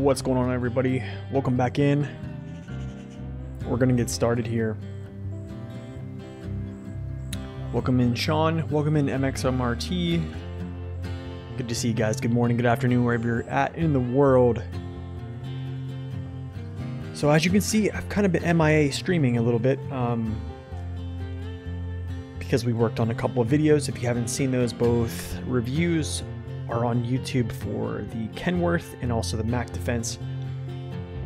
What's going on, everybody? Welcome back in. We're gonna get started here. Welcome in, Sean. Welcome in, MXMRT. Good to see you guys. Good morning, good afternoon, wherever you're at in the world. So as you can see, I've kind of been MIA streaming a little bit because we worked on a couple of videos. If you haven't seen those, both reviews are on YouTube for the Kenworth and also the Mac Defense.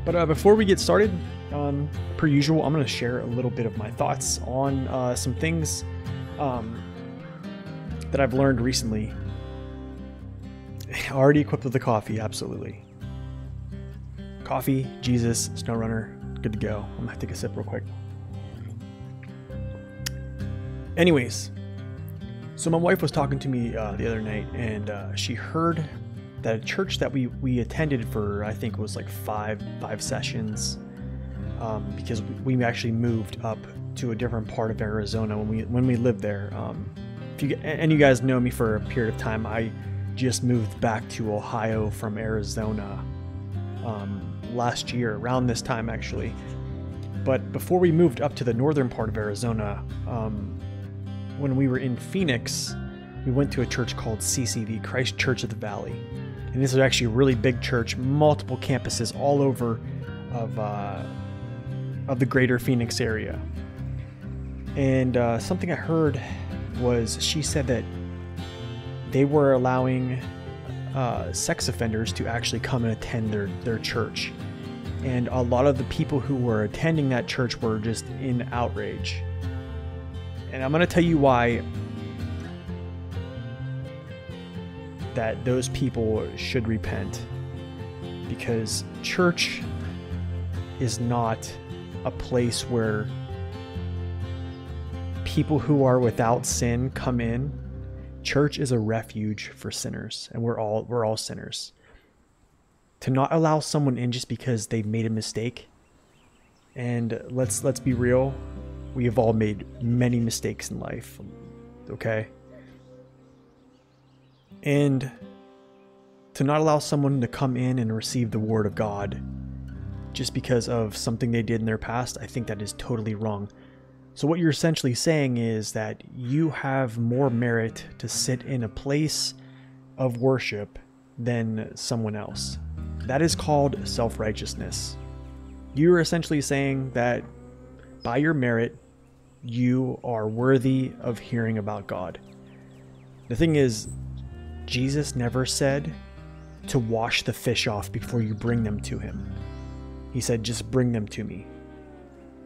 But before we get started, per usual, I'm going to share a little bit of my thoughts on some things that I've learned recently. Already equipped with the coffee, absolutely. Coffee, Jesus, SnowRunner, good to go. I'm going to take a sip real quick. Anyways, so my wife was talking to me the other night, and she heard that a church that we attended for, I think it was like five sessions, because we actually moved up to a different part of Arizona when we lived there. If you guys know me for a period of time, I just moved back to Ohio from Arizona last year, around this time actually. But before we moved up to the northern part of Arizona, when we were in Phoenix, we went to a church called CCV, Christ Church of the Valley. And this is actually a really big church, multiple campuses all over of the greater Phoenix area. And something I heard was, she said that they were allowing sex offenders to actually come and attend their church. And a lot of the people who were attending that church were just in outrage. And I'm going to tell you why that those people should repent. Because church is not a place where people who are without sin come in. Church is a refuge for sinners, and we're all sinners. To not allow someone in just because they've made a mistake, and let's be real, we have all made many mistakes in life, okay? And to not allow someone to come in and receive the word of God just because of something they did in their past, I think that is totally wrong. So what you're essentially saying is that you have more merit to sit in a place of worship than someone else. That is called self-righteousness. You're essentially saying that by your merit, you are worthy of hearing about God. The thing is, Jesus never said to wash the fish off before you bring them to him. He said, just bring them to me.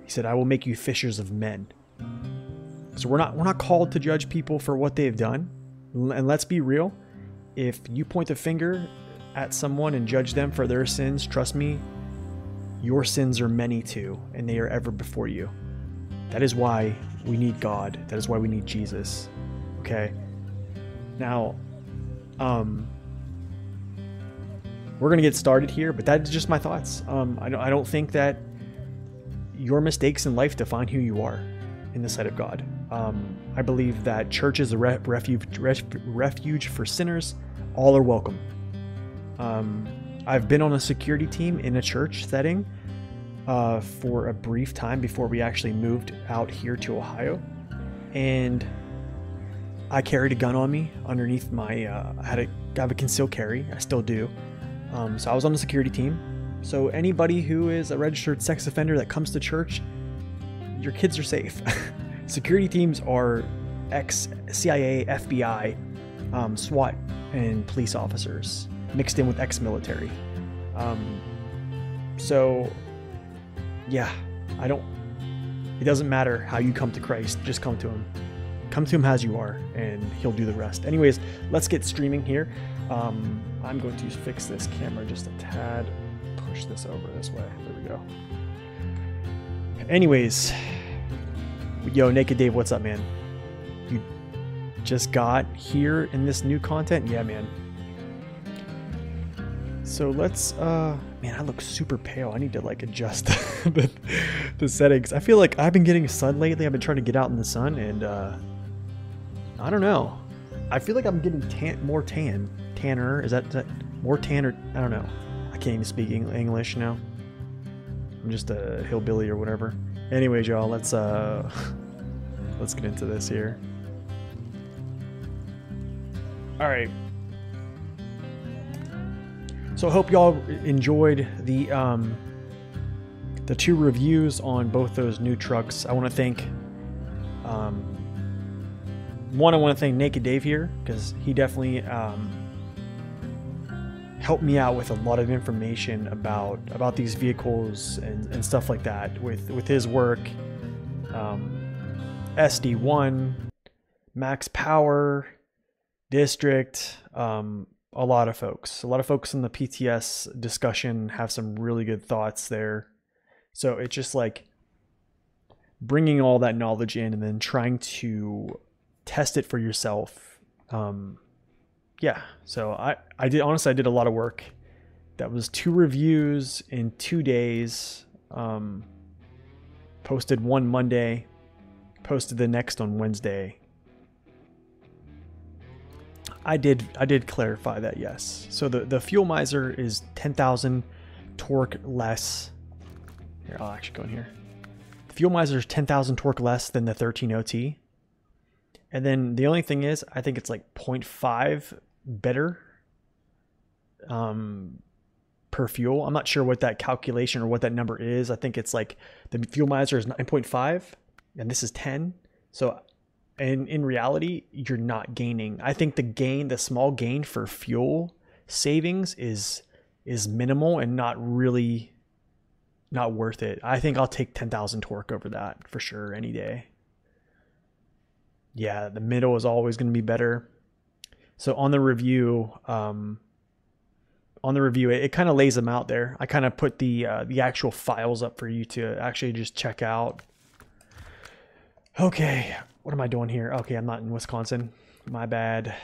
He said, I will make you fishers of men. So we're not called to judge people for what they've done. And let's be real. If you point the finger at someone and judge them for their sins, trust me, your sins are many too, and they are ever before you. That is why we need God. That is why we need Jesus. Okay? Now, we're going to get started here, but that's just my thoughts. I don't think that your mistakes in life define who you are in the sight of God. I believe that church is a refuge for sinners. All are welcome. I've been on a security team in a church setting for a brief time before we actually moved out here to Ohio, and I carried a gun on me underneath my I have a concealed carry. I still do. So I was on the security team. So anybody who is a registered sex offender that comes to church, your kids are safe. Security teams are ex-CIA, FBI, SWAT, and police officers mixed in with ex-military. So yeah, it doesn't matter how you come to Christ, just come to him. Come to him as you are, and he'll do the rest. Anyways, let's get streaming here. I'm going to fix this camera just a tad. Push this over this way. There we go. Anyways, yo, Naked Dave, what's up, man? You just got here in this new content? Yeah, man. So let's, man, I look super pale. I need to like adjust the settings. I feel like I've been getting sun lately. I've been trying to get out in the sun, and I don't know. I feel like I'm getting more tanner. Is that more tan, or I don't know. can't even speak English now. I'm just a hillbilly or whatever. Anyways, y'all, let's get into this here. All right. So I hope y'all enjoyed the 2 reviews on both those new trucks. I want to thank one. I want to thank Naked Dave here because he definitely helped me out with a lot of information about these vehicles and stuff like that with his work. SD1, Max Power, District, a lot of folks in the PTS discussion have some really good thoughts there. So it's just like bringing all that knowledge in and then trying to test it for yourself. Yeah, so I did a lot of work. That was 2 reviews in 2 days. Posted one Monday, posted the next on Wednesday. I did clarify that, yes. So the Fuel Miser is 10,000 torque less. Here, I'll actually go in here. The Fuel Miser is 10,000 torque less than the 13OT. And then the only thing is, I think it's like 0.5 better per fuel. I'm not sure what that calculation or what that number is. I think it's like the Fuel Miser is 9.5 and this is 10. So in reality, you're not gaining. I think the small gain for fuel savings is minimal and not worth it. I think I'll take 10,000 torque over that for sure any day. Yeah, the middle is always going to be better. So on the review, it kind of lays them out there. I kind of put the actual files up for you to actually just check out. Okay, what am I doing here? Okay, I'm not in Wisconsin. My bad.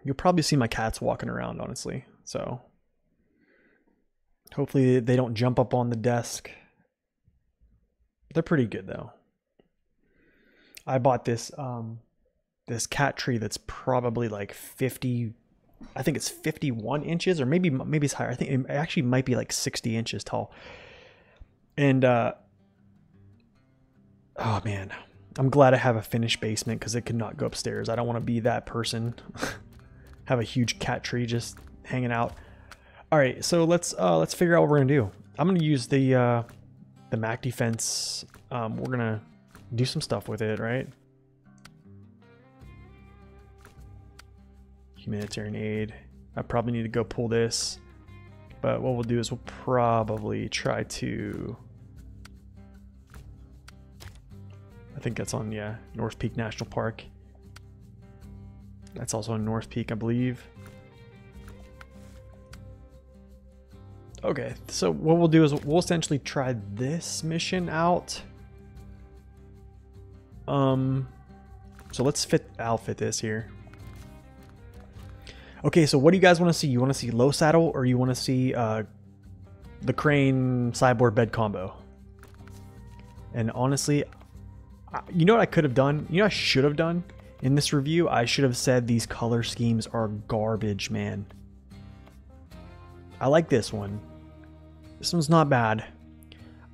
You'll probably see my cats walking around, honestly. So hopefully they don't jump up on the desk. They're pretty good though. I bought this this cat tree that's probably like 50, I think it's 51 inches or maybe it's higher. I think it actually might be like 60 inches tall. And oh man, I'm glad I have a finished basement because it could not go upstairs. I don't want to be that person. Have a huge cat tree just hanging out. All right, so let's figure out what we're gonna do. I'm gonna use the Mac Defense. We're gonna do some stuff with it, right? Humanitarian aid. I probably need to go pull this, but what we'll do is we'll probably try to. I think that's on, yeah, North Peak National Park. That's also in North Peak, I believe. Okay, so what we'll do is we'll essentially try this mission out. So let's outfit this here. Okay, so what do you guys want to see? You want to see low saddle or you want to see the crane sideboard bed combo? And honestly, you know what I could have done? You know what I should have done? In this review, I should have said these color schemes are garbage, man. I like this one. This one's not bad.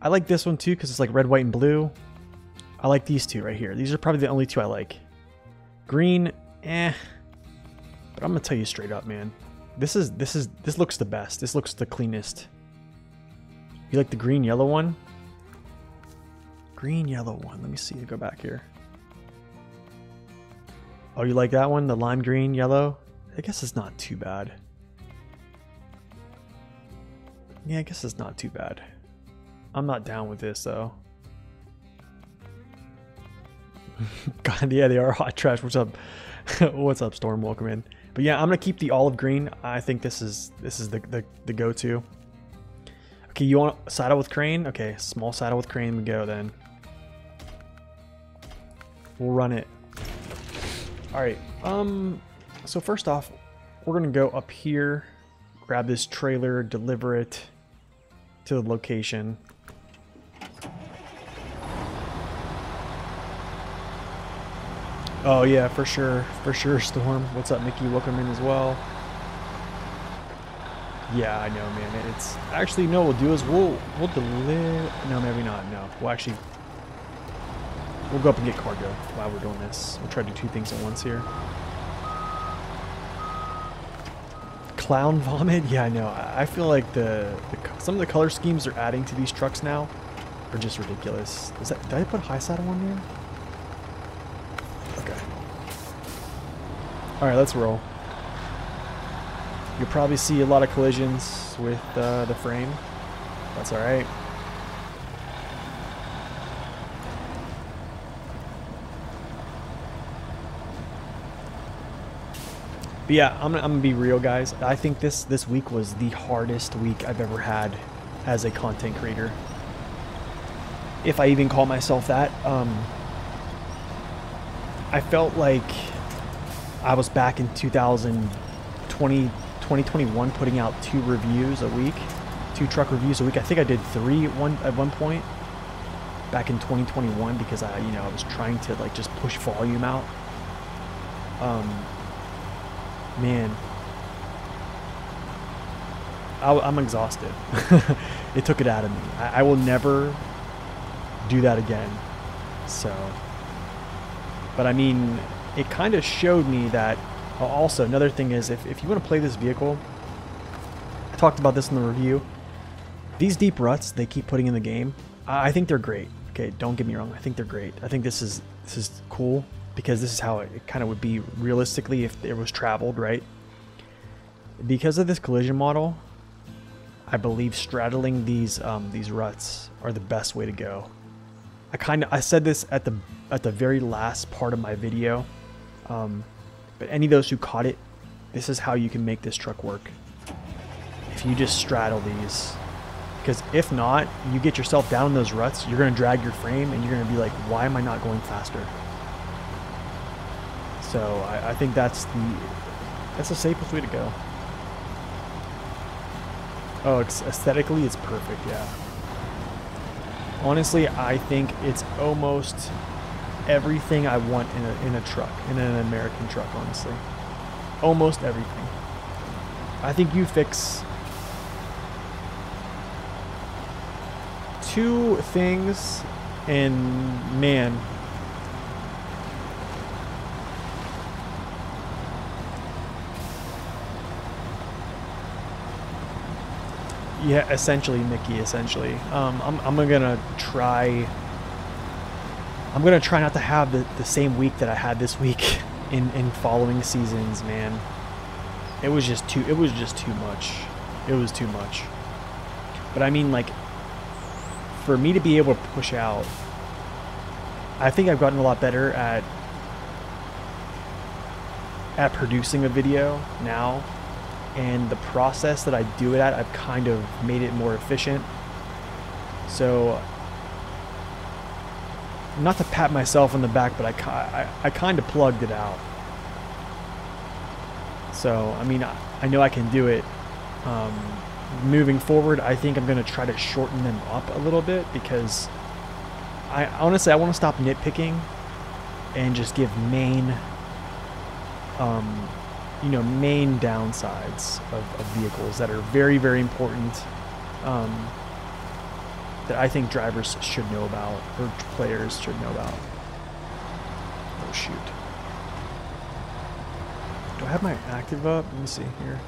I like this one too because it's like red, white, and blue. I like these two right here. These are probably the only two I like. Green, eh. But I'm gonna tell you straight up, man. This looks the best. This looks the cleanest. You like the green, yellow one? Green, yellow one. Let me see. Go back here. Oh, you like that one? The lime green, yellow? I guess it's not too bad. Yeah, I guess it's not too bad. I'm not down with this, though. God, yeah, they are hot trash. What's up? What's up, Storm? Welcome in. But yeah, I'm gonna keep the olive green. I think this is the go-to. Okay, you want a saddle with crane? Okay, small saddle with crane. We go then. We'll run it. All right. So first off, we're gonna go up here, grab this trailer, deliver it to the location. Oh yeah, for sure, Storm. What's up, Mickey? Welcome in as well. Yeah, I know, man. It's actually no. We'll do is we'll deliver. No, maybe not. No, we'll go up and get cargo while we're doing this. We'll try to do two things at once here. Clown vomit? Yeah, I know. I feel like some of the color schemes they're adding to these trucks now are just ridiculous. Did I put high saddle on there? Okay. All right, let's roll. You'll probably see a lot of collisions with the frame. That's all right. But yeah, I'm gonna be real, guys. I think this week was the hardest week I've ever had as a content creator, if I even call myself that. I felt like I was back in 2021 putting out 2 reviews a week, 2 truck reviews a week. I think I did 3 at one point back in 2021 because I was trying to like just push volume out. Man, I'm exhausted. It took it out of me. I will never do that again. So, but I mean, it kind of showed me that. Also, another thing is, if you want to play this vehicle, I talked about this in the review. These deep ruts they keep putting in the game, I think they're great. Okay, don't get me wrong. I think they're great. I think this is cool because this is how it kind of would be realistically if it was traveled, right? Because of this collision model, I believe straddling these ruts are the best way to go. I said this at the very last part of my video, but any of those who caught it, this is how you can make this truck work. If you just straddle these, because if not, you get yourself down in those ruts, you're going to drag your frame and you're going to be like, why am I not going faster? So I think that's the safest way to go. Oh, aesthetically, it's perfect, yeah. Honestly, I think it's almost everything I want in a truck, in an American truck, honestly. Almost everything. I think you fix 2 things and man, yeah, essentially, Mickey, essentially. I'm gonna try not to have the same week that I had this week in following seasons, man. It was just too much. It was too much. But I mean, like, for me to be able to push out, I think I've gotten a lot better at producing a video now. And the process that I do it at, I've kind of made it more efficient. So, not to pat myself on the back, but I kind of plugged it out. So, I mean, I know I can do it. Moving forward, I think I'm going to try to shorten them up a little bit because honestly, I want to stop nitpicking and just give main main downsides of vehicles that are very, very important, that I think drivers should know about, or players should know about. Oh shoot. Do I have my active up? Let me see here.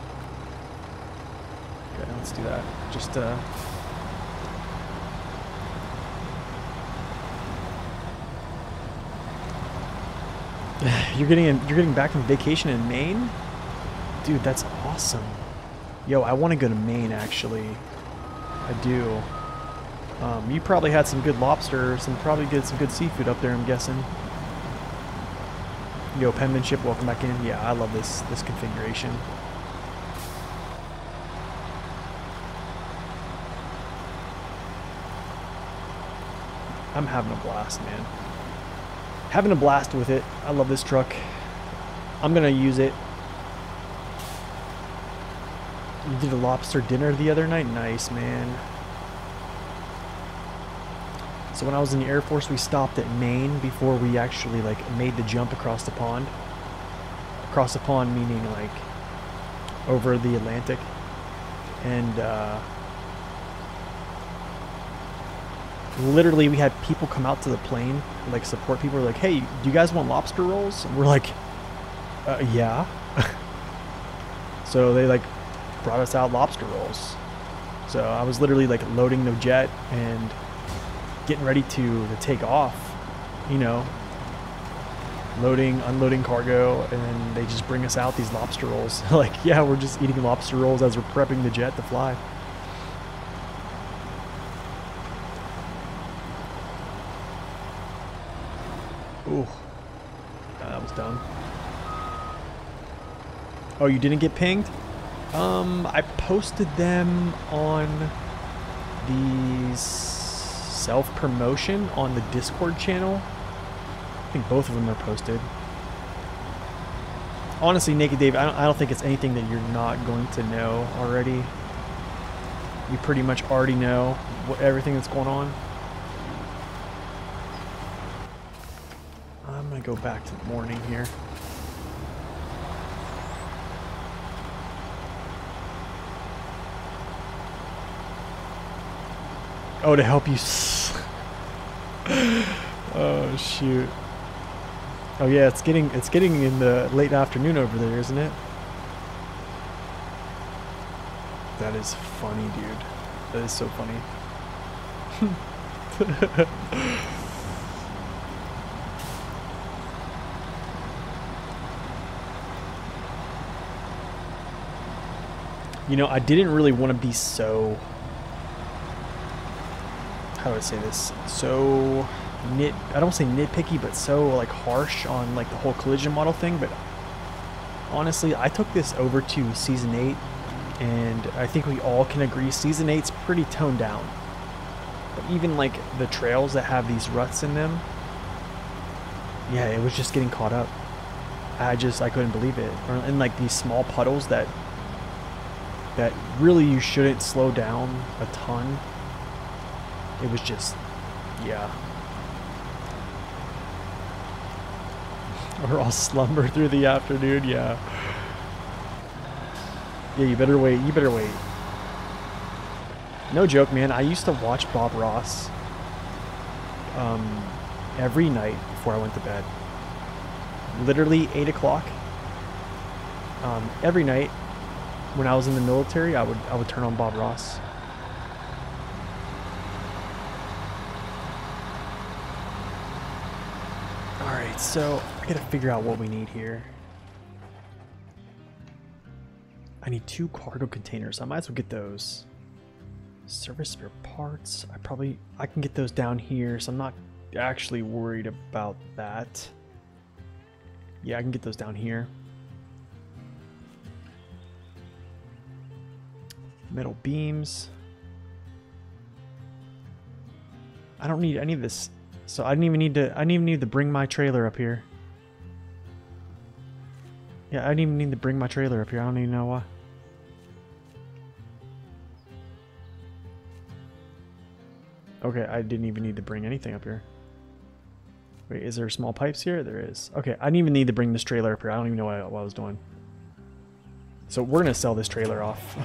Okay, let's do that. Just You're getting back from vacation in Maine? Dude, that's awesome. Yo, I want to go to Maine, actually. I do. You probably had some good lobster, probably get some good seafood up there, I'm guessing. Yo, penmanship, welcome back in. Yeah, I love this configuration. I'm having a blast, man. Having a blast with it. I love this truck. I'm gonna use it. You did a lobster dinner the other night? Nice, man. So when I was in the Air Force, we stopped at Maine before we actually like made the jump across the pond. Across the pond meaning like over the Atlantic. And literally we had people come out to the plane, like support people, were like, hey, do you guys want lobster rolls? And we're like, yeah. So they like brought us out lobster rolls. So I was literally like loading the jet and getting ready to take off, you know, loading, unloading cargo, and then they just bring us out these lobster rolls. Like, yeah, we're just eating lobster rolls as we're prepping the jet to fly. Ooh, that was dumb. Oh, you didn't get pinged? I posted them on the self-promotion on the Discord channel. I think both of them are posted. Honestly, Naked Dave, I don't think it's anything that you're not going to know already. You pretty much already know everything that's going on. I'm going to go back to the morning here. Oh, to help you. Oh, shoot. Oh yeah, it's getting in the late afternoon over there, isn't it? That is funny, dude. That is so funny. You know, I didn't really want to be so, how do I say this? So I don't say nitpicky, but so like harsh on like the whole collision model thing. But honestly, I took this over to Season 8, and I think we all can agree Season 8's pretty toned down. But even like the trails that have these ruts in them, yeah, it was just getting caught up. I couldn't believe it. Or in like these small puddles that really you shouldn't slow down a ton. It was just, yeah. Or I'll slumber through the afternoon, yeah. Yeah, you better wait, you better wait. No joke, man, I used to watch Bob Ross every night before I went to bed. Literally 8 o'clock. Every night when I was in the military, I would turn on Bob Ross. Alright, so I gotta figure out what we need here. I need 2 cargo containers. I might as well get those. Service spare parts. I can get those down here, so I'm not actually worried about that. Yeah, I can get those down here. Metal beams. I don't need any of this. So I didn't even need to bring my trailer up here. Yeah, I didn't even need to bring my trailer up here. I don't even know why. Okay, I didn't even need to bring anything up here. Wait, is there small pipes here? There is. Okay, I didn't even need to bring this trailer up here. I don't even know what I was doing. So we're gonna sell this trailer off.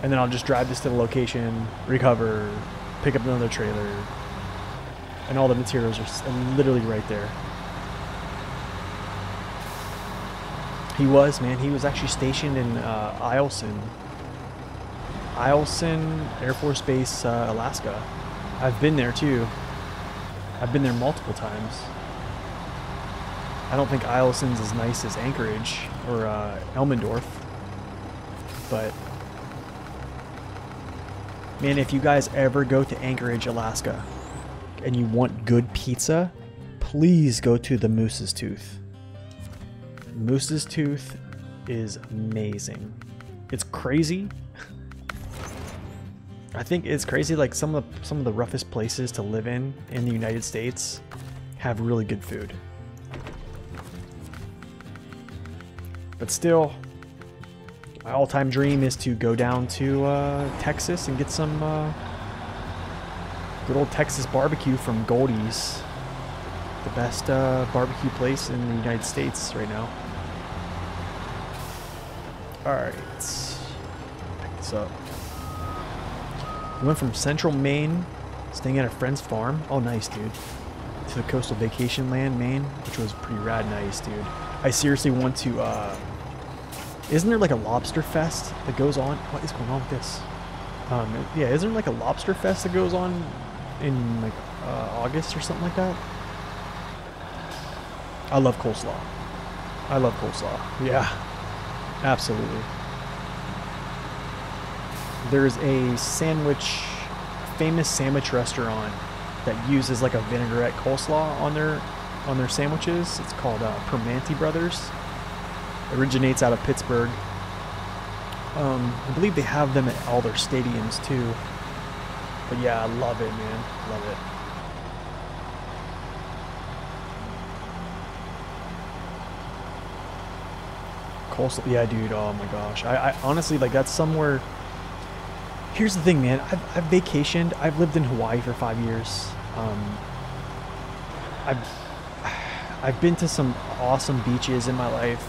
And then I'll just drive this to the location, recover, pick up another trailer. And all the materials are literally right there. He was actually stationed in Eielson Air Force Base, Alaska. I've been there too. I've been there multiple times. I don't think Eielson's as nice as Anchorage or Elmendorf, but man, if you guys ever go to Anchorage, Alaska, and you want good pizza, please go to the Moose's Tooth. Moose's Tooth is amazing. It's crazy. I think it's crazy, like some of the roughest places to live in the United States have really good food. But still, my all-time dream is to go down to Texas and get some Good old Texas barbecue from Goldie's. The best barbecue place in the United States right now. Alright. Pick this up. We went from central Maine, staying at a friend's farm. Oh, nice, dude. To the coastal vacation land, Maine, which was pretty rad nice, dude. I seriously want to, isn't there like a lobster fest that goes on? What is going on with this? Yeah, isn't there like a lobster fest that goes on in like August or something like that? I love coleslaw. I love coleslaw. Yeah, absolutely. There's a famous sandwich restaurant that uses like a vinaigrette coleslaw on their sandwiches. It's called Permanente Brothers. It originates out of Pittsburgh. I believe they have them at all their stadiums too. But yeah, I love it, man. Love it. Coleslaw, yeah, dude. Oh my gosh. I honestly, like, that's somewhere. Here's the thing, man. I've vacationed. I've lived in Hawaii for 5 years. I've been to some awesome beaches in my life.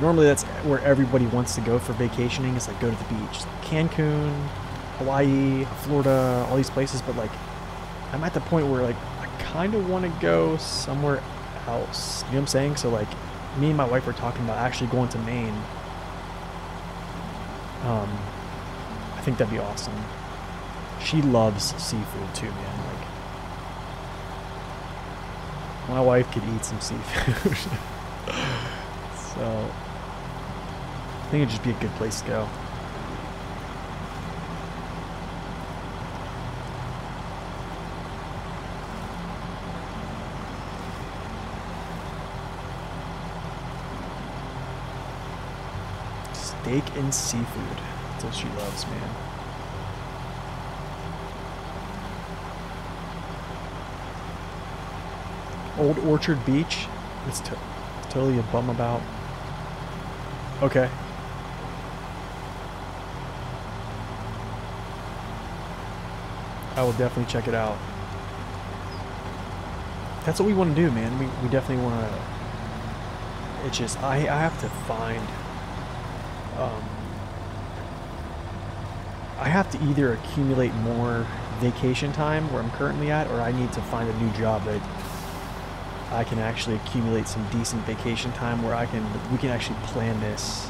Normally that's where everybody wants to go for vacationing, is like go to the beach. Like Cancun, Hawaii, Florida, all these places. But like, I'm at the point where like I kind of want to go somewhere else. You know what I'm saying? So like, me and my wife were talking about actually going to Maine. I think that'd be awesome. She loves seafood too, man. Like, my wife could eat some seafood. So, I think it'd just be a good place to go. Steak and seafood. That's what she loves, man. Old Orchard Beach. It's totally a bum about. Okay. I will definitely check it out. That's what we want to do, man. We definitely want to. It's just I have to find. I have to either accumulate more vacation time where I'm currently at, or I need to find a new job that I can actually accumulate some decent vacation time where we can actually plan this.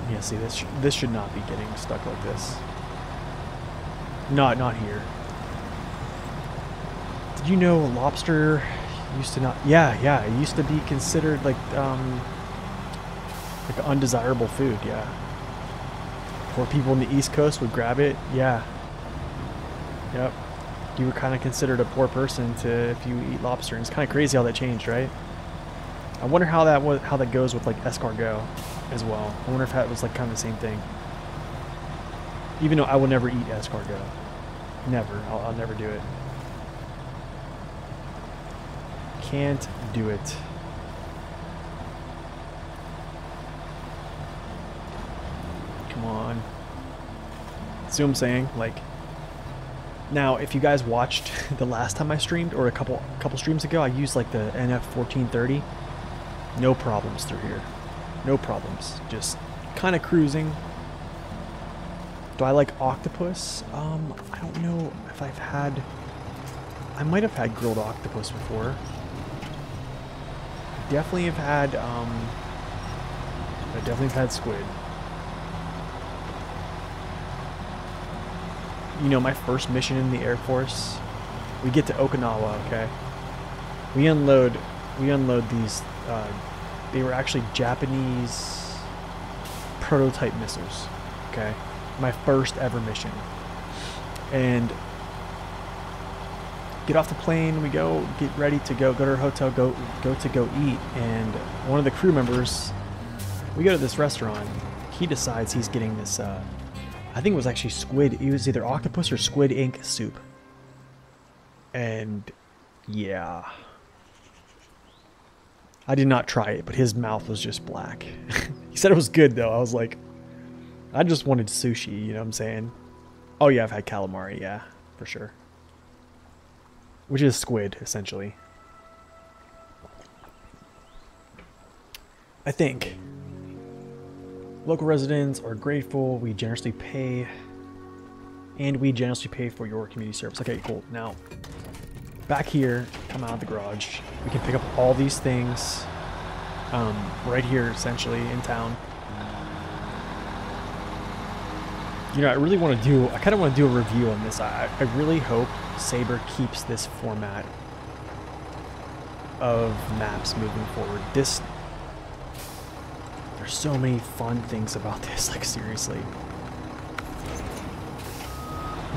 Yeah, see, this should not be getting stuck like this. Not here. Did you know lobster used to not? Yeah, it used to be considered like undesirable food. Yeah. Poor people in the East Coast would grab it. Yeah. Yep. You were kind of considered a poor person if you eat lobster, and it's kind of crazy how that changed, right? I wonder how that goes with like escargot as well. I wonder if that was like kind of the same thing. Even though I will never eat escargot, never. I'll never do it. Can't do it. Come on. See what I'm saying? Like. Now, if you guys watched the last time I streamed, or a couple streams ago, I used like the NF1430. No problems through here. No problems. Just kind of cruising. Do I like octopus? I don't know if I've had. I might have had grilled octopus before. Definitely have had. I definitely have had squid. You know, my first mission in the Air Force, we get to Okinawa, okay? We unload these, they were actually Japanese prototype missiles, okay? My first ever mission. And get off the plane, we get ready to go to our hotel, go eat, and one of the crew members, we go to this restaurant, he decides he's getting this, I think it was actually squid. It was either octopus or squid ink soup. And yeah. I did not try it, but his mouth was just black. He said it was good though. I was like, I just wanted sushi, you know what I'm saying? Oh yeah, I've had calamari, yeah, for sure. Which is squid, essentially. I think. Local residents are grateful. We generously pay. And we generously pay for your community service. Okay, cool. Now, back here, come out of the garage. We can pick up all these things right here, essentially, in town. You know, I really want to do, I kind of want to do a review on this. I really hope Saber keeps this format of maps moving forward. There's so many fun things about this, like seriously.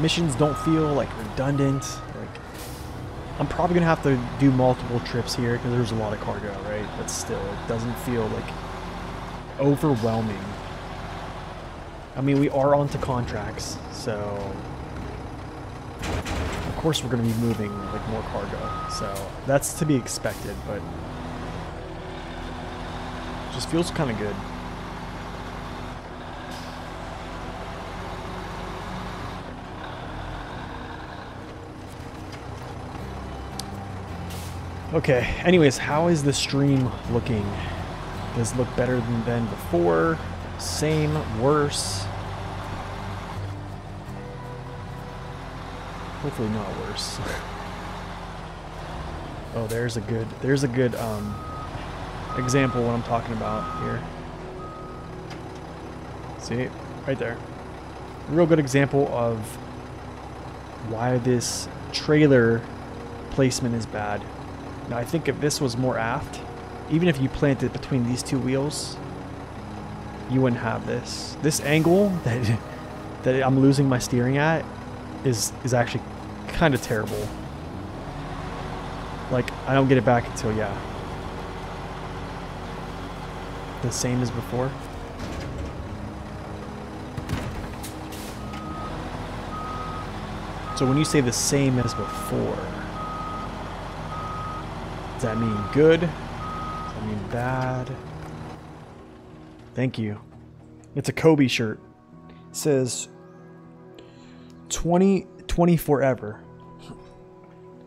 Missions don't feel like redundant. Like, I'm probably gonna have to do multiple trips here because there's a lot of cargo, right? But still, it doesn't feel like overwhelming. I mean, we are onto contracts, so of course we're going to be moving like more cargo. So that's to be expected, but it just feels kind of good. Okay, anyways, how is the stream looking? Does it look better than before? Same, worse? Hopefully not worse. Oh, there's a good example of what I'm talking about here. See, right there. Real good example of why this trailer placement is bad. Now, I think if this was more aft, even if you planted between these two wheels, you wouldn't have this. This angle that I'm losing my steering at is actually kind of terrible. Like, I don't get it back until, yeah, the same as before. So when you say the same as before, does that mean good? Does that mean bad? Thank you. It's a Kobe shirt. It says 2020 forever.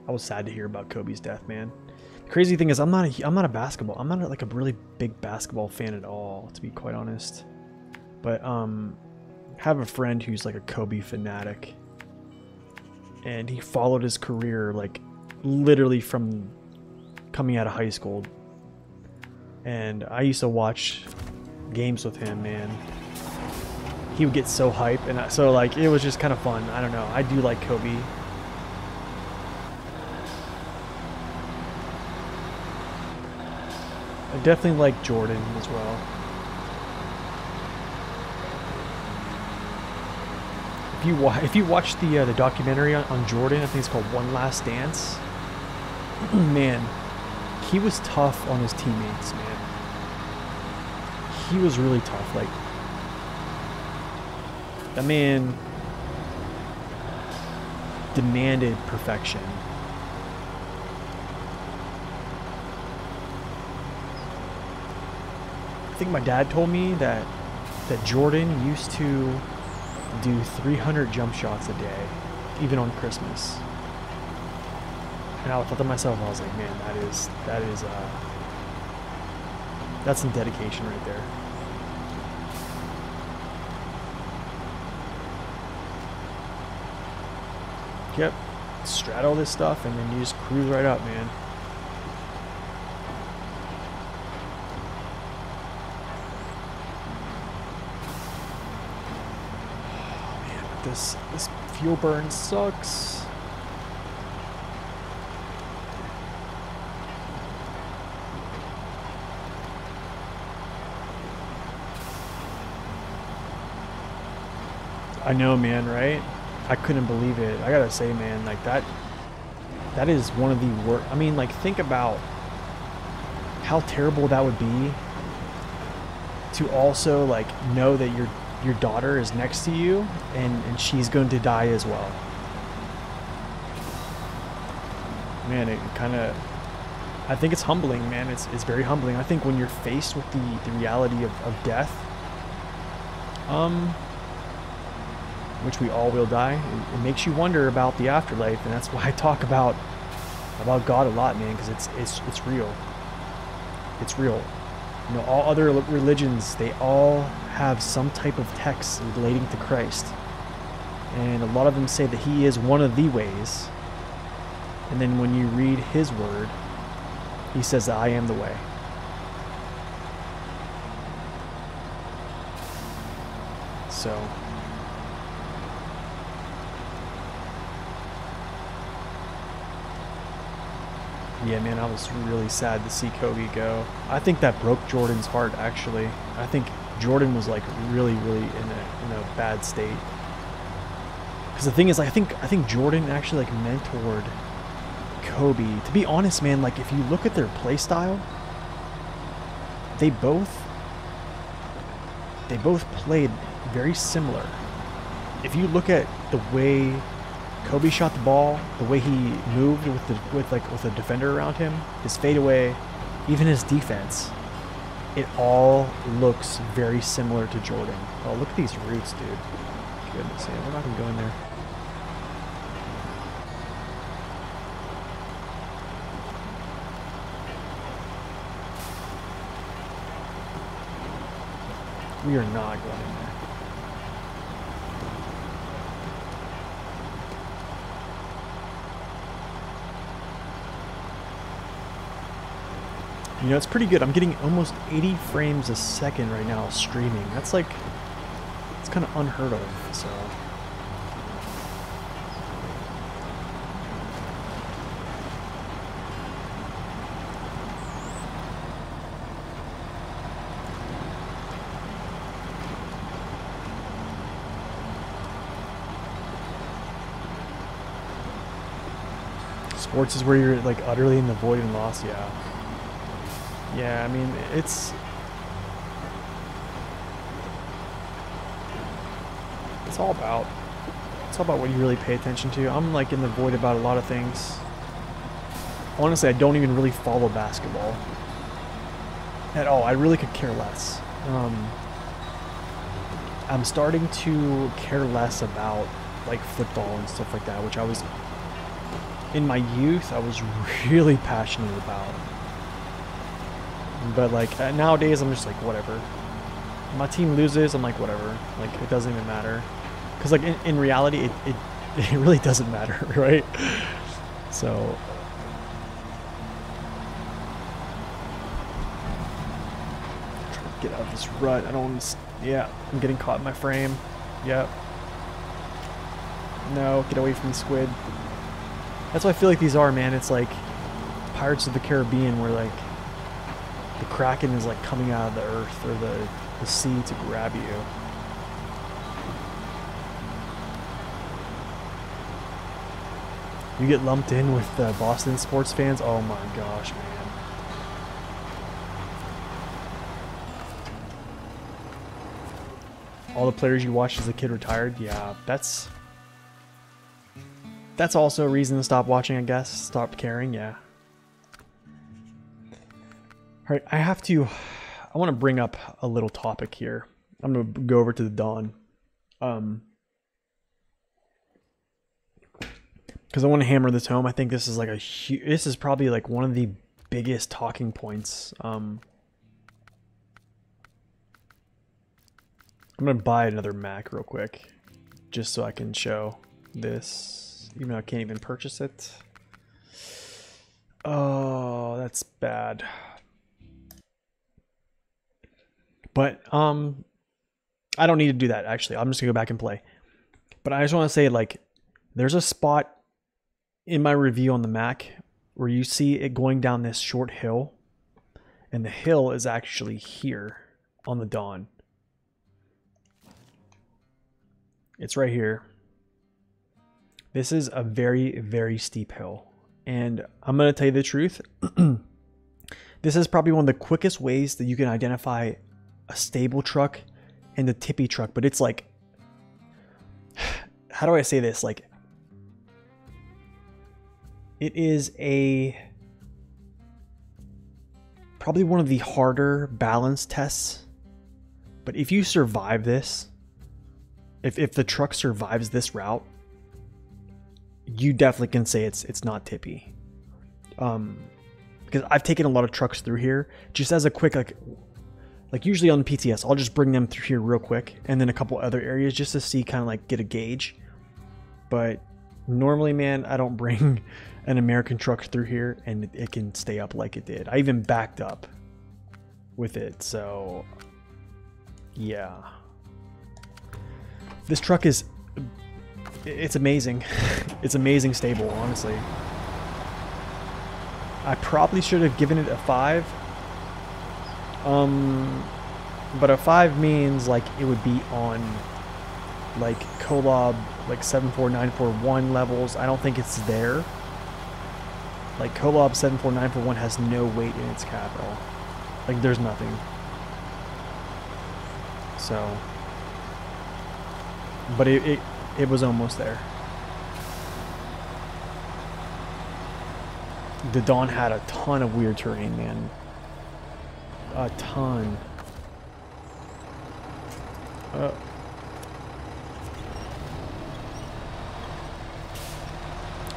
I was sad to hear about Kobe's death, man. The crazy thing is I'm not a basketball. I'm not like a really big basketball fan at all, to be quite honest. But have a friend who's like a Kobe fanatic. And he followed his career like literally from coming out of high school. And I used to watch games with him, man. He would get so hype, and so like it was just kind of fun. I don't know. I do like Kobe. I definitely like Jordan as well. If you watch the documentary on Jordan, I think it's called One Last Dance. Man, he was tough on his teammates, man. He was really tough. Like, that man demanded perfection. I think my dad told me that Jordan used to do 300 jump shots a day, even on Christmas. And I thought to myself, I was like, man, that's some dedication right there. Yep, straddle this stuff and then you just cruise right up, man. Oh man, but this fuel burn sucks. I know, man, right? I couldn't believe it. I gotta say, man, like that is one of the worst. I mean, like, think about how terrible that would be to also like know that your daughter is next to you and she's going to die as well. Man, it kind of, I think it's humbling, man. It's very humbling. I think when you're faced with the reality of death, which we all will die. It makes you wonder about the afterlife, and that's why I talk about God a lot, man, because it's real. It's real. You know, all other religions, they all have some type of text relating to Christ, and a lot of them say that he is one of the ways. And then when you read his word, he says that I am the way. So yeah, man, I was really sad to see Kobe go. I think that broke Jordan's heart, actually. I think Jordan was like really in a bad state. Because the thing is, I think Jordan actually like mentored Kobe. To be honest, man, like if you look at their play style, they both played very similar. If you look at the way Kobe shot the ball, the way he moved with a defender around him, his fadeaway, even his defense, it all looks very similar to Jordan. Oh, look at these roots, dude. Goodness, yeah, we're not gonna go in there. We are not going in there. You know, it's pretty good. I'm getting almost 80 frames a second right now streaming. That's like, it's kind of unheard of, so. Sports is where you're like utterly in the void and lost, yeah. Yeah, I mean, it's all about what you really pay attention to. I'm like in the void about a lot of things. Honestly, I don't even really follow basketball at all. I really could care less. I'm starting to care less about like football and stuff like that, which I was in my youth I was really passionate about. But like nowadays I'm just like whatever. My team loses, I'm like whatever. Like it doesn't even matter. Cause like in reality it really doesn't matter, right? So try to get out of this rut. I don't want to, yeah, I'm getting caught in my frame. Yep. No, get away from the squid. That's what I feel like these are, man. It's like Pirates of the Caribbean where like the Kraken is like coming out of the earth or the sea to grab you. You get lumped in with Boston sports fans? Oh my gosh, man. All the players you watched as a kid retired? Yeah, that's also a reason to stop watching, I guess. Stop caring, yeah. Alright, I want to bring up a little topic here. I'm going to go over to the Dawn. Because I want to hammer this home. I think this is like this is probably like one of the biggest talking points. I'm going to buy another Mac real quick. Just so I can show this. Even though I can't even purchase it. Oh, that's bad. But I don't need to do that, actually. I'm just gonna go back and play. But I just want to say, like, there's a spot in my review on the Mac where you see it going down this short hill, and the hill is actually here on the Dawn. It's right here. This is a very, very steep hill. And I'm going to tell you the truth. This is probably one of the quickest ways that you can identify a stable truck and a tippy truck. But it's like, how do I say this? Like, it is probably one of the harder balance tests. But if you survive this, If the truck survives this route, you definitely can say it's not tippy. Because I've taken a lot of trucks through here just as a quick, like usually on the PTS, I'll just bring them through here real quick, and then a couple other areas just to see, kind of like get a gauge. But normally, man, I don't bring an American truck through here and it can stay up like it did. I even backed up with it, so yeah. This truck is, it's amazing. It's amazing stable, honestly. I probably should have given it a 5. But a 5 means like it would be on like Kolob like 74941 levels. I don't think it's there. Like Kolob 74941 has no weight in its capital. Like there's nothing. So, but it was almost there. The Dawn had a ton of weird terrain, man. A ton.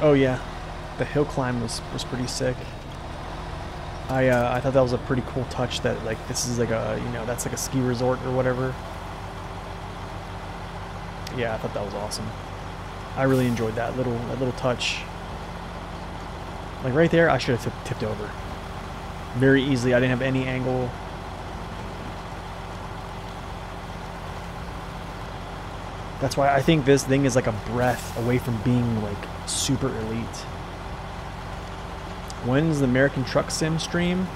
Oh yeah, the hill climb was pretty sick. I thought that was a pretty cool touch, that like this is like a, you know, that's like a ski resort or whatever. Yeah, I thought that was awesome. I really enjoyed that little touch. Like right there, I should have tipped over very easily. I didn't have any angle. That's why I think this thing is like a breath away from being like super elite. When's the American Truck Sim stream?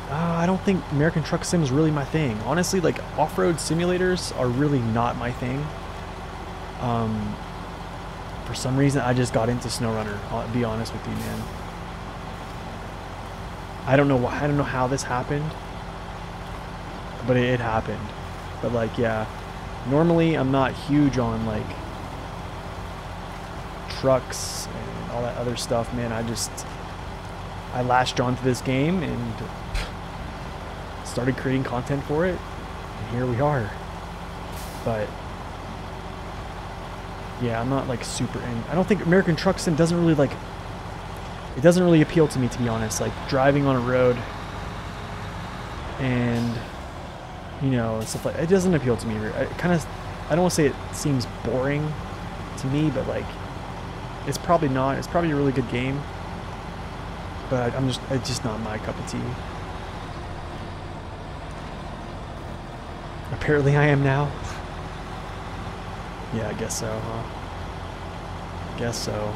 I don't think American Truck Sim is really my thing. Honestly, like off-road simulators are really not my thing. For some reason, I just got into SnowRunner. I'll be honest with you, man. I don't know why. I don't know how this happened, but it happened. But like, yeah. Normally, I'm not huge on like trucks and all that other stuff, man. I latched onto this game and started creating content for it, and here we are. But yeah, I'm not like super in. I don't think American Truck Sim doesn't really like. It doesn't really appeal to me, to be honest. Like driving on a road and, you know, stuff like, it doesn't appeal to me. I don't want to say it seems boring to me, but like, it's probably not. It's probably a really good game, but it's just not my cup of tea. Apparently I am now. Yeah, I guess so, huh? Guess so.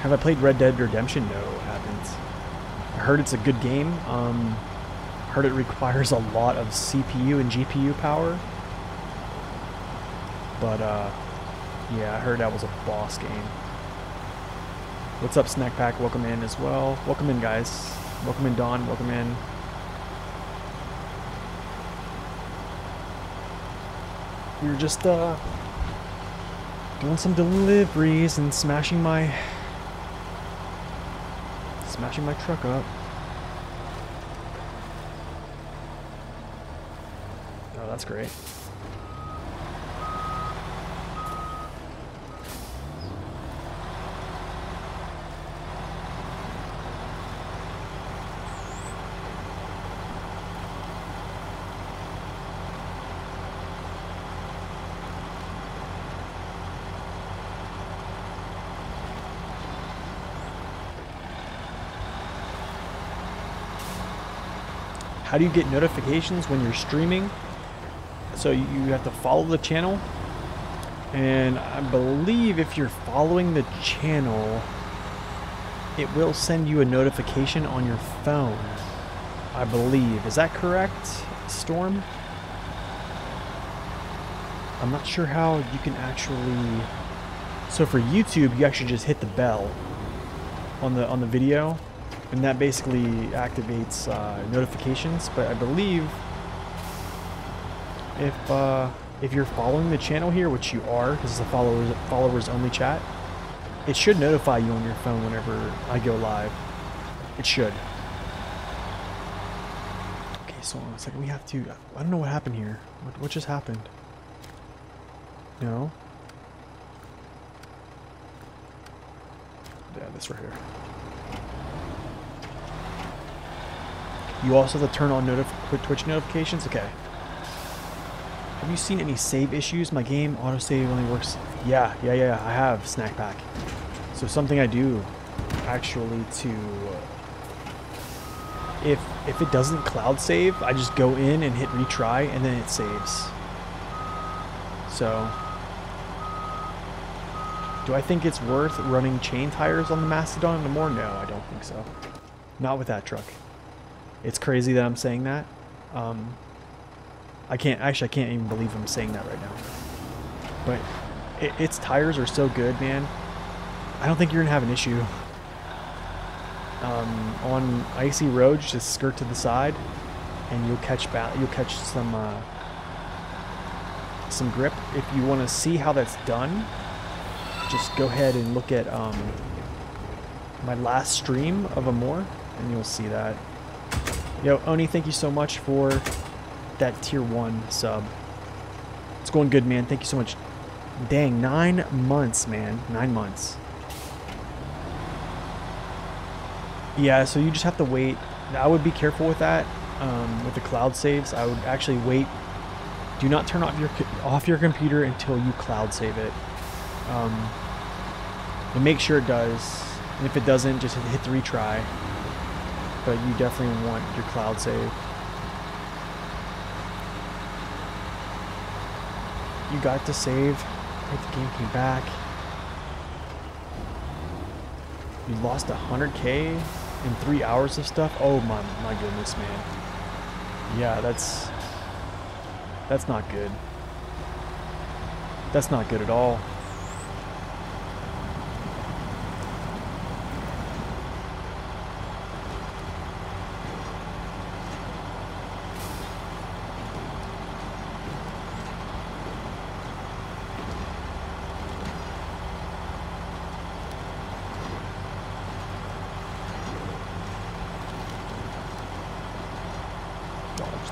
Have I played Red Dead Redemption? No, I haven't. I heard it's a good game. Heard it requires a lot of CPU and GPU power. But, yeah, I heard that was a boss game. What's up, Snack Pack? Welcome in as well. Welcome in, guys. Welcome in, Dawn. Welcome in. We were just, doing some deliveries and smashing my truck up. Oh, that's great. How do you get notifications when you're streaming? So you have to follow the channel, and I believe if you're following the channel, it will send you a notification on your phone, I believe. Is that correct, Storm? I'm not sure how you can actually... So for YouTube, you actually just hit the bell on the video, and that basically activates notifications. But I believe if you're following the channel here, which you are, because it's a followers only chat, it should notify you on your phone whenever I go live. It should. Okay, so on a second, we have to... I don't know what happened here. What just happened? No. Yeah, this right here. You also have to turn on Twitch notifications? Okay. Have you seen any save issues? My game autosave only works... Yeah, I have Snack Pack. So something I do, actually, to... If it doesn't cloud save, I just go in and hit retry, and then it saves. So... Do I think it's worth running chain tires on the Mastodon anymore? No, I don't think so. Not with that truck. It's crazy that I'm saying that. I can't even believe I'm saying that right now. But its tires are so good, man. I don't think you're gonna have an issue. On icy roads, just skirt to the side, and you'll catch some grip. If you want to see how that's done, just go ahead and look at my last stream of Amore, and you'll see that. Yo, Oni, thank you so much for that tier 1 sub. It's going good, man. Thank you so much. Dang, 9 months, man. 9 months. Yeah, so you just have to wait. I would be careful with that. With the cloud saves, I would actually wait. Do not turn off your computer until you cloud save it. And make sure it does. And if it doesn't, just hit the retry. But you definitely want your cloud save. You got to save. The game came back. You lost 100K in 3 hours of stuff. Oh my goodness, man. Yeah, that's not good. That's not good at all.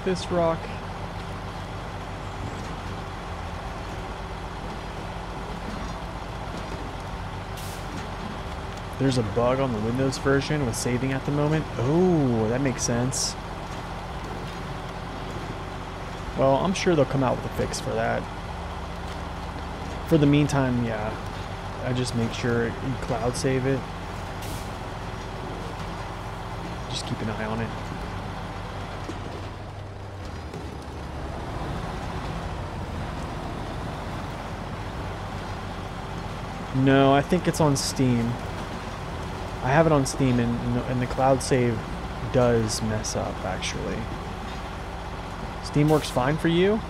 This rock. There's a bug on the Windows version with saving at the moment. Oh, that makes sense. Well, I'm sure they'll come out with a fix for that. For the meantime, yeah, I just make sure you cloud save it. Just keep an eye on it. No, I think it's on Steam. I have it on Steam, and the cloud save does mess up, actually. Steam works fine for you?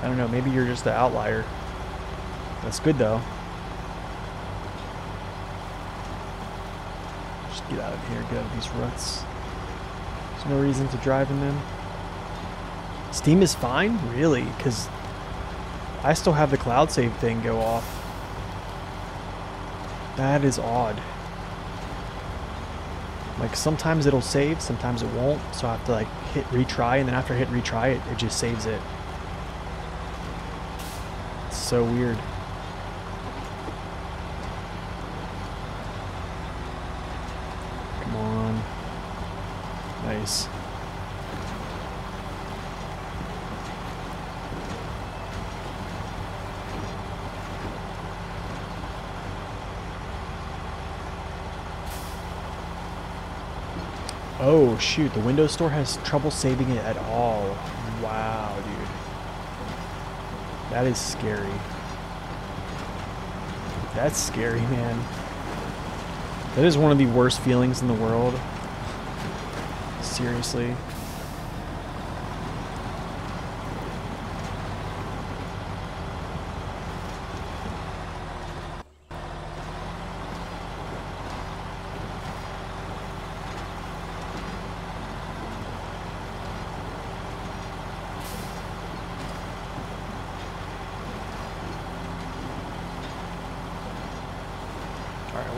I don't know, maybe you're just the outlier. That's good, though. Just get out of here, get out of these ruts. There's no reason to drive in them. Steam is fine? Really? Because I still have the cloud save thing go off. That is odd. Like, sometimes it'll save, sometimes it won't, so I have to like hit retry, and then after I hit retry it just saves it. It's so weird. Come on. Nice. Oh shoot, the Windows Store has trouble saving it at all. Wow, dude. That is scary. That's scary, man. That is one of the worst feelings in the world. Seriously.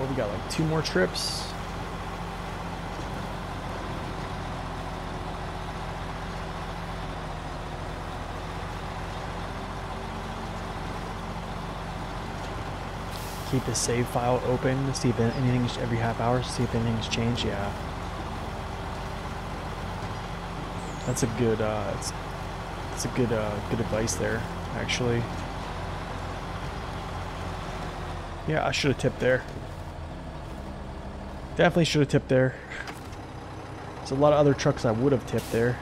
We got like 2 more trips. Keep the save file open, see if anything's every half hour, see if anything's changed. Yeah. That's a good, it's a good advice there, actually. Yeah, I should have tipped there. Definitely should have tipped there. There's a lot of other trucks I would have tipped there.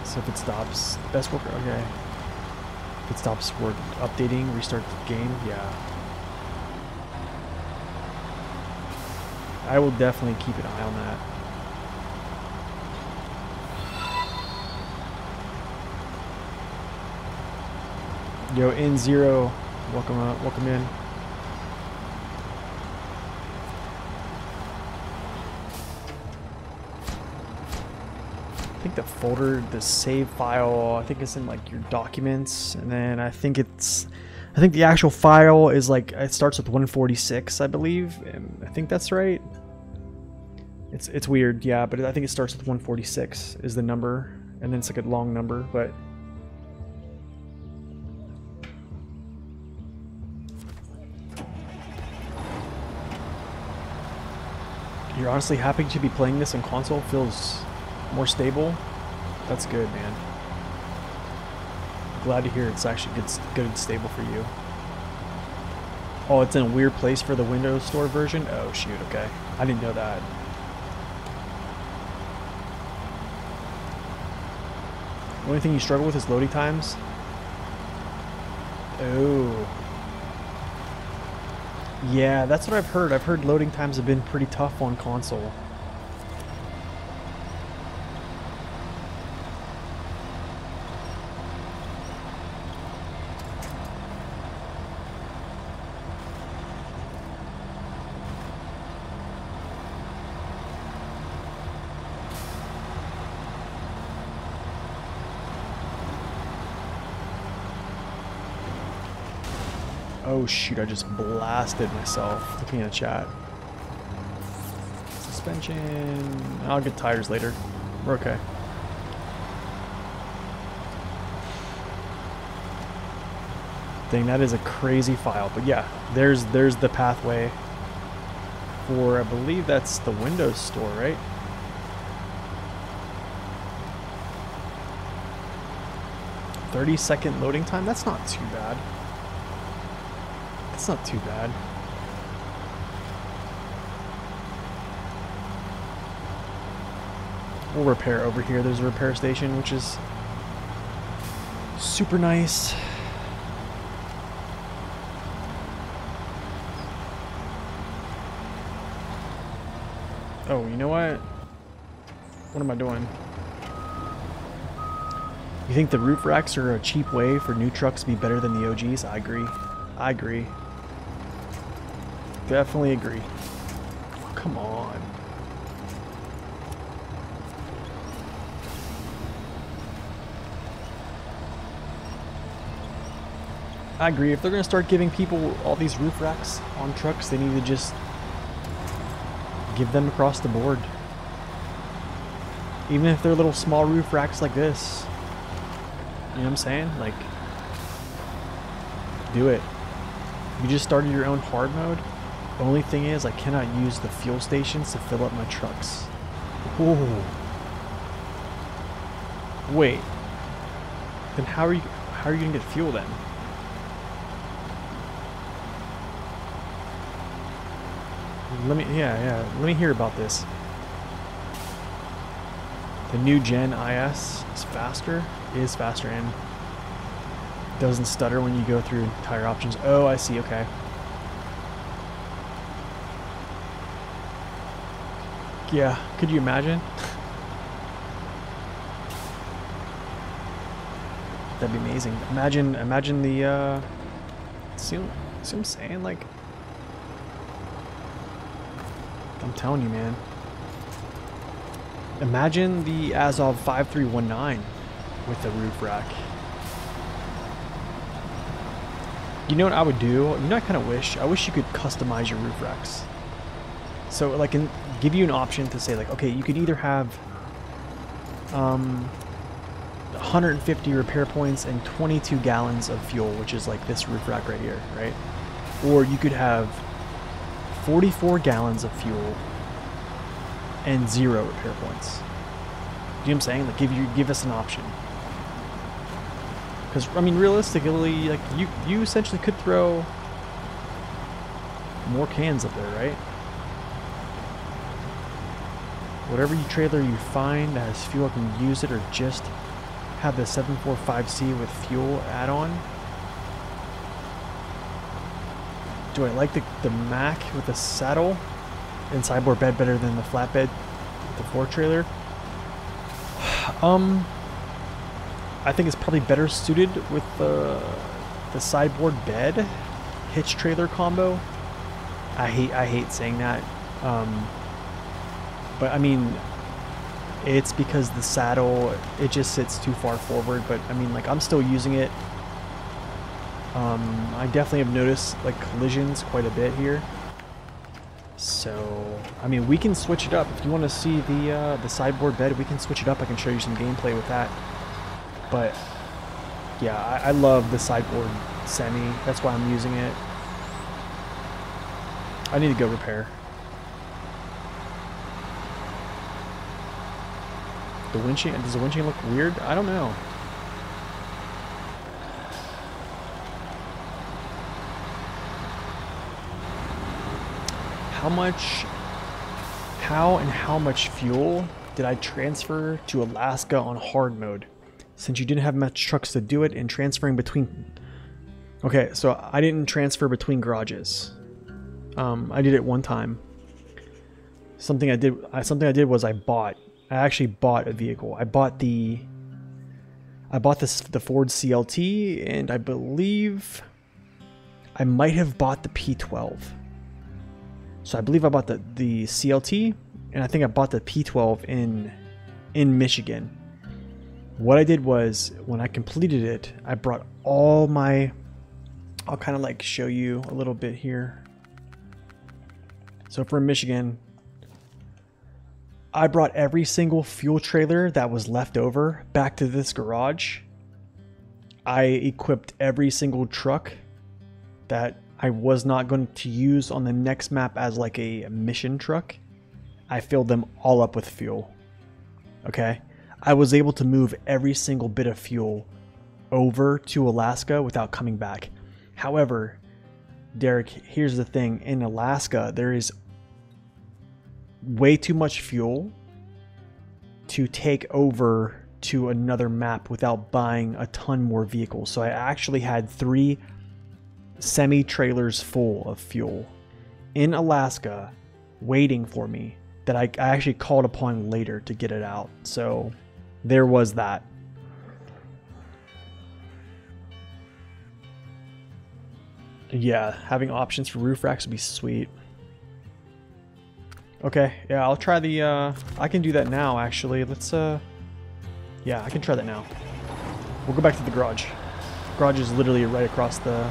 So if it stops, best worker, okay. If it stops work updating, restart the game, yeah. I will definitely keep an eye on that. Yo, N0, welcome up, welcome in. I think the folder, the save file, I think it's in like your documents, and then I think the actual file is like, it starts with 146, I believe, and I think that's right. It's weird, yeah, but I think it starts with 146 is the number, and then it's like a long number, but you're honestly happy to be playing this on console? Feels more stable? That's good, man. Glad to hear it's actually good and stable for you. Oh, it's in a weird place for the Windows Store version? Oh, shoot, okay. I didn't know that. The only thing you struggle with is loading times? Oh. Yeah, that's what I've heard. I've heard loading times have been pretty tough on console. Oh shoot, I just blasted myself looking at the chat. Suspension. I'll get tires later. We're okay. Dang, that is a crazy file. But yeah, there's the pathway for, I believe that's the Windows Store, right? "30-second loading time? That's not too bad. That's not too bad. We'll repair over here. There's a repair station, which is super nice. Oh, you know what? What am I doing? You think the roof racks are a cheap way for new trucks to be better than the OGs? I agree. I agree. Definitely agree. Come on. I agree. If they're going to start giving people all these roof racks on trucks, they need to just give them across the board. Even if they're little small roof racks like this. You know what I'm saying? Like, do it. You just started your own hard mode. The only thing is, I cannot use the fuel stations to fill up my trucks. Ooh. Wait. Then how are you gonna get fuel then? Let me hear about this. The new gen IS is faster and doesn't stutter when you go through tire options. Oh, I see, okay. Yeah, could you imagine? That'd be amazing. Imagine the see what I'm saying? Like, I'm telling you, man. Imagine the Azov 5319 with the roof rack. You know what I would do? You know, I wish you could customize your roof racks. So like, give you an option to say like, okay, you could either have 150 repair points and 22 gallons of fuel, which is like this roof rack right here, right? Or you could have 44 gallons of fuel and 0 repair points. You know what I'm saying? Like, give us an option. Because I mean, realistically, like you essentially could throw more cans up there, right? Whatever trailer you find that has fuel, I can use it, or just have the 745C with fuel add-on. Do I like the Mac with the saddle and sideboard bed better than the flatbed with the 4 trailer? I think it's probably better suited with the sideboard bed hitch trailer combo. I hate saying that. But I mean, it's because the saddle, it just sits too far forward. But I mean, like, I'm still using it. I definitely have noticed like collisions quite a bit here. So I mean, we can switch it up if you want to see the sideboard bed. We can switch it up. I can show you some gameplay with that. But yeah, I love the sideboard semi. That's why I'm using it. I need to go repair. The windshield, does the windshield look weird? I don't know. How much fuel did I transfer to Alaska on hard mode? Since you didn't have much trucks to do it, and transferring between... Okay, so I didn't transfer between garages. I did it one time. Something I did was I actually bought a vehicle. I bought the Ford CLT, and I believe I might have bought the P12. So I believe I bought the CLT, and I think I bought the P12 in Michigan. What I did was, when I completed it, I brought all my... I'll kind of like show you a little bit here. So for Michigan, I brought every single fuel trailer that was left over back to this garage. I equipped every single truck that I was not going to use on the next map as like a mission truck. I filled them all up with fuel. Okay? I was able to move every single bit of fuel over to Alaska without coming back. However, Derek, here's the thing. In Alaska, there is way too much fuel to take over to another map without buying a ton more vehicles. So I actually had 3 semi-trailers full of fuel in Alaska waiting for me that I actually called upon later to get it out. So there was that. Yeah, having options for roof racks would be sweet. Okay, yeah, I'll try the, I can do that now, actually. Let's, yeah, I can try that now. We'll go back to the garage. Garage is literally right across the,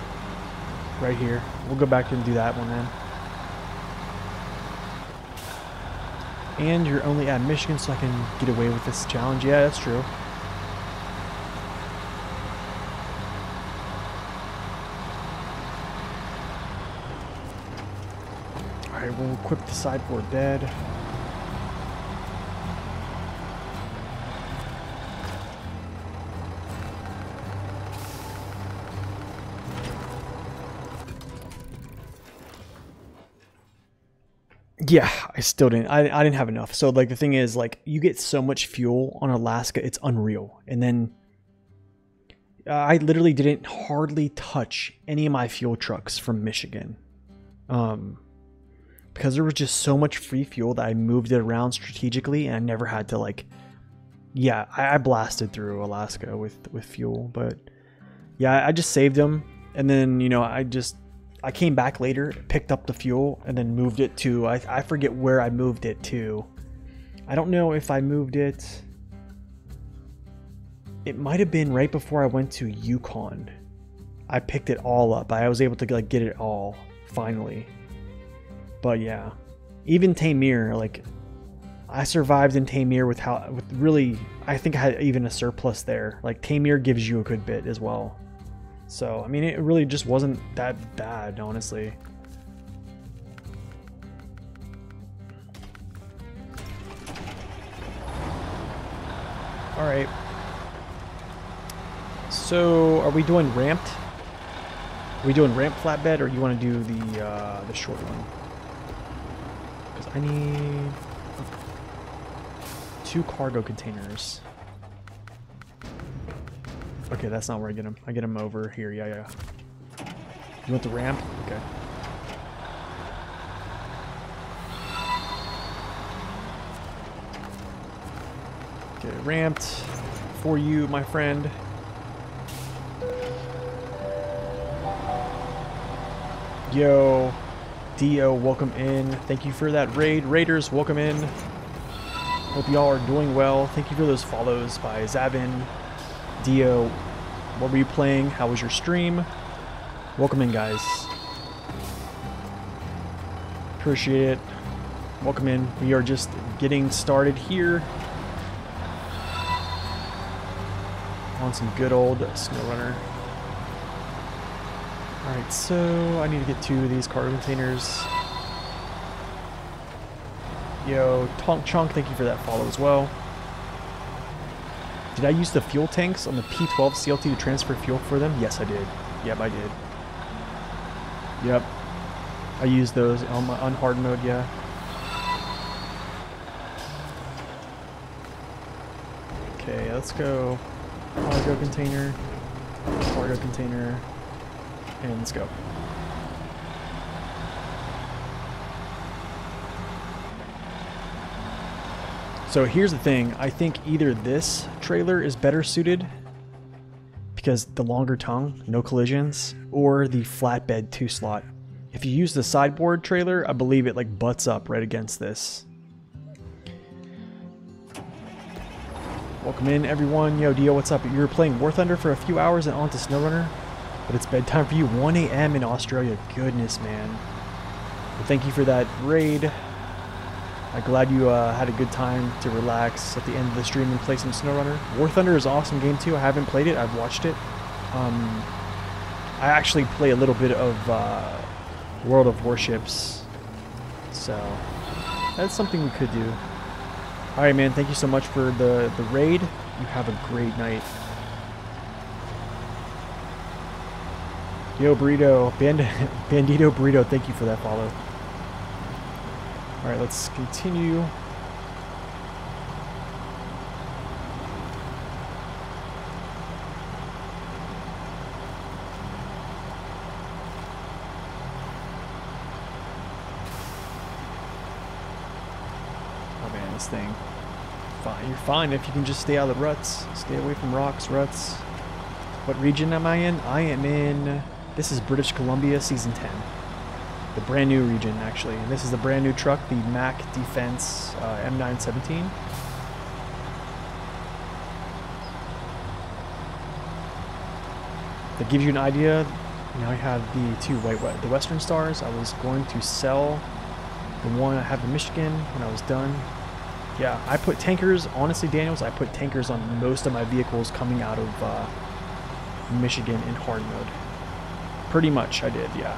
right here. We'll go back and do that one then. And you're only at Michigan, so I can get away with this challenge. Yeah, that's true. Alright, we'll equip the sideboard bed. Yeah, I still didn't. I didn't have enough. So like the thing is, like, you get so much fuel on Alaska, it's unreal. And then I literally didn't hardly touch any of my fuel trucks from Michigan, because there was just so much free fuel that I moved it around strategically, and I never had to like. Yeah, I blasted through Alaska with fuel, but yeah, I just saved them, and then I came back later, picked up the fuel, and then moved it to, I forget where I moved it to. I don't know if I moved it. It might have been right before I went to Yukon. I picked it all up. I was able to like get it all, finally. But yeah. Even Tamir, like, I survived in Tamir with really, I think I had even a surplus there. Like, Tamir gives you a good bit as well. So, I mean, it really just wasn't that bad, honestly. Alright. So, are we doing ramped? Are we doing ramp flatbed, or you want to do the short one? Because I need 2 cargo containers. Okay, that's not where I get them. I get them over here. Yeah. You want the ramp? Okay. Okay, ramped for you, my friend. Yo, Dio, welcome in. Thank you for that raid. Raiders, welcome in. Hope y'all are doing well. Thank you for those follows by Zavin. Dio, what were you playing? How was your stream? Welcome in, guys. Appreciate it. Welcome in. We are just getting started here on some good old SnowRunner. Alright, so I need to get 2 of these cargo containers. Yo, Tonk Chunk, thank you for that follow as well. Did I use the fuel tanks on the P12 CLT to transfer fuel for them? Yes, I did. Yep, I did. Yep. I used those on hard mode, yeah. Okay, let's go. Cargo container, and let's go. So here's the thing, I think either this trailer is better suited because the longer tongue, no collisions, or the flatbed 2-slot. If you use the sideboard trailer, I believe it like butts up right against this. Welcome in, everyone. Yo, Dio, what's up? You were playing War Thunder for a few hours and onto SnowRunner, but it's bedtime for you. 1 a.m. in Australia. Goodness, man. Well, thank you for that raid. I'm glad you had a good time to relax at the end of the stream and play some SnowRunner. War Thunder is an awesome game too. I haven't played it. I've watched it. I actually play a little bit of World of Warships, so that's something we could do. All right, man. Thank you so much for the raid. You have a great night. Yo, Burrito, Bandito Burrito. Thank you for that follow. All right, let's continue. Oh man, this thing. Fine, you're fine if you can just stay out of the ruts. Stay away from rocks, ruts. What region am I in? I am in. This is British Columbia, Season 10. The brand new region, actually. And this is the brand new truck, the Mack Defense M917. That gives you an idea. Now I have the Western Stars. I was going to sell the one I have in Michigan when I was done. Yeah, I put tankers, honestly, Daniels, I put tankers on most of my vehicles coming out of Michigan in hard mode. Pretty much, I did, yeah.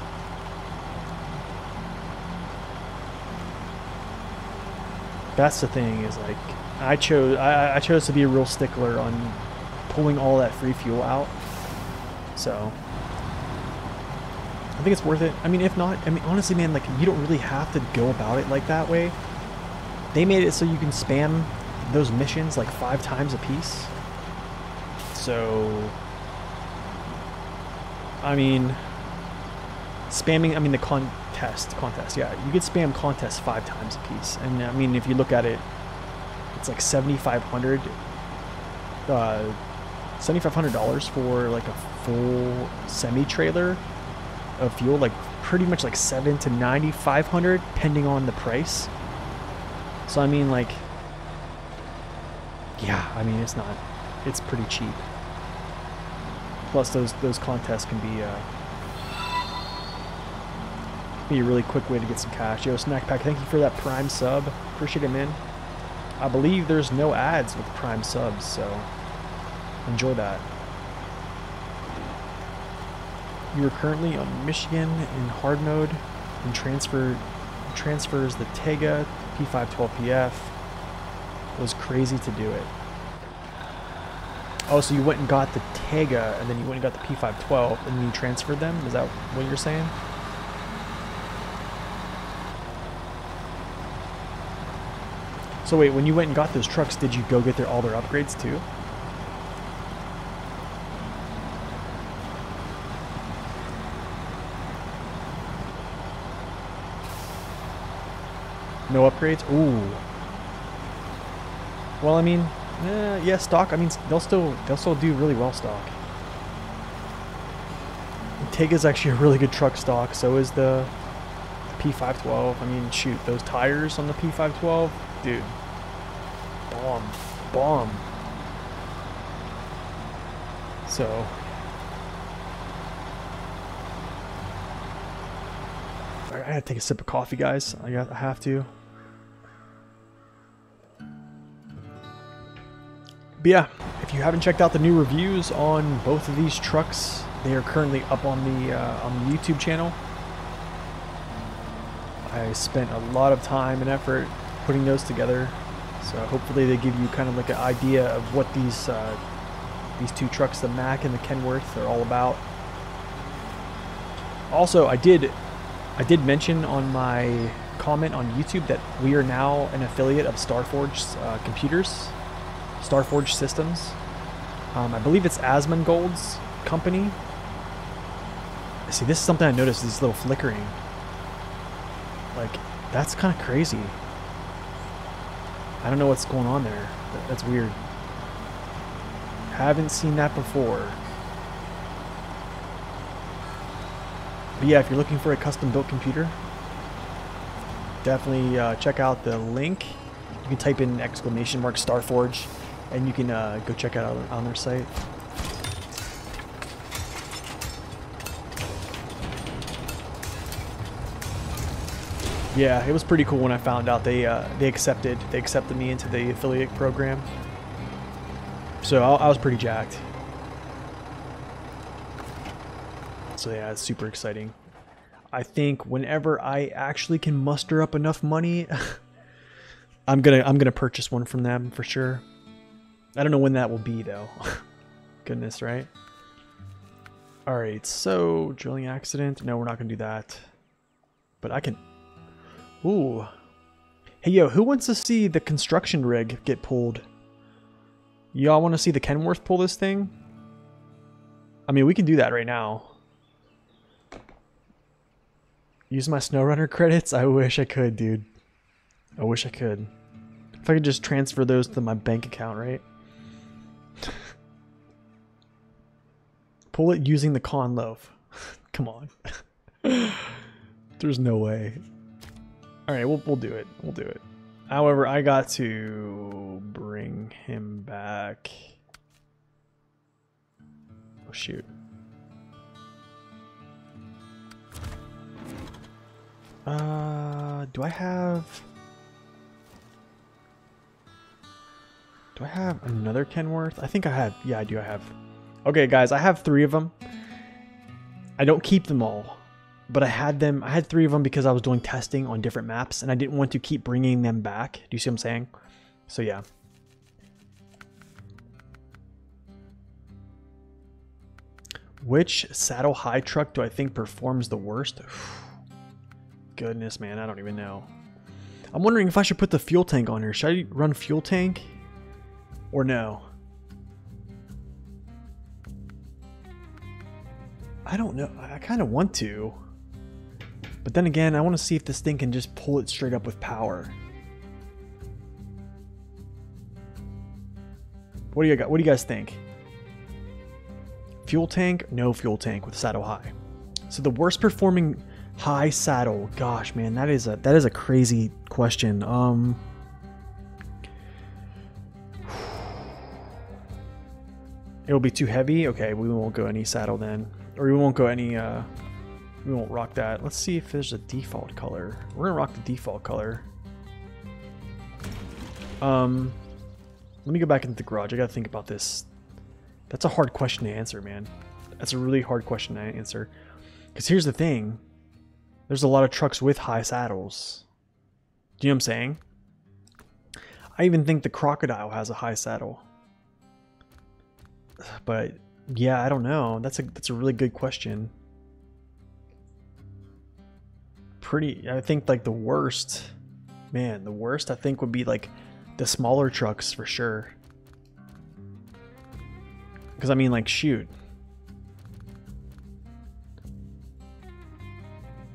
That's the thing, is like I chose to be a real stickler on pulling all that free fuel out. So I think it's worth it. I mean, if not, I mean, honestly, man, like, you don't really have to go about it like that way. They made it so you can spam those missions like 5 times a piece. So I mean, spamming, I mean, the contest, yeah, you could spam contests 5 times a piece. And I mean, if you look at it, it's like $7,500 for like a full semi-trailer of fuel, like pretty much like $7,000 to $9,500 depending on the price. So I mean, like, yeah, I mean, it's pretty cheap. Plus those contests can be be a really quick way to get some cash. Yo, Snack Pack, thank you for that Prime sub. Appreciate it, man. I believe there's no ads with Prime subs, so enjoy that. You are currently on Michigan in hard mode and transfers the Tega P512PF. It was crazy to do it. Oh, so you went and got the Tega and then you went and got the P512 and then you transferred them? Is that what you're saying? So wait, when you went and got those trucks, did you go get all their upgrades too? No upgrades? Ooh. Well, I mean, yeah, stock. I mean, they'll still do really well stock. Tega's actually a really good truck stock. So is the P512. I mean, shoot, those tires on the P512, dude, bomb. So. I gotta take a sip of coffee, guys. I have to. But yeah, if you haven't checked out the new reviews on both of these trucks, they are currently up on the YouTube channel. I spent a lot of time and effort putting those together, so hopefully they give you kind of like an idea of what these two trucks, the Mack and the Kenworth, are all about. Also, I did mention on my comment on YouTube that we are now an affiliate of Starforge Computers. Starforge Systems. I believe it's Asmongold's company. See, this is something I noticed, these little flickering. Like, that's kind of crazy. I don't know what's going on there. That's weird. Haven't seen that before. But yeah, if you're looking for a custom-built computer, definitely check out the link. You can type in !Starforge and you can go check it out on their site. Yeah, it was pretty cool when I found out they accepted me into the affiliate program. So I was pretty jacked. So yeah, it's super exciting. I think whenever I actually can muster up enough money, I'm gonna purchase one from them for sure. I don't know when that will be though. Goodness, right? All right, so drilling accident. No, we're not gonna do that. But I can. Ooh. Hey yo, who wants to see the construction rig get pulled? Y'all want to see the Kenworth pull this thing? I mean, we can do that right now. Use my SnowRunner credits? I wish I could, dude. I wish I could. If I could just transfer those to my bank account, right? Pull it using the con loaf. Come on. There's no way. Alright, we'll do it. We'll do it. However, I got to bring him back. Oh, shoot. Do I have another Kenworth? I think I have. Yeah, I do. I have. Okay, guys, I have 3 of them. I don't keep them all, but I had 3 of them because I was doing testing on different maps, and I didn't want to keep bringing them back. Do you see what I'm saying? So yeah. Which saddle high truck do I think performs the worst? Goodness, man, I don't even know. I'm wondering if I should put the fuel tank on here. Should I run fuel tank or no? I don't know. I kind of want to. But then again, I want to see if this thing can just pull it straight up with power. What do you got? What do you guys think? Fuel tank? No fuel tank with saddle high. So the worst performing high saddle. Gosh, man, that is a crazy question. It'll be too heavy. Okay, we won't go any saddle then, or we won't go any We won't rock that. Let's see if there's a default color. We're gonna rock the default color. Let me go back into the garage. I gotta think about this. That's a hard question to answer, man. That's a really hard question to answer. Because here's the thing. There's a lot of trucks with high saddles. Do you know what I'm saying? I even think the Crocodile has a high saddle. But yeah, I don't know. That's a really good question. I think like the worst, man, the worst I think would be like the smaller trucks for sure. Because I mean, like, shoot.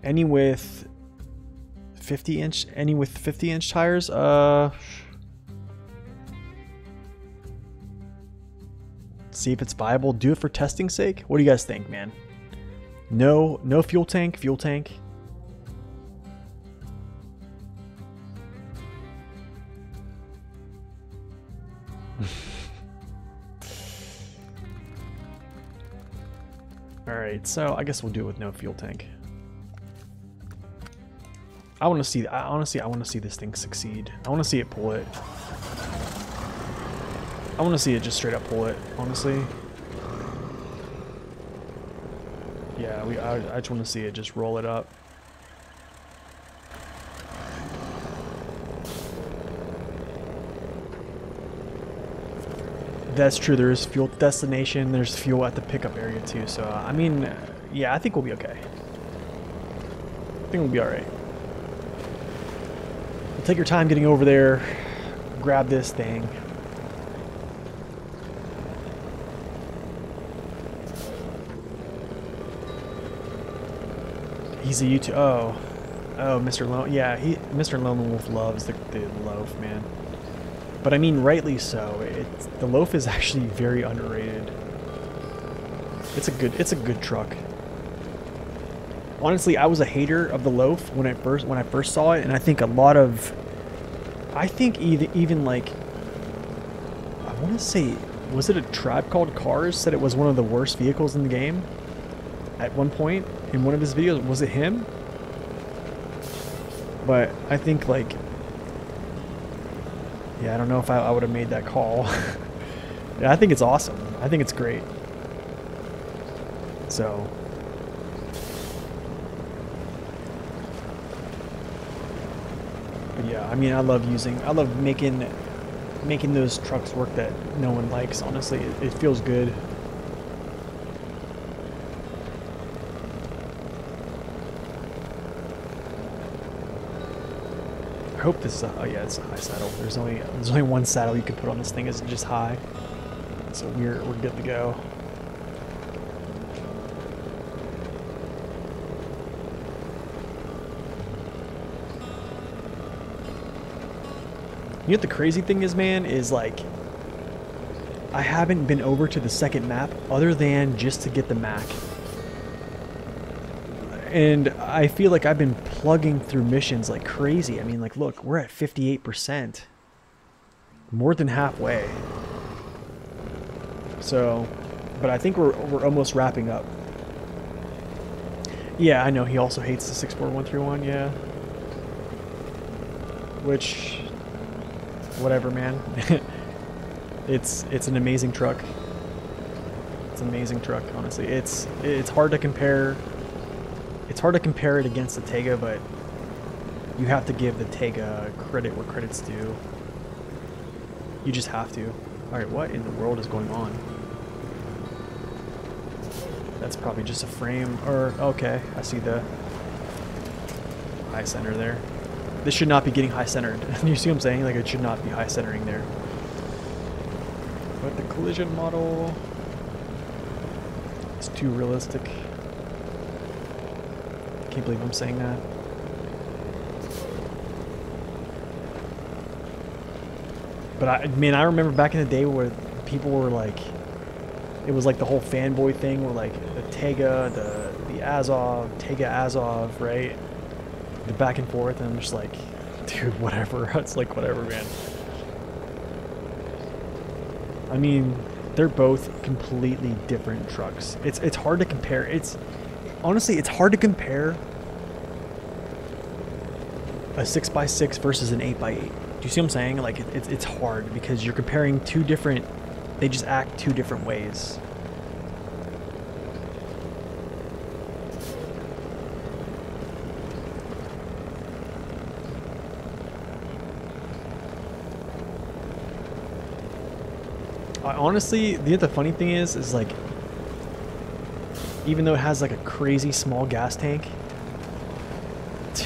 Any with 50-inch tires, see if it's viable. Do it for testing sake. What do you guys think, man? No fuel tank. Alright, so I guess we'll do it with no fuel tank. I want to see, honestly, I want to see this thing succeed. I want to see it pull it. I want to see it just straight up pull it, honestly. Yeah, I just want to see it just roll it up. That's true, there is fuel destination, there's fuel at the pickup area too, so I mean, yeah, I think we'll be okay. I think we'll be alright. Take your time getting over there, grab this thing. He's a YouTube. Oh, Mr. Lone. Yeah, Mr. Lone Wolf loves the loaf, man. But I mean, rightly so. The loaf is actually very underrated. It's a good truck. Honestly, I was a hater of the loaf when I first saw it, and I think even like, I want to say, was it a Tribe Called Cars said it was one of the worst vehicles in the game at one point in one of his videos? Was it him? But I think, like, yeah, I don't know if I would have made that call. Yeah, I think it's awesome. I think it's great. So yeah, I mean, I love making those trucks work that no one likes. Honestly, it feels good. I hope this is oh yeah, it's a high saddle. There's only one saddle you can put on this thing, is just high. So we're good to go. You know what the crazy thing is, man, is like, I haven't been over to the second map other than just to get the Mac. And I feel like I've been plugging through missions like crazy. I mean, like, look, we're at 58%. More than halfway. So, but I think we're almost wrapping up. Yeah, I know he also hates the 64131, yeah. Which, whatever, man. It's an amazing truck. It's an amazing truck, honestly. It's hard to compare. It's hard to compare it against the Tega, but you have to give the Tega credit where credit's due. You just have to. Alright, what in the world is going on? That's probably just a frame, or, okay, I see the high center there. This should not be getting high centered. You see what I'm saying? Like, it should not be high centering there. But the collision model is too realistic. Can't believe I'm saying that. But I remember back in the day where people were like, it was like the whole fanboy thing where like the Tega, the Azov, Tega Azov, right? The back and forth, and I'm just like, dude, whatever. It's like, whatever, man. I mean, they're both completely different trucks. It's hard to compare. honestly, it's hard to compare a 6x6 versus an 8x8. Do you see what I'm saying? Like, it's hard because you're comparing two different, they just act two different ways. Honestly, the funny thing is like, even though it has like a crazy small gas tank,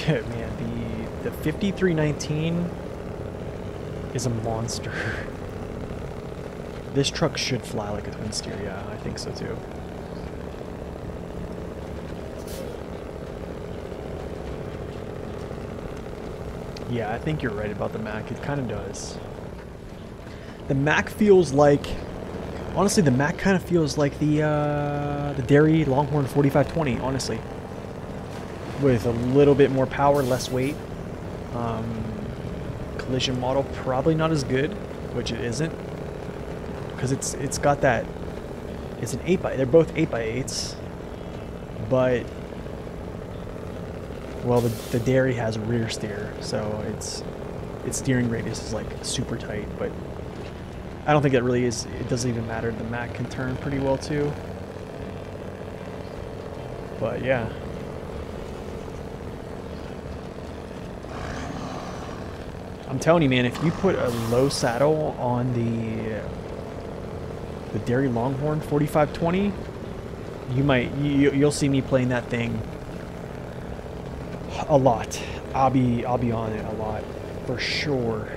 man, the 5319 is a monster. This truck should fly like a twin steer. Yeah, I think so too. Yeah, I think you're right about the Mac. It kind of does. The Mac feels like, honestly, the Mac kind of feels like the Derry Longhorn 4520, honestly. With a little bit more power, less weight. Collision model, probably not as good, which it isn't. Because it's got that, it's an 8x, they're both 8x8s. But, well, the Derry has rear steer, so its steering radius is like super tight, but I don't think it really is, it doesn't even matter. The Mac can turn pretty well too. But yeah. I'm telling you, man, if you put a low saddle on the Derry Longhorn 4520, you'll see me playing that thing a lot. I'll be on it a lot for sure.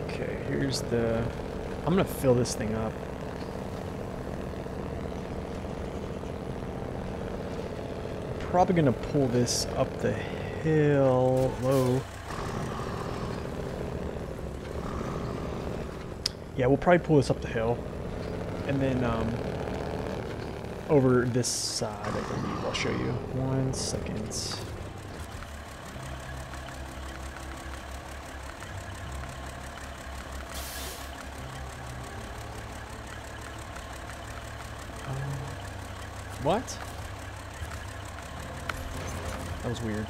Okay, here's the, I'm gonna fill this thing up. Probably gonna pull this up the hill. Whoa. Yeah, we'll probably pull this up the hill, and then over this side, I believe. I'll show you. 1 second. What? That was weird.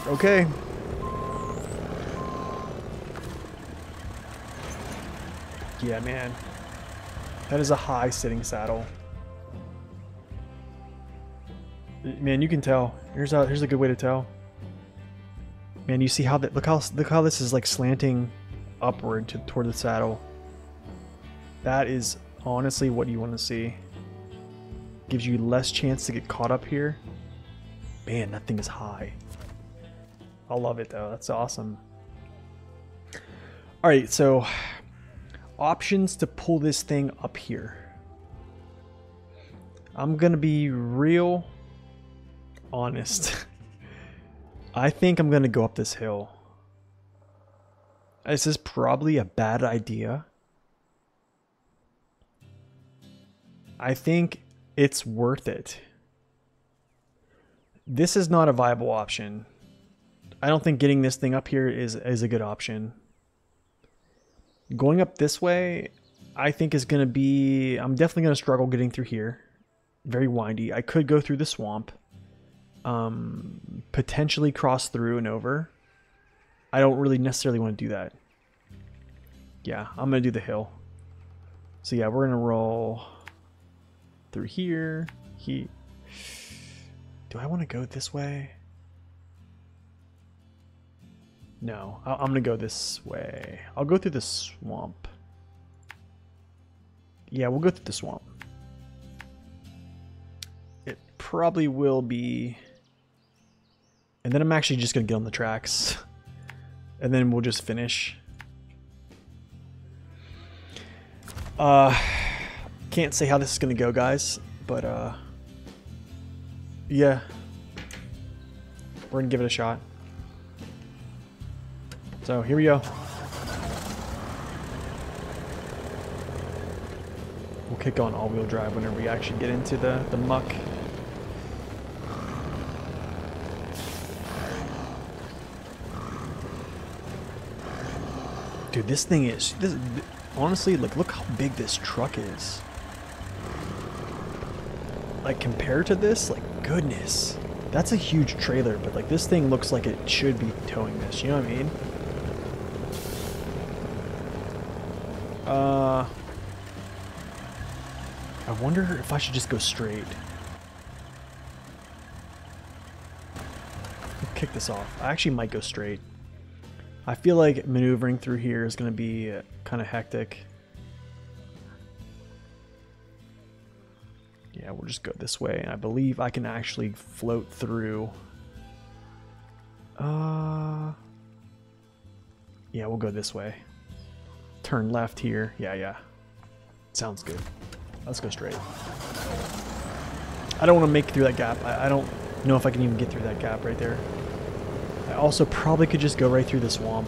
Okay. Yeah, man. That is a high sitting saddle. Man, you can tell. Here's a good way to tell. Man, you see how that, look how this is like slanting upward toward the saddle. That is honestly what you want to see. Gives you less chance to get caught up here. Man, that thing is high. I love it though. That's awesome. All right, so options to pull this thing up here. I'm gonna be real honest. I think I'm gonna go up this hill. This is probably a bad idea. I think it's worth it. This is not a viable option. I don't think getting this thing up here is a good option. Going up this way, I think is going to be... I'm definitely going to struggle getting through here. Very windy. I could go through the swamp. Potentially cross through and over. I don't really necessarily want to do that. Yeah, I'm going to do the hill. So yeah, we're going to roll through here. Do I want to go this way? No, I'm going to go this way. I'll go through the swamp. Yeah, we'll go through the swamp. It probably will be... And then I'm actually just going to get on the tracks. And then we'll just finish. Can't say how this is going to go, guys. But, yeah. We're going to give it a shot. So, here we go. We'll kick on all-wheel drive whenever we actually get into the muck. Dude, this thing is... honestly, like, look how big this truck is. Like, compared to this, like, goodness. That's a huge trailer, but, like, this thing looks like it should be towing this. You know what I mean? I wonder if I should just go straight. Let's kick this off. I actually might go straight. I feel like maneuvering through here is going to be kind of hectic. Yeah, we'll just go this way. And I believe I can actually float through. Yeah, we'll go this way. Turn left here. Yeah. Sounds good. Let's go straight. I don't want to make it through that gap. I don't know if I can even get through that gap right there. I also probably could just go right through the swamp.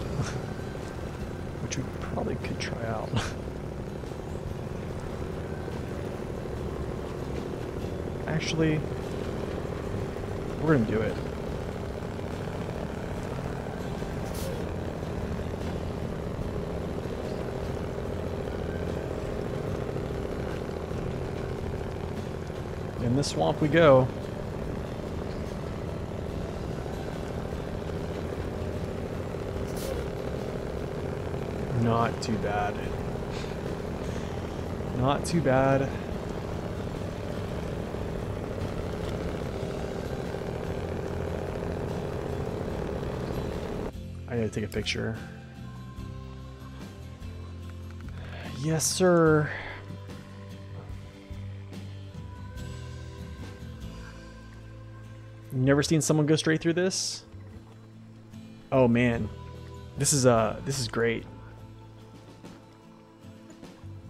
Which we probably could try out. Actually, we're gonna do it. In the swamp we go. Not too bad. Not too bad. I gotta take a picture. Yes, sir. You never seen someone go straight through this? Oh man, this is great.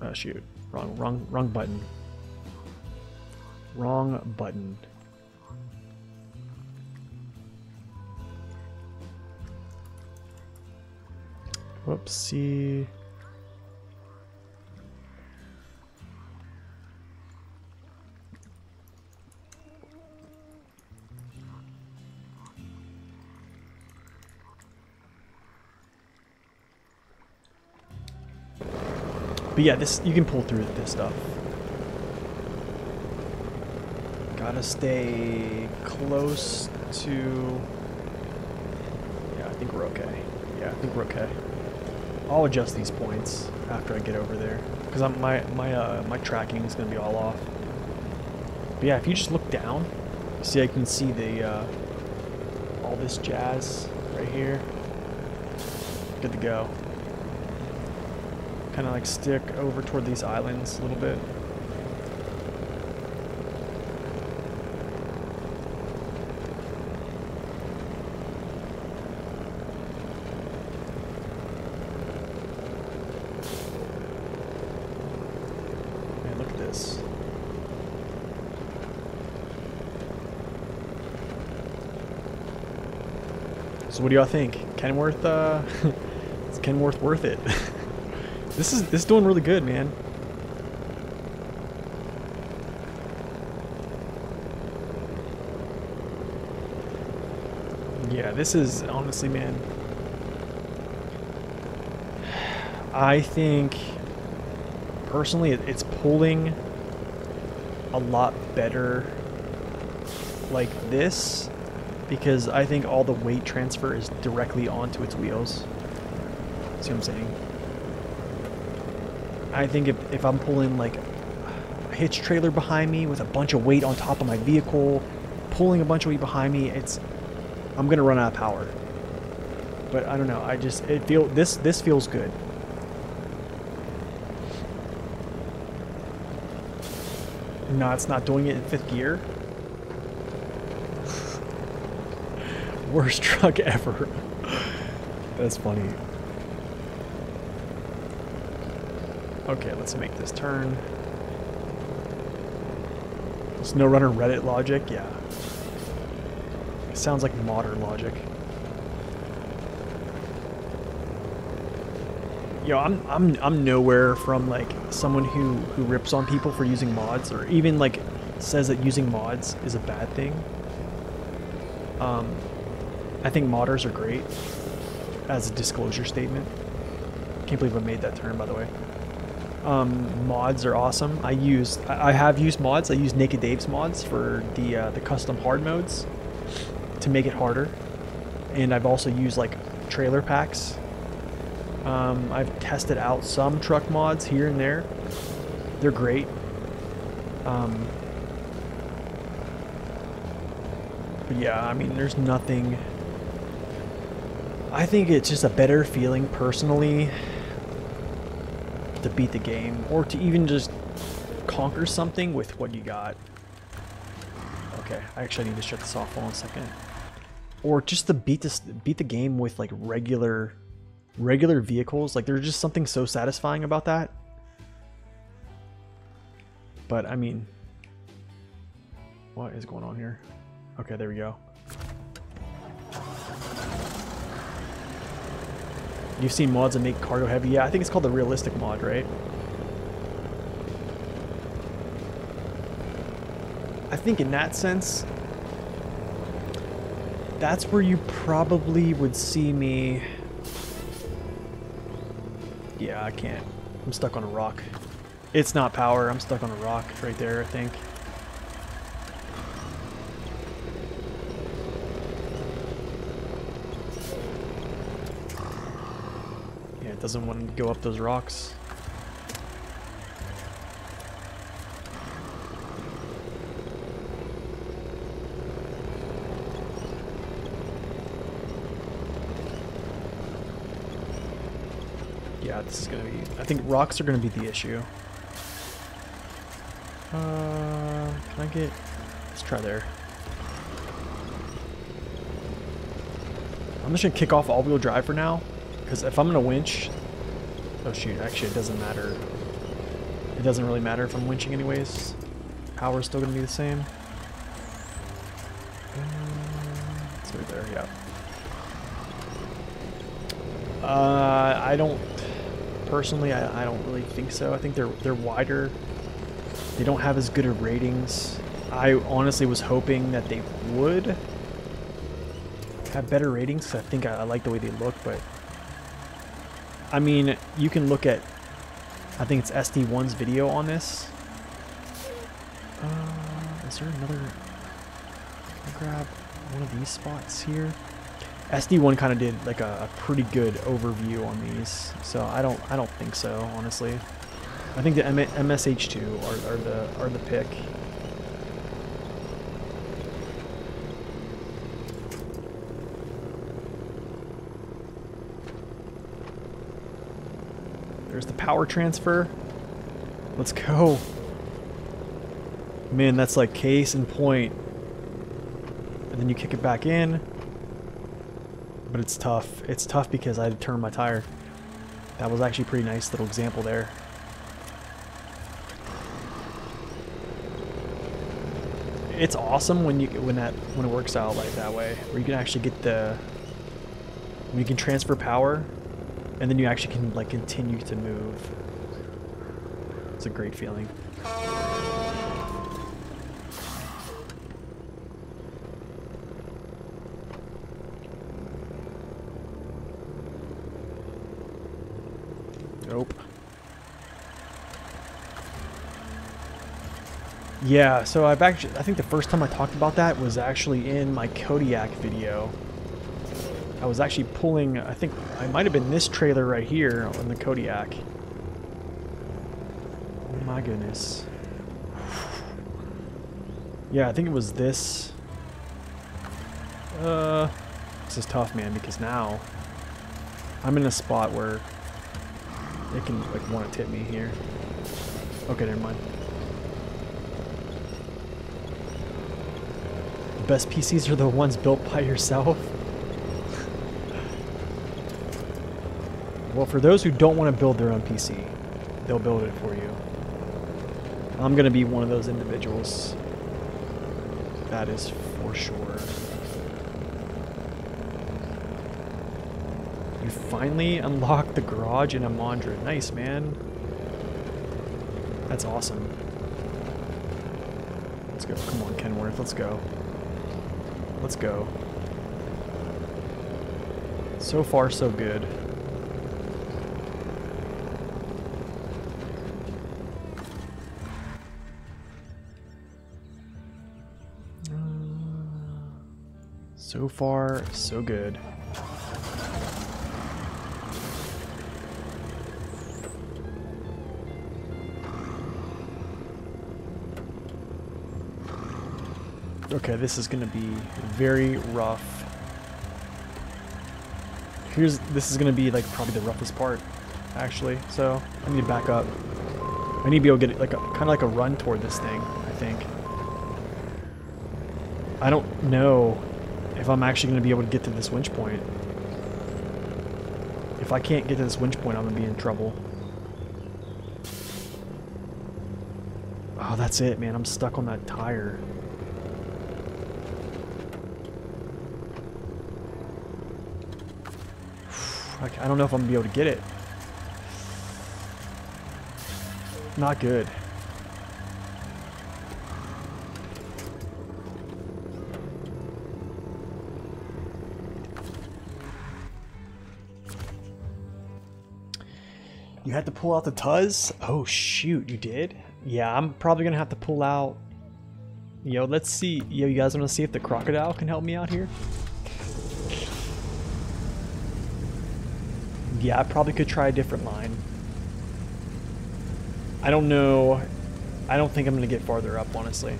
Oh shoot, wrong button. Wrong button. Whoopsie. But yeah, this you can pull through this stuff. Gotta stay close to... Yeah, I think we're okay. Yeah, I think we're okay. I'll adjust these points after I get over there, because my tracking is gonna be all off. But yeah, if you just look down, see I can see the all this jazz right here. Good to go. Kind of like stick over toward these islands a little bit. Man, look at this. So what do y'all think? Kenworth, is Kenworth worth it? This is doing really good, man. Yeah, this is honestly, man. I think personally it's pulling a lot better like this, because I think all the weight transfer is directly onto its wheels. See what I'm saying? I think if I'm pulling like a hitch trailer behind me with a bunch of weight on top of my vehicle, pulling a bunch of weight behind me, I'm gonna run out of power. But I don't know, this feels good. No, it's not doing it in 5th gear. Worst truck ever. That's funny. Okay, let's make this turn. Snow Runner Reddit logic, yeah. It sounds like modern logic. Yo, I'm nowhere from like someone who rips on people for using mods, or even like says that using mods is a bad thing. I think modders are great as a disclosure statement. Can't believe I made that turn, by the way. Mods are awesome. I have used mods. I use Naked Dave's mods for the custom hard modes to make it harder, and I've also used like trailer packs. I've tested out some truck mods here and there. They're great. But yeah, I mean, there's nothing. I think it's just a better feeling personally to beat the game, or to even just conquer something with what you got. Okay, I actually need to shut this off for 1 second. Or just to beat the game with like regular vehicles. Like, there's just something so satisfying about that. But I mean, what is going on here? Okay, there we go. You've seen mods that make cargo heavy. Yeah, I think it's called the realistic mod, right? I think in that sense, that's where you probably would see me. Yeah, I can't. I'm stuck on a rock. It's not power. I'm stuck on a rock right there, I think. Yeah, it doesn't want to go up those rocks. Yeah, this is gonna be. I think rocks are gonna be the issue. Can I get? Let's try there. I'm just gonna kick off all-wheel drive for now, because if I'm gonna winch, oh shoot, actually it doesn't matter. It doesn't really matter if I'm winching anyways. Power's still gonna be the same. Let's go there. Yeah. I don't. Personally, I don't really think so. I think they're wider. They don't have as good of ratings. I honestly was hoping that they would have better ratings, because I think I like the way they look. But I mean, you can look at, I think it's SD1's video on this. Is there another? Can I grab one of these spots here? SD1 kind of did like a pretty good overview on these, so I don't think so, honestly. I think the MSH2 are the pick. There's the power transfer. Let's go. Man, that's like case in point. And then you kick it back in. But it's tough. It's tough because I had to turn my tire. That was actually a pretty nice little example there. It's awesome when it works out like that way, where you can actually get when you can transfer power, and then you actually can like continue to move. It's a great feeling. Nope. Yeah, so I think the first time I talked about that was actually in my Kodiak video. I was actually pulling, I think I might have been this trailer right here on the Kodiak. Oh my goodness. Yeah, I think it was this. This is tough, man, because now I'm in a spot where it can like want to tip me here. Okay, never mind. The best PCs are the ones built by yourself. Well, for those who don't want to build their own PC, they'll build it for you. I'm gonna be one of those individuals. That is for sure. You finally unlocked the garage in a Mondra. Nice, man. That's awesome. Let's go. Come on, Kenworth. Let's go. Let's go. So far, so good. So far, so good. Okay, this is gonna be very rough. This is gonna be like probably the roughest part, actually. So I need to back up. I need to be able to get like kind of like a run toward this thing, I think. I don't know if I'm actually gonna be able to get to this winch point. If I can't get to this winch point, I'm gonna be in trouble. Oh, that's it, man. I'm stuck on that tire. I don't know if I'm gonna be able to get it. Not good. You had to pull out the Tuz? Oh shoot, you did? Yeah, I'm probably gonna have to pull out. Yo, let's see. Yo, you guys wanna see if the crocodile can help me out here? Yeah, I probably could try a different line. I don't know. I don't think I'm going to get farther up, honestly.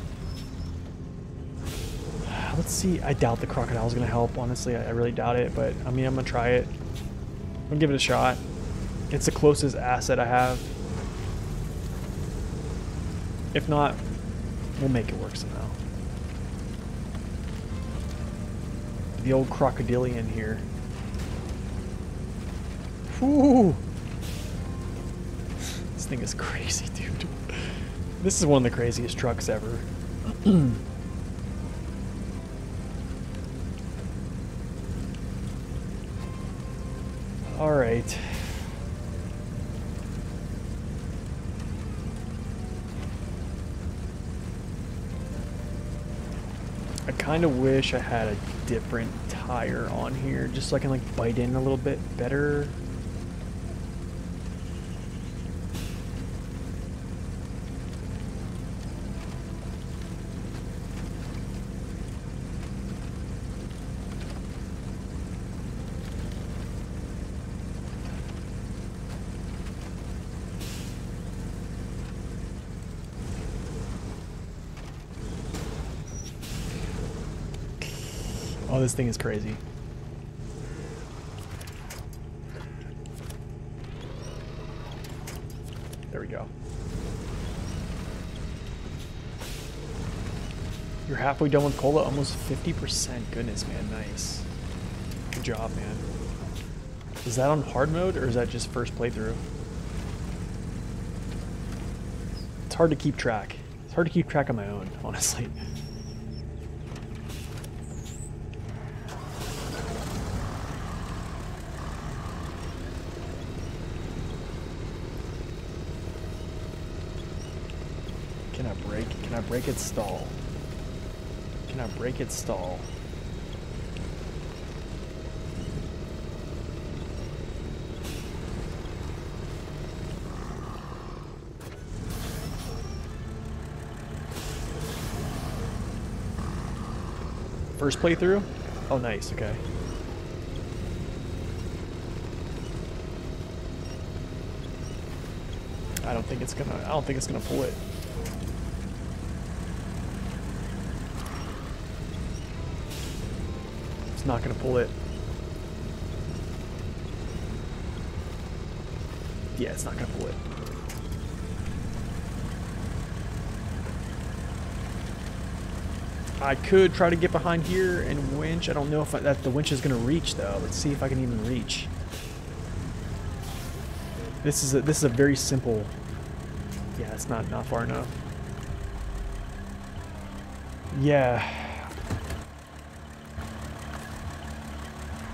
Let's see. I doubt the crocodile is going to help, honestly. I really doubt it, but I mean, I'm going to try it. I'm going to give it a shot. It's the closest asset I have. If not, we'll make it work somehow. The old crocodilian here. Ooh. This thing is crazy, dude. This is one of the craziest trucks ever. All right. I kind of wish I had a different tire on here just so I can like bite in a little bit better. Oh, this thing is crazy. There we go. You're halfway done with cola, almost 50%. Goodness, man, nice. Good job, man. Is that on hard mode or is that just first playthrough? It's hard to keep track. It's hard to keep track on my own, honestly. Can I brake? Can I brake its stall? Can I brake its stall? First playthrough? Oh, nice. Okay. I don't think it's gonna pull it. It's not gonna pull it. Yeah, it's not gonna pull it. I could try to get behind here and winch. I don't know if that the winch is gonna reach though. Let's see if I can even reach. This is a very simple. Yeah, it's not far enough. Yeah.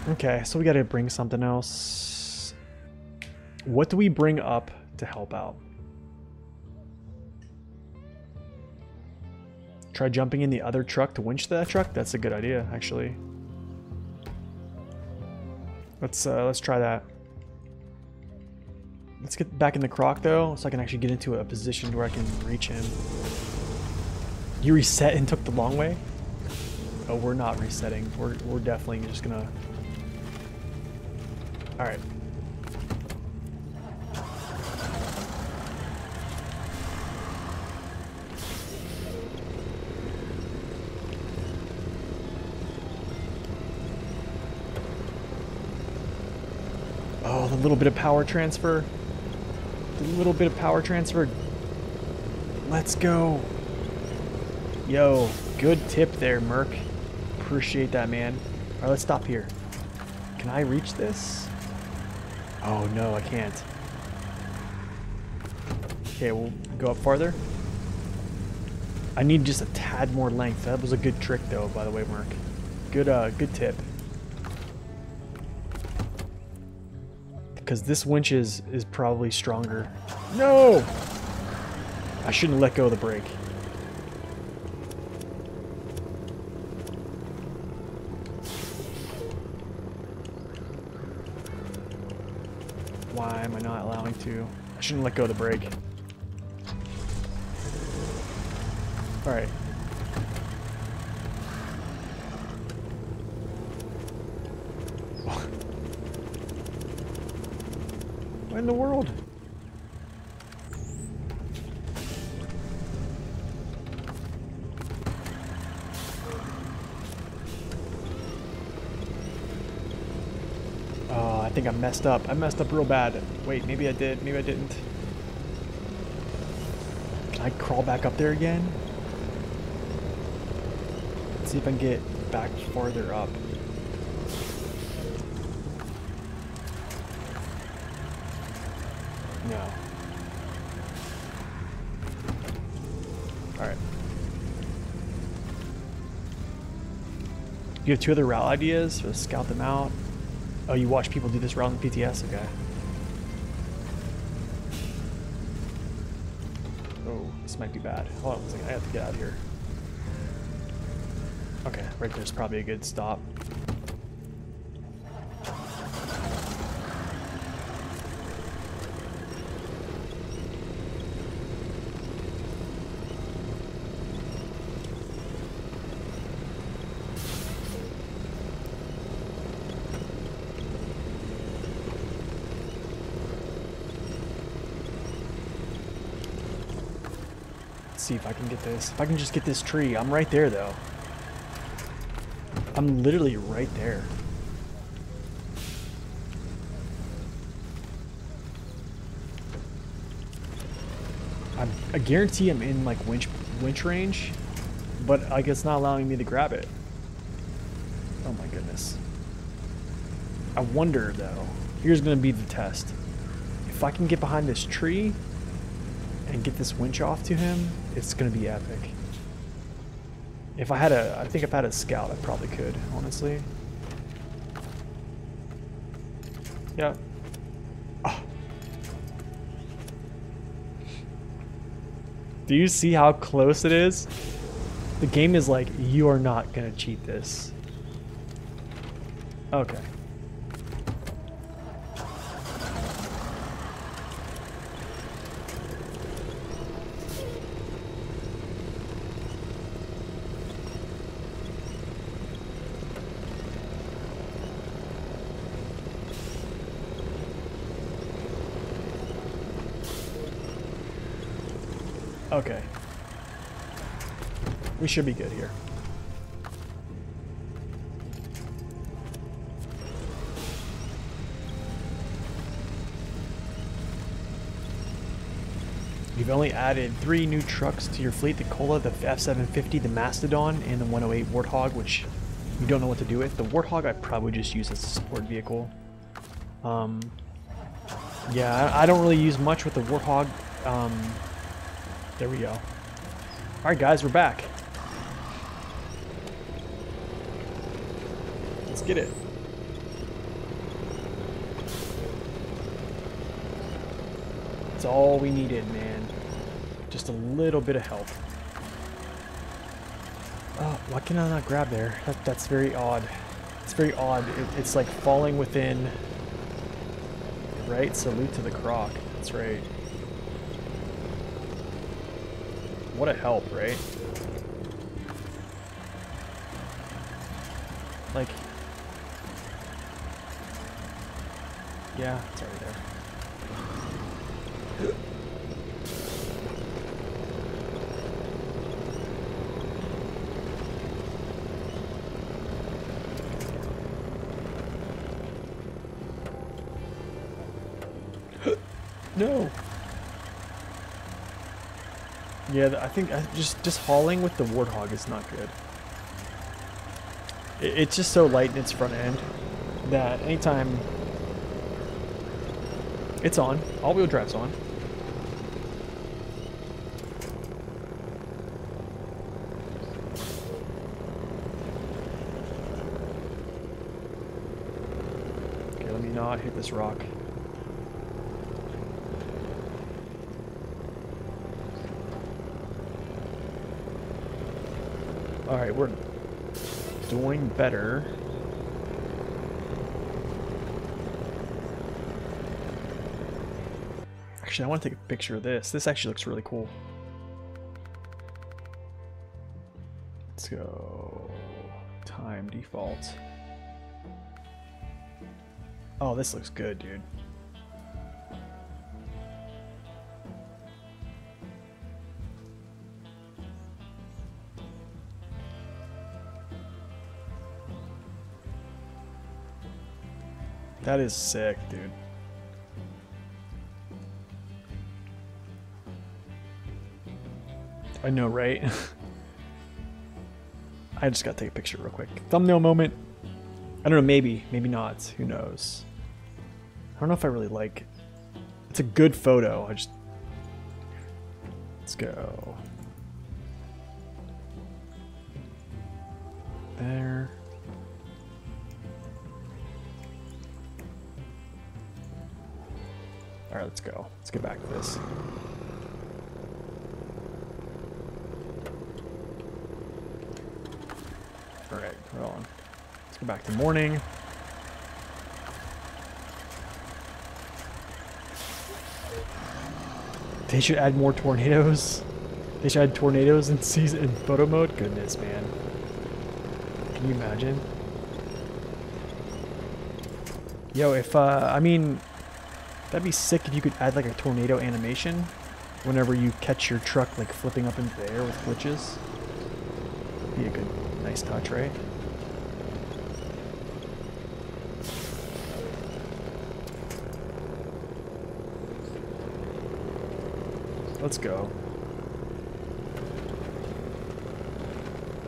Okay, so we gotta bring something else. What do we bring up to help out? Try jumping in the other truck to winch that truck? That's a good idea, actually. Let's try that. Let's get back in the croc though, so I can actually get into a position where I can reach him. You reset and took the long way? Oh, we're not resetting. We're definitely just gonna... Alright. Oh, the little bit of power transfer. The little bit of power transfer. Let's go. Yo, good tip there, Merc. Appreciate that, man. All right, let's stop here. Can I reach this? Oh, no, I can't. Okay, we'll go up farther. I need just a tad more length. That was a good trick, though, by the way, Merc. Good tip. Because this winch is probably stronger. No! I shouldn't let go of the brake. Why am I not allowing to? I shouldn't let go of the brake. Alright. What in the world? Oh, I think I messed up. I messed up real bad. Wait, maybe I did. Maybe I didn't. Can I crawl back up there again? Let's see if I can get back farther up. No. Alright. You have 2 other route ideas, so scout them out. Oh, you watch people do this route in PTS? Okay. Oh, this might be bad. Hold on a second, I have to get out of here. Okay, right there's probably a good stop. See if I can get this. If I can just get this tree. I'm right there though. I'm literally right there. I guarantee I'm in like winch range, but like it's not allowing me to grab it. Oh my goodness. I wonder though. Here's gonna be the test. If I can get behind this tree and get this winch off to him, it's gonna be epic. If I had I think if I had a scout, I probably could, honestly. Yeah. Oh. Do you see how close it is? The game is like, you are not gonna cheat this. Okay. Okay. We should be good here. You've only added 3 new trucks to your fleet: the Cola, the F750, the Mastodon, and the 108 Warthog, which you don't know what to do with. The Warthog I probably just use as a support vehicle. Yeah, I don't really use much with the Warthog. There we go. Alright guys, we're back. Let's get it. It's all we needed, man. Just a little bit of help. Oh, why can I not grab there? That's very odd. It's very odd. It's like falling within... Right? Salute to the croc. That's right. What a help, right? Like... Yeah, it's already there. No. Yeah, I think just hauling with the Warthog is not good. It's just so light in its front end that anytime it's on, all-wheel drive's on. Okay, let me not hit this rock. Alright, we're doing better. Actually, I want to take a picture of this. This actually looks really cool. Let's go. Time default. Oh, this looks good, dude. That is sick, dude. I know, right? I just gotta take a picture real quick. Thumbnail moment. I don't know, maybe not. Who knows? I don't know if I really like... It's a good photo. Let's go. There. Alright, let's go. Let's get back to this. Alright, hold on. Let's go back to morning. They should add more tornadoes. They should add tornadoes in photo mode. Goodness, man. Can you imagine? Yo, if, I mean... That'd be sick if you could add like a tornado animation whenever you catch your truck like flipping up into the air with glitches. Be a good, nice touch, right? Let's go.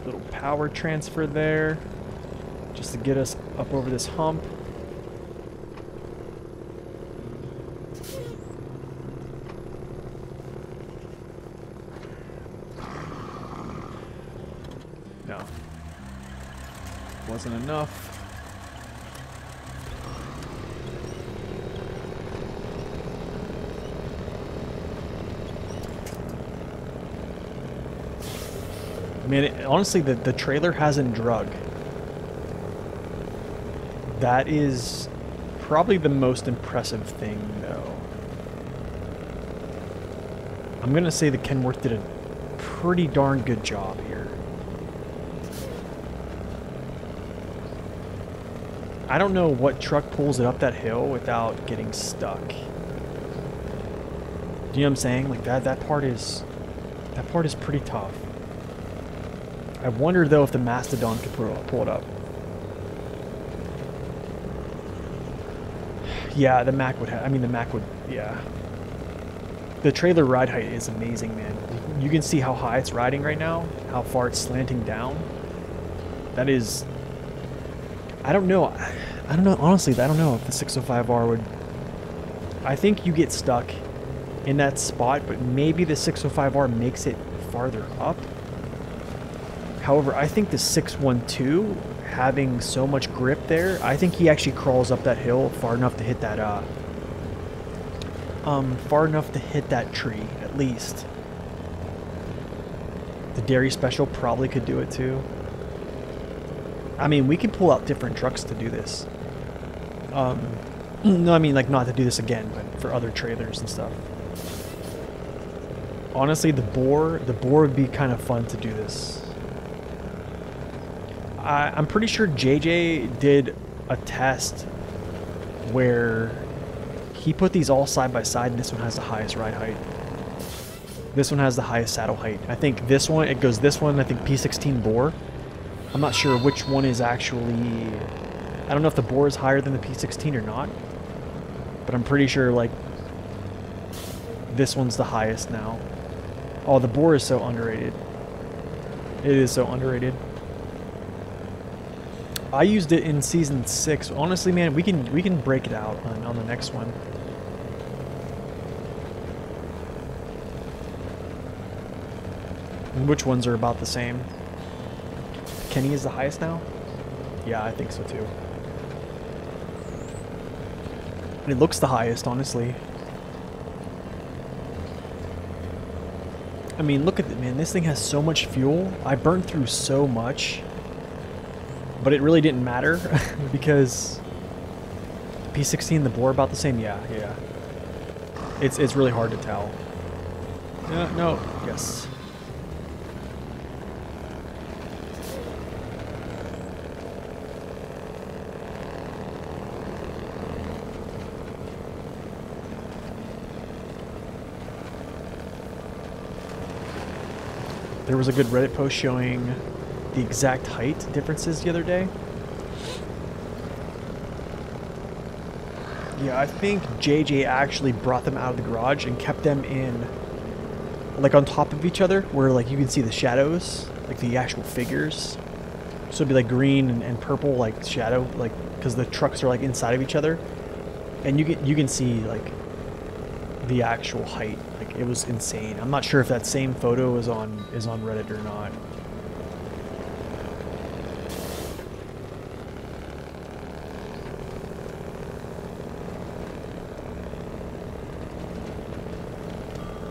Little power transfer there, just to get us up over this hump. No. Wasn't enough. Man, honestly, the trailer hasn't drug. That is probably the most impressive thing, though. I'm gonna say the Kenworth did a pretty darn good job here. I don't know what truck pulls it up that hill without getting stuck. Do you know what I'm saying? Like that part is pretty tough. I wonder though if the Mastodon could pull it up. Yeah, the Mac would have. I mean, the Mac would. Yeah. The trailer ride height is amazing, man. You can see how high it's riding right now, how far it's slanting down. That is. I don't know. I don't know. Honestly, I don't know if the 605R would. I think you get stuck in that spot, but maybe the 605R makes it farther up. However, I think the 612, having so much grip there, I think he actually crawls up that hill far enough to hit that far enough to hit that tree, at least. The Dairy Special probably could do it too. I mean, we could pull out different trucks to do this. No, I mean, like, not to do this again, but for other trailers and stuff. Honestly, the boar would be kind of fun to do this. I'm pretty sure JJ did a test where he put these all side by side, and this one has the highest ride height. This one has the highest saddle height. I think this one, it goes this one, I think P16 boar. I'm not sure which one is actually... I don't know if the boar is higher than the P16 or not. But I'm pretty sure, like, this one's the highest now. Oh, the boar is so underrated. It is so underrated. I used it in Season 6. Honestly, man, we can break it out on the next one. And which ones are about the same? Kenny is the highest now? Yeah, I think so too. And it looks the highest, honestly. I mean, look at it, man. This thing has so much fuel. I burned through so much. But it really didn't matter because P16 and the boar about the same. Yeah. It's really hard to tell. No. Yes. There was a good Reddit post showing the exact height differences the other day. Yeah, I think JJ actually brought them out of the garage and kept them in, like, on top of each other, where, like, you can see the shadows, like the actual figures. So it'd be like green and purple, like shadow, like, because the trucks are like inside of each other, and you can see like the actual height. Like, it was insane. I'm not sure if that same photo is on Reddit or not.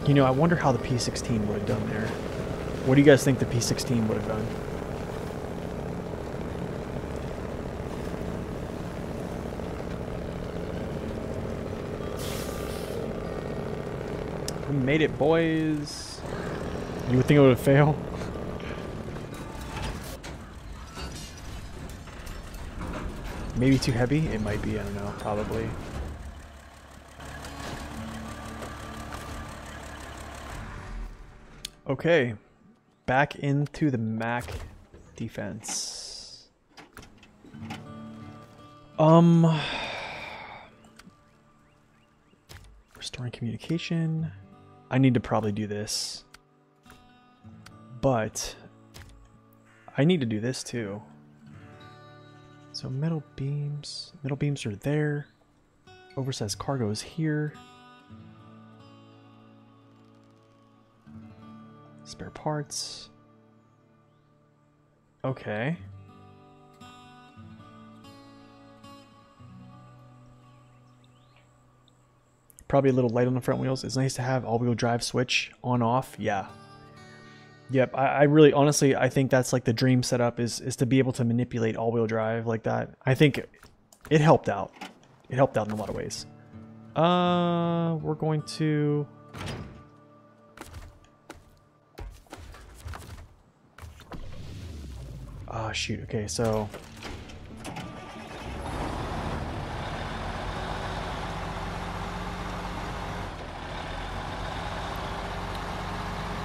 You know, I wonder how the P16 would have done there. What do you guys think the P16 would have done? We made it, boys. You would think it would fail? Maybe too heavy? It might be, I don't know, probably. Okay, back into the Mac defense. Restoring communication. I need to probably do this, but I need to do this too. So metal beams are there. Oversized cargo is here. Spare parts. Okay. Probably a little light on the front wheels. It's nice to have all-wheel drive switch on off. Yeah. Yep. I really, honestly, I think that's like the dream setup is to be able to manipulate all-wheel drive like that. I think it helped out. It helped out in a lot of ways. We're going to... Oh, shoot. Okay, so...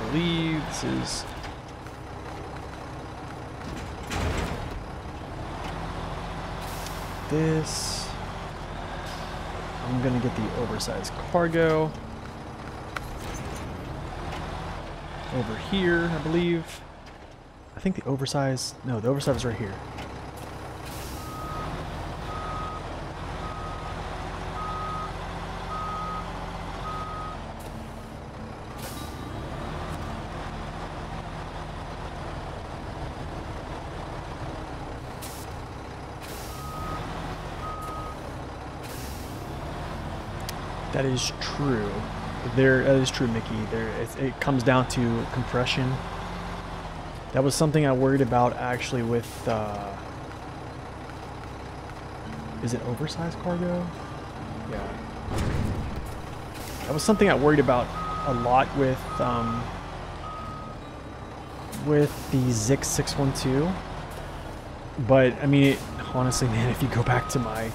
I believe this is... This... I'm gonna get the oversized cargo. Over here, I believe. I think the oversized... No, the oversized is right here. That is true. That is true, Mickey. It comes down to compression. That was something I worried about actually with. Is it oversized cargo? Yeah. That was something I worried about a lot with the Zix 612. But I mean, honestly, man, if you go back to my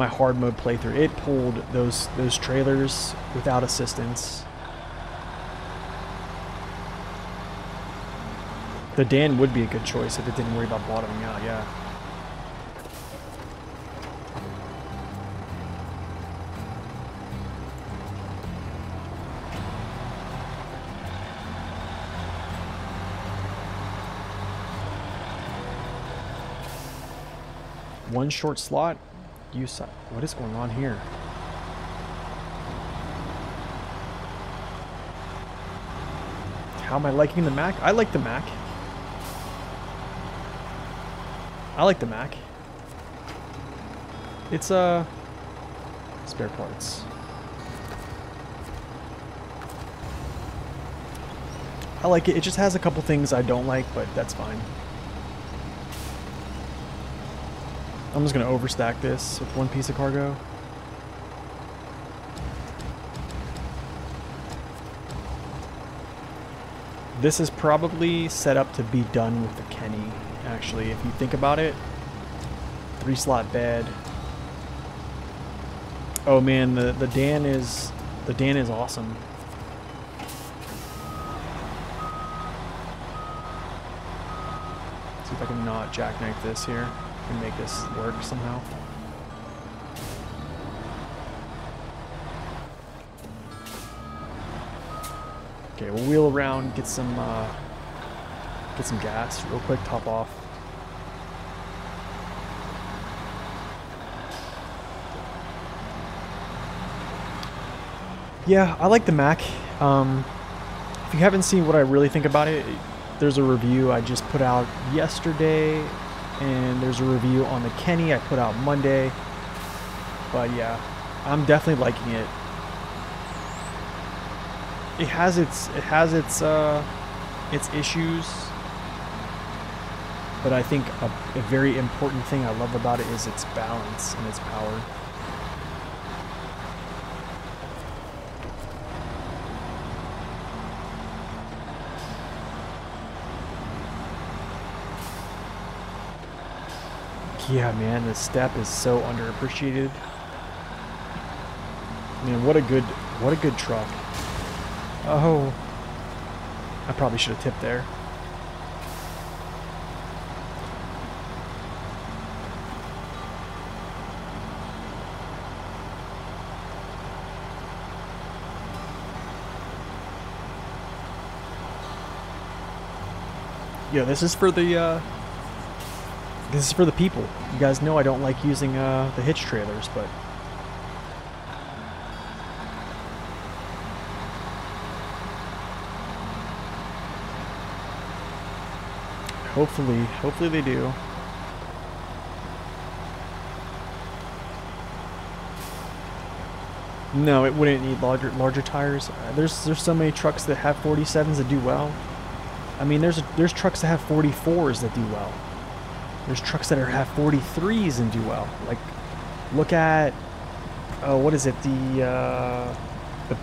hard mode playthrough, it pulled those trailers without assistance. The Dan would be a good choice if it didn't worry about bottoming out, yeah. One short slot. What is going on here? How am I liking the Mac? I like the Mac. I like the Mac. It's spare parts. I like it. It just has a couple things I don't like, but that's fine. I'm just gonna overstack this with one piece of cargo. This is probably set up to be done with the Kenny, actually, if you think about it. 3-slot bed. Oh man, the Dan is awesome. See if I can not jackknife this here and make this work somehow. Okay, we'll wheel around, get some gas real quick, top off. Yeah, I like the Mac. If you haven't seen what I really think about it, there's a review I just put out yesterday, and there's a review on the Kenny I put out Monday. But yeah, I'm definitely liking it. It has its issues, but I think a very important thing I love about it is its balance and its power. Yeah, man, the step is so underappreciated. Man, what a good truck. Oh, I probably should have tipped there. Yeah, this is for the people. You guys know I don't like using the hitch trailers, but hopefully they do. No, it wouldn't need larger tires. There's so many trucks that have 47s that do well. I mean, there's trucks that have 44s that do well. There's trucks that have 43s and do well. Like, look at what is it? The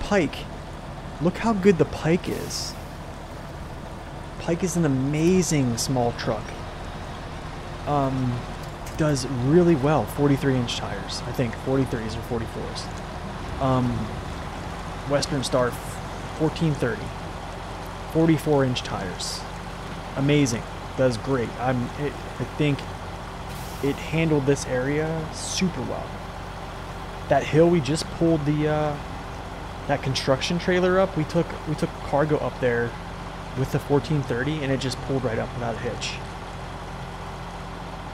Pike. Look how good the Pike is. Pike is an amazing small truck. Does really well. 43-inch tires, I think. 43s or 44s. Western Star 1430. 44-inch tires. Amazing. Does great. I think it handled this area super well. That hill we just pulled that construction trailer up. We took cargo up there with the 1430, and it just pulled right up without a hitch.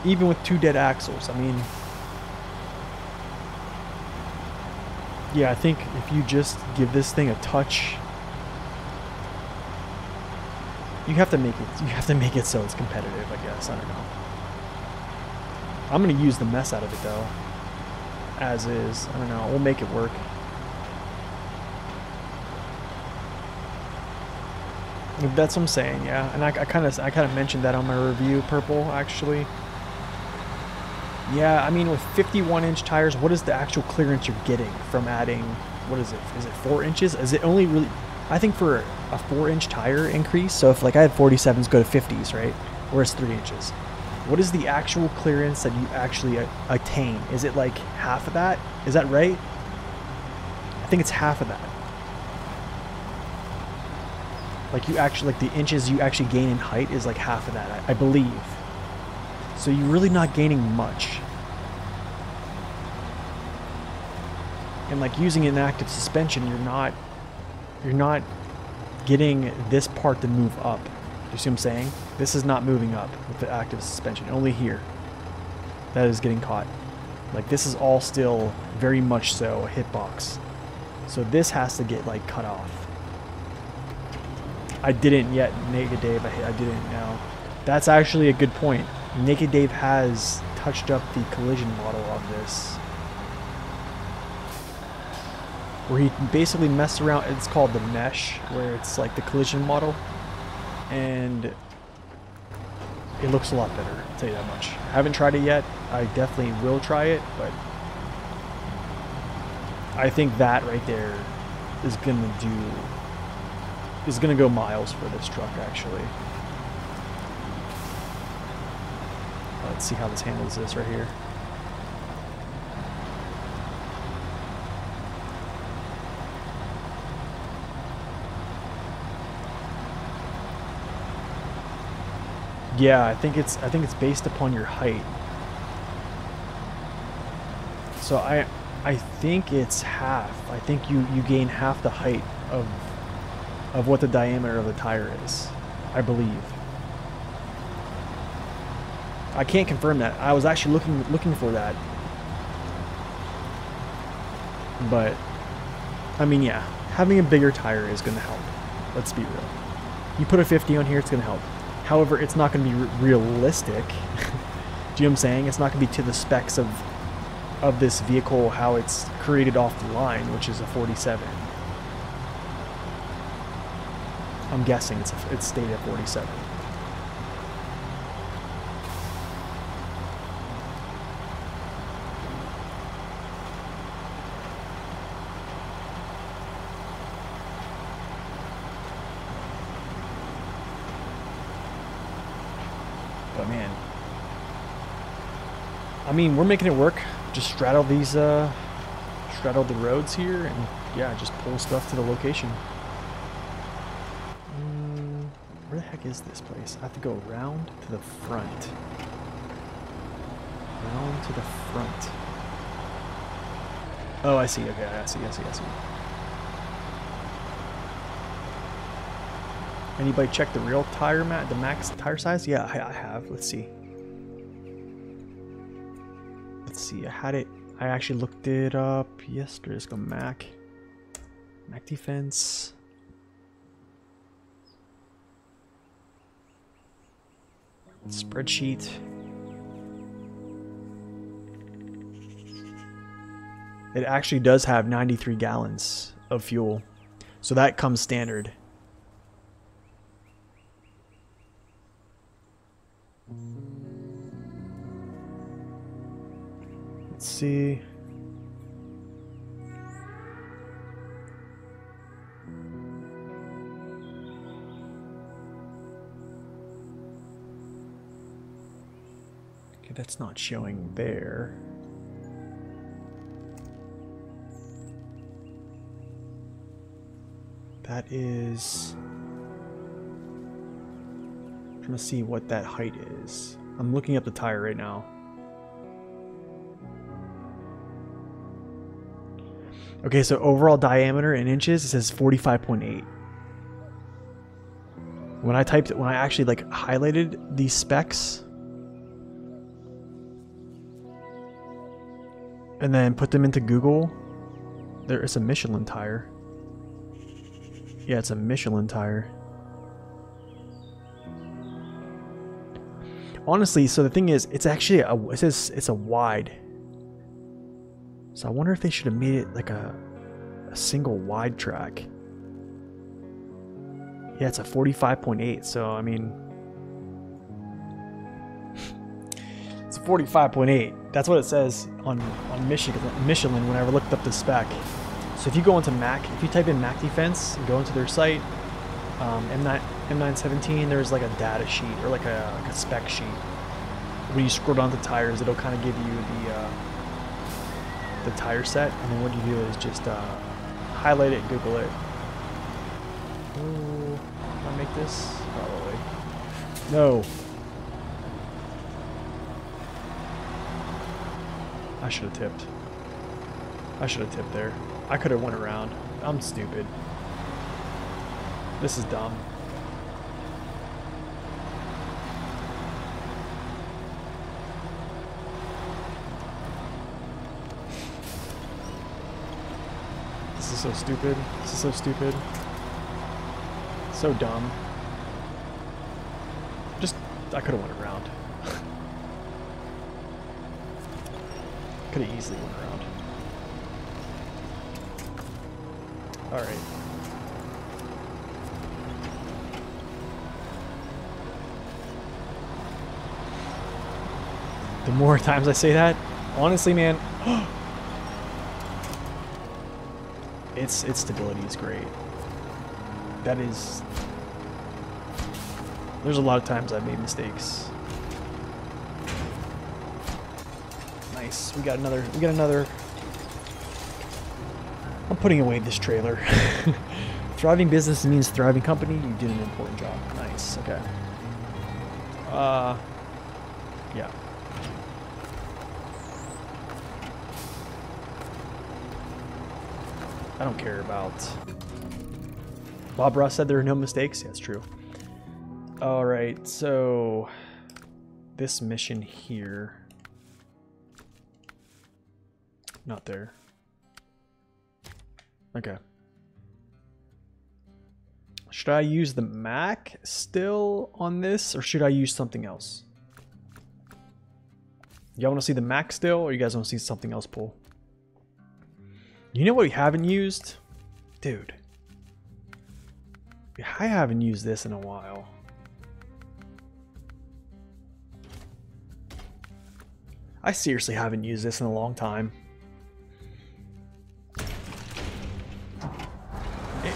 Even with 2 dead axles. I mean, yeah, I think if you just give this thing a touch, you have to make it so it's competitive, I guess. I don't know. I'm gonna use the mess out of it though. as is. I don't know. We'll make it work. That's what I'm saying, yeah. And I kind of mentioned that on my review, purple, actually. Yeah, I mean, with 51-inch tires, what is the actual clearance you're getting from adding, what is it? Is it 4 inches? Is it only really, I think for a 4-inch tire increase, so if like I had 47s go to 50s, right? Or it's 3 inches. What is the actual clearance that you actually attain? Is it like half of that? Is that right? I think it's half of that. Like you actually, like the inches you actually gain in height is like half of that, I believe. So you're really not gaining much. And like using an active suspension, you're not getting this part to move up. You see what I'm saying? This is not moving up with the active suspension, only here. That is getting caught. Like this is all still very much so a hitbox. So this has to get like cut off. I didn't yet, Naked Dave. I didn't know. That's actually a good point. Naked Dave has touched up the collision model on this, where he basically messed around. It's called the mesh, where it's like the collision model, and it looks a lot better. I'll tell you that much. I haven't tried it yet. I definitely will try it, but I think that right there is gonna go miles for this truck, actually. Let's see how this handles this right here. Yeah, I think it's based upon your height. So I think it's half. I think you gain half the height of what the diameter of the tire is, I believe. I can't confirm that. I was actually looking for that. But I mean, yeah, having a bigger tire is going to help. Let's be real. You put a 50 on here, it's going to help. However, it's not going to be realistic. Do you know what I'm saying? It's not going to be to the specs of this vehicle, how it's created off the line, which is a 47. I'm guessing it's stated at 47. But man, I mean, we're making it work. Just straddle the roads here, and yeah, just pull stuff to the location. Where the heck is this place? I have to go around to the front. Around to the front. Oh, I see. Okay, I see. Anybody check the real tire the max tire size? Yeah, I have. Let's see. I had it. I actually looked it up yesterday. Let's go Mac Defense. Spreadsheet. It actually does have 93 gallons of fuel, so that comes standard. Let's see. Okay, that's not showing there. That is... I'm trying to see what that height is. I'm looking up the tire right now. Okay, so overall diameter in inches, it says 45.8. When I actually like highlighted these specs and then put them into Google, there is a Michelin tire. Yeah, it's a Michelin tire. Honestly, so the thing is, it's actually it says it's a wide. So I wonder if they should have made it like a single wide track. Yeah, it's a 45.8, so I mean, it's a 45.8. That's what it says on Michelin when I looked up the spec. So if you go into Mac, if you type in Mac Defense and go into their site, M917, there's like a data sheet or like a spec sheet. When you scroll down to tires, it'll kind of give you the tire set, and then what you do is just highlight it, Google it. Ooh, can I make this? Probably. No. I should have tipped. I should have tipped there. I could have went around. I'm stupid. This is dumb. This is so stupid. This is so stupid. So dumb. I could have went around. Could have easily went around. Alright. The more times I say that, honestly, man, its stability is great. That is... There's a lot of times I've made mistakes. Nice. We got another. I'm putting away this trailer. Thriving business means thriving company. You did an important job. Nice. Okay. Yeah. I don't care about... Bob Ross said there are no mistakes. Yeah, it's true. Alright, so... This mission here... Not there. Okay. Should I use the Mac still on this, or should I use something else? Y'all want to see the Mac still, or you guys want to see something else pull? You know what we haven't used? Dude. I haven't used this in a while. I seriously haven't used this in a long time.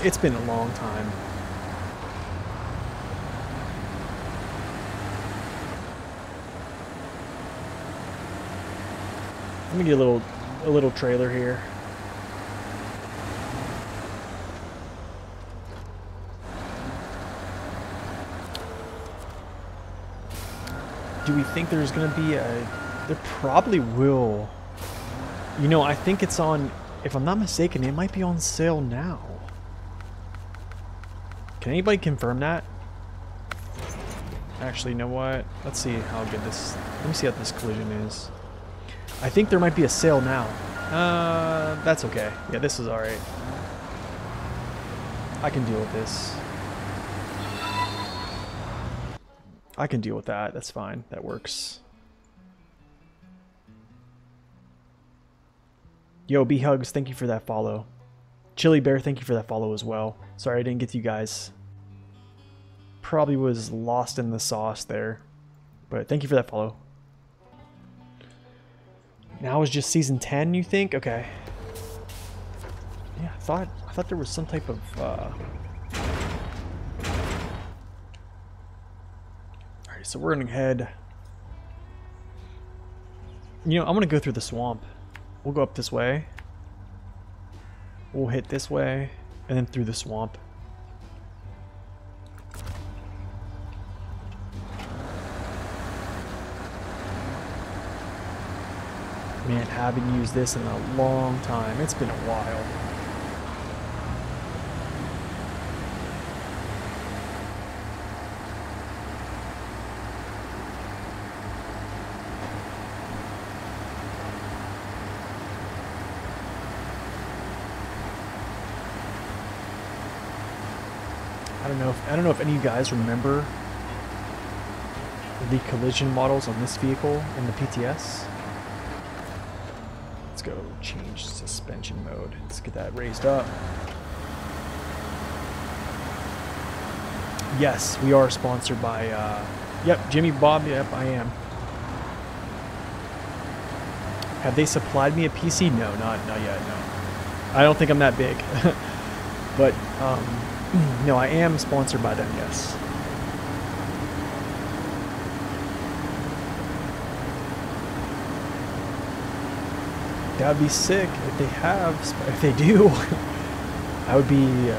It's been a long time. Let me get a little trailer here. Do we think there's gonna be a... There probably will. You know, I think it's on... If I'm not mistaken, it might be on sale now. Can anybody confirm that? Actually, you know what? Let's see how good this... Let me see how this collision is. I think there might be a sale now. That's okay. Yeah, this is alright. I can deal with this. I can deal with that. That's fine. That works. Yo, B-Hugs, thank you for that follow. Chili Bear, thank you for that follow as well. Sorry I didn't get to you guys. Probably was lost in the sauce there. But thank you for that follow. Now is just season 10, you think? Okay. Yeah, I thought there was some type of Alright, so we're gonna head. You know, I'm gonna go through the swamp. We'll go up this way. We'll hit this way, and then through the swamp. Man, haven't used this in a long time. It's been a while. I don't know if any of you guys remember the collision models on this vehicle in the PTS. Let's go change suspension mode. Let's get that raised up. Yes, we are sponsored by, yep, Jimmy Bob, yep, I am. Have they supplied me a PC? No, not yet, no. I don't think I'm that big. But, no, I am sponsored by them, yes. That would be sick if they have, if they do. I would be,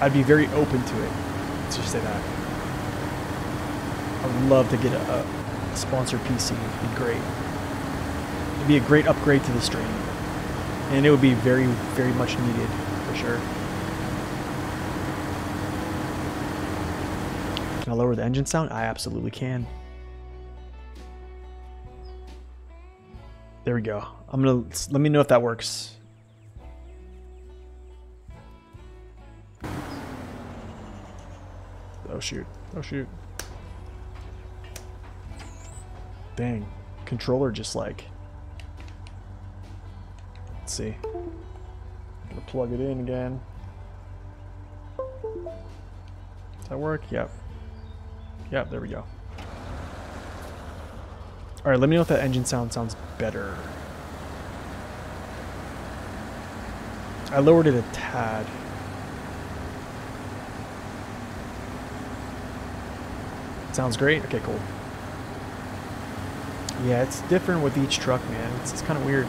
I'd be very open to it. Let's just say that. I would love to get a sponsored PC. It'd be great. It'd be a great upgrade to the stream. And it would be very, very much needed, for sure. Can I lower the engine sound? I absolutely can. There we go. I'm gonna, let me know if that works. Oh shoot. Oh shoot. Dang. Controller just like... Let's see. I'm gonna plug it in again. Does that work? Yep. Yep, there we go. Alright, let me know if that engine sounds better. I lowered it a tad. Sounds great? Okay, cool. Yeah, it's different with each truck, man. It's kind of weird.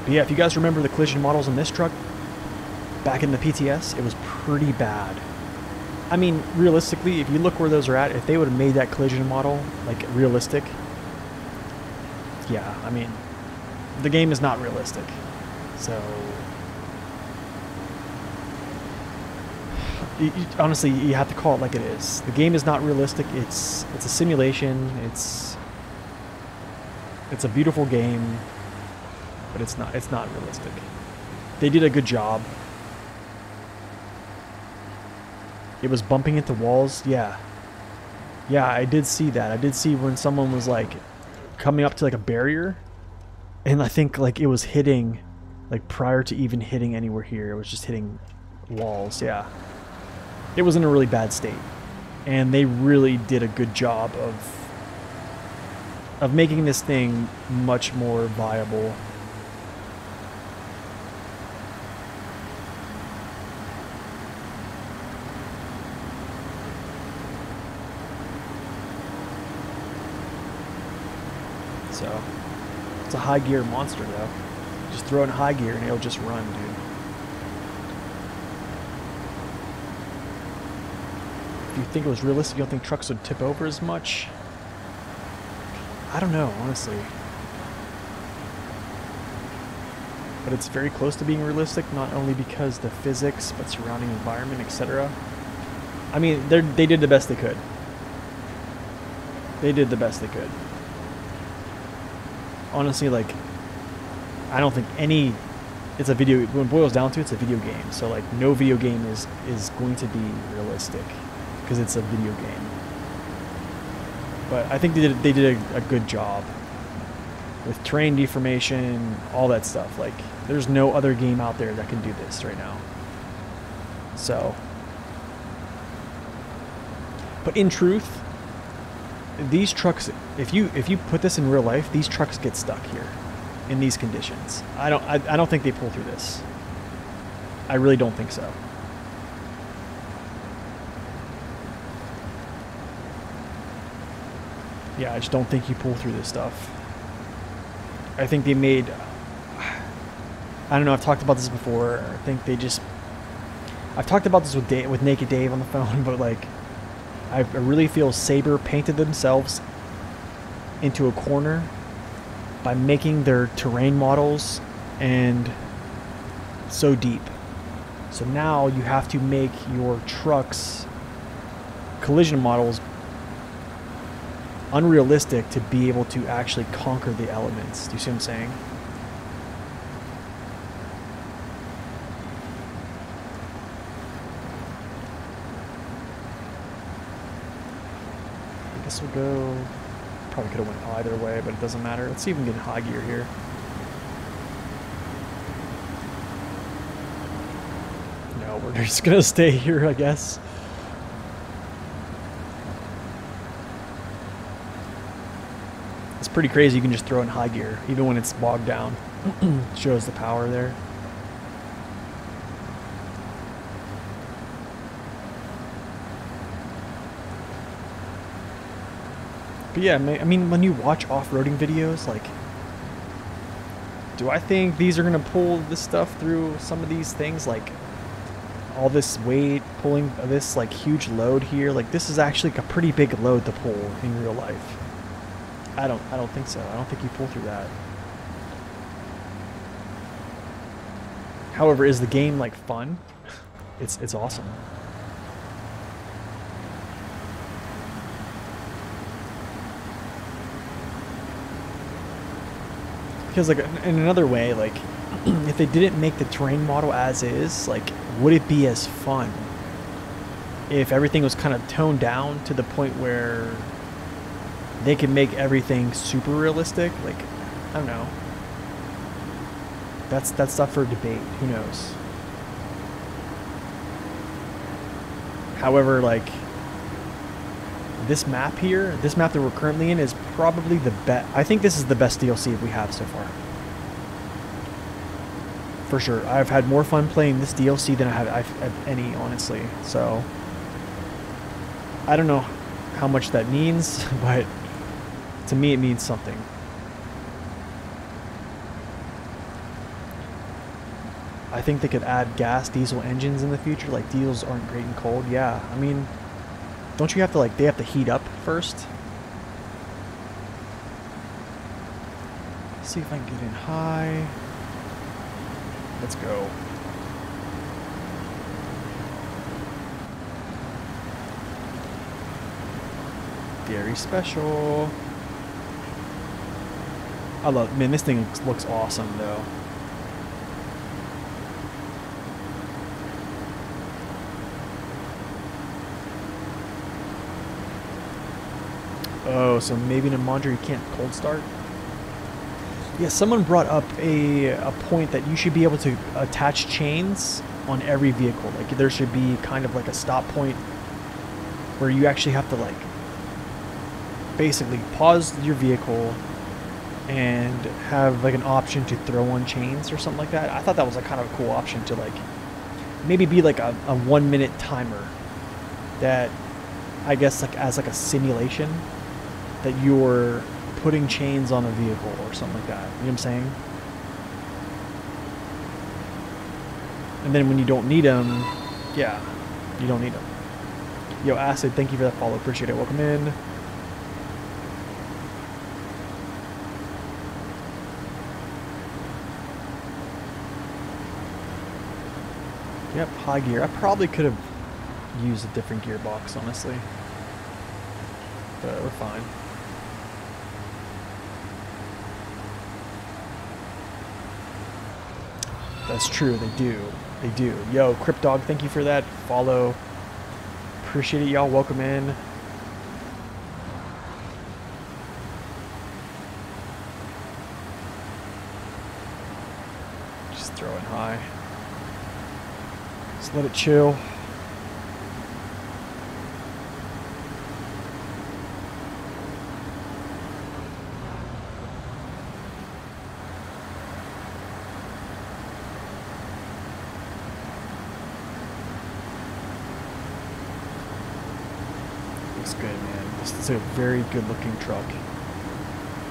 But yeah, if you guys remember the collision models in this truck, back in the PTS, it was pretty bad. I mean, realistically, if you look where those are at, if they would have made that collision model, like, realistic, yeah, I mean, the game is not realistic. So, honestly, you have to call it like it is. The game is not realistic. It's a simulation. It's a beautiful game, but it's not realistic. They did a good job. It was bumping into walls. Yeah. Yeah, I did see that. I did see when someone was like coming up to like a barrier, and I think like it was hitting, like prior to even hitting anywhere here, it was just hitting walls. Yeah. It was in a really bad state, and they really did a good job of making this thing much more viable. So, it's a high gear monster though. Just throw it in high gear and it'll just run, dude. If you think it was realistic, you don't think trucks would tip over as much? I don't know, honestly. But it's very close to being realistic, not only because the physics, but surrounding environment, etc. I mean, they did the best they could. They did the best they could. Honestly, like, I don't think any, it's a video, when it boils down to it, it's a video game. So like no video game is going to be realistic because it's a video game. But I think they did a good job with terrain deformation, all that stuff. Like there's no other game out there that can do this right now. So, but in truth, these trucks, if you put this in real life, these trucks get stuck here in these conditions. I don't think they pull through this. I really don't think so. Yeah, I just don't think you pull through this stuff. I think they made, I don't know, I've talked about this before. I think they just, I've talked about this with Naked Dave on the phone, but like, I really feel Sabre painted themselves into a corner by making their terrain models and so deep. So now you have to make your trucks collision models unrealistic to be able to actually conquer the elements. Do you see what I'm saying? This will go Probably could have went either way, but it doesn't matter. Let's see if we can get in high gear here. No, we're just gonna stay here, I guess. It's pretty crazy. You can just throw in high gear, even when it's bogged down. Shows the power there. But yeah, I mean, when you watch off-roading videos, like, do I think these are gonna pull this stuff through some of these things? Like, all this weight, pulling this, like, huge load here. Like, this is actually like a pretty big load to pull in real life. I don't think so. I don't think you pull through that. However, is the game, like, fun? It's awesome. Because, like, in another way, like, if they didn't make the terrain model as is, like, would it be as fun if everything was kind of toned down to the point where they can make everything super realistic? Like, I don't know. That's stuff for debate. Who knows? However, like, this map here, this map that we're currently in, is probably the best. I think this is the best DLC we have so far. For sure. I've had more fun playing this DLC than I've had any, honestly. So, I don't know how much that means, but to me it means something. I think they could add gas diesel engines in the future. Like, diesels aren't great in cold. Yeah, I mean, don't you have to, like, they have to heat up first? Let's see if I can get in high. Let's go. Very special. I love, man, this thing looks awesome though. Oh, so maybe in a Mondra you can't cold start? Yeah, someone brought up a point that you should be able to attach chains on every vehicle. Like, there should be kind of like a stop point where you actually have to, like, basically pause your vehicle and have, like, an option to throw on chains or something like that. I thought that was a kind of a cool option to, like, maybe be like a 1 minute timer that, I guess, like, as like a simulation that you're putting chains on a vehicle or something like that. You know what I'm saying? And then when you don't need them, yeah, you don't need them. Yo, Acid, thank you for that follow. Appreciate it. Welcome in. Yep, high gear. I probably could have used a different gearbox, honestly. But we're fine. That's true, they do. They do. Yo, Cryptdog, thank you for that follow. Appreciate it, y'all. Welcome in. Just throw it high. Just let it chill. Good, man. This is a very good looking truck.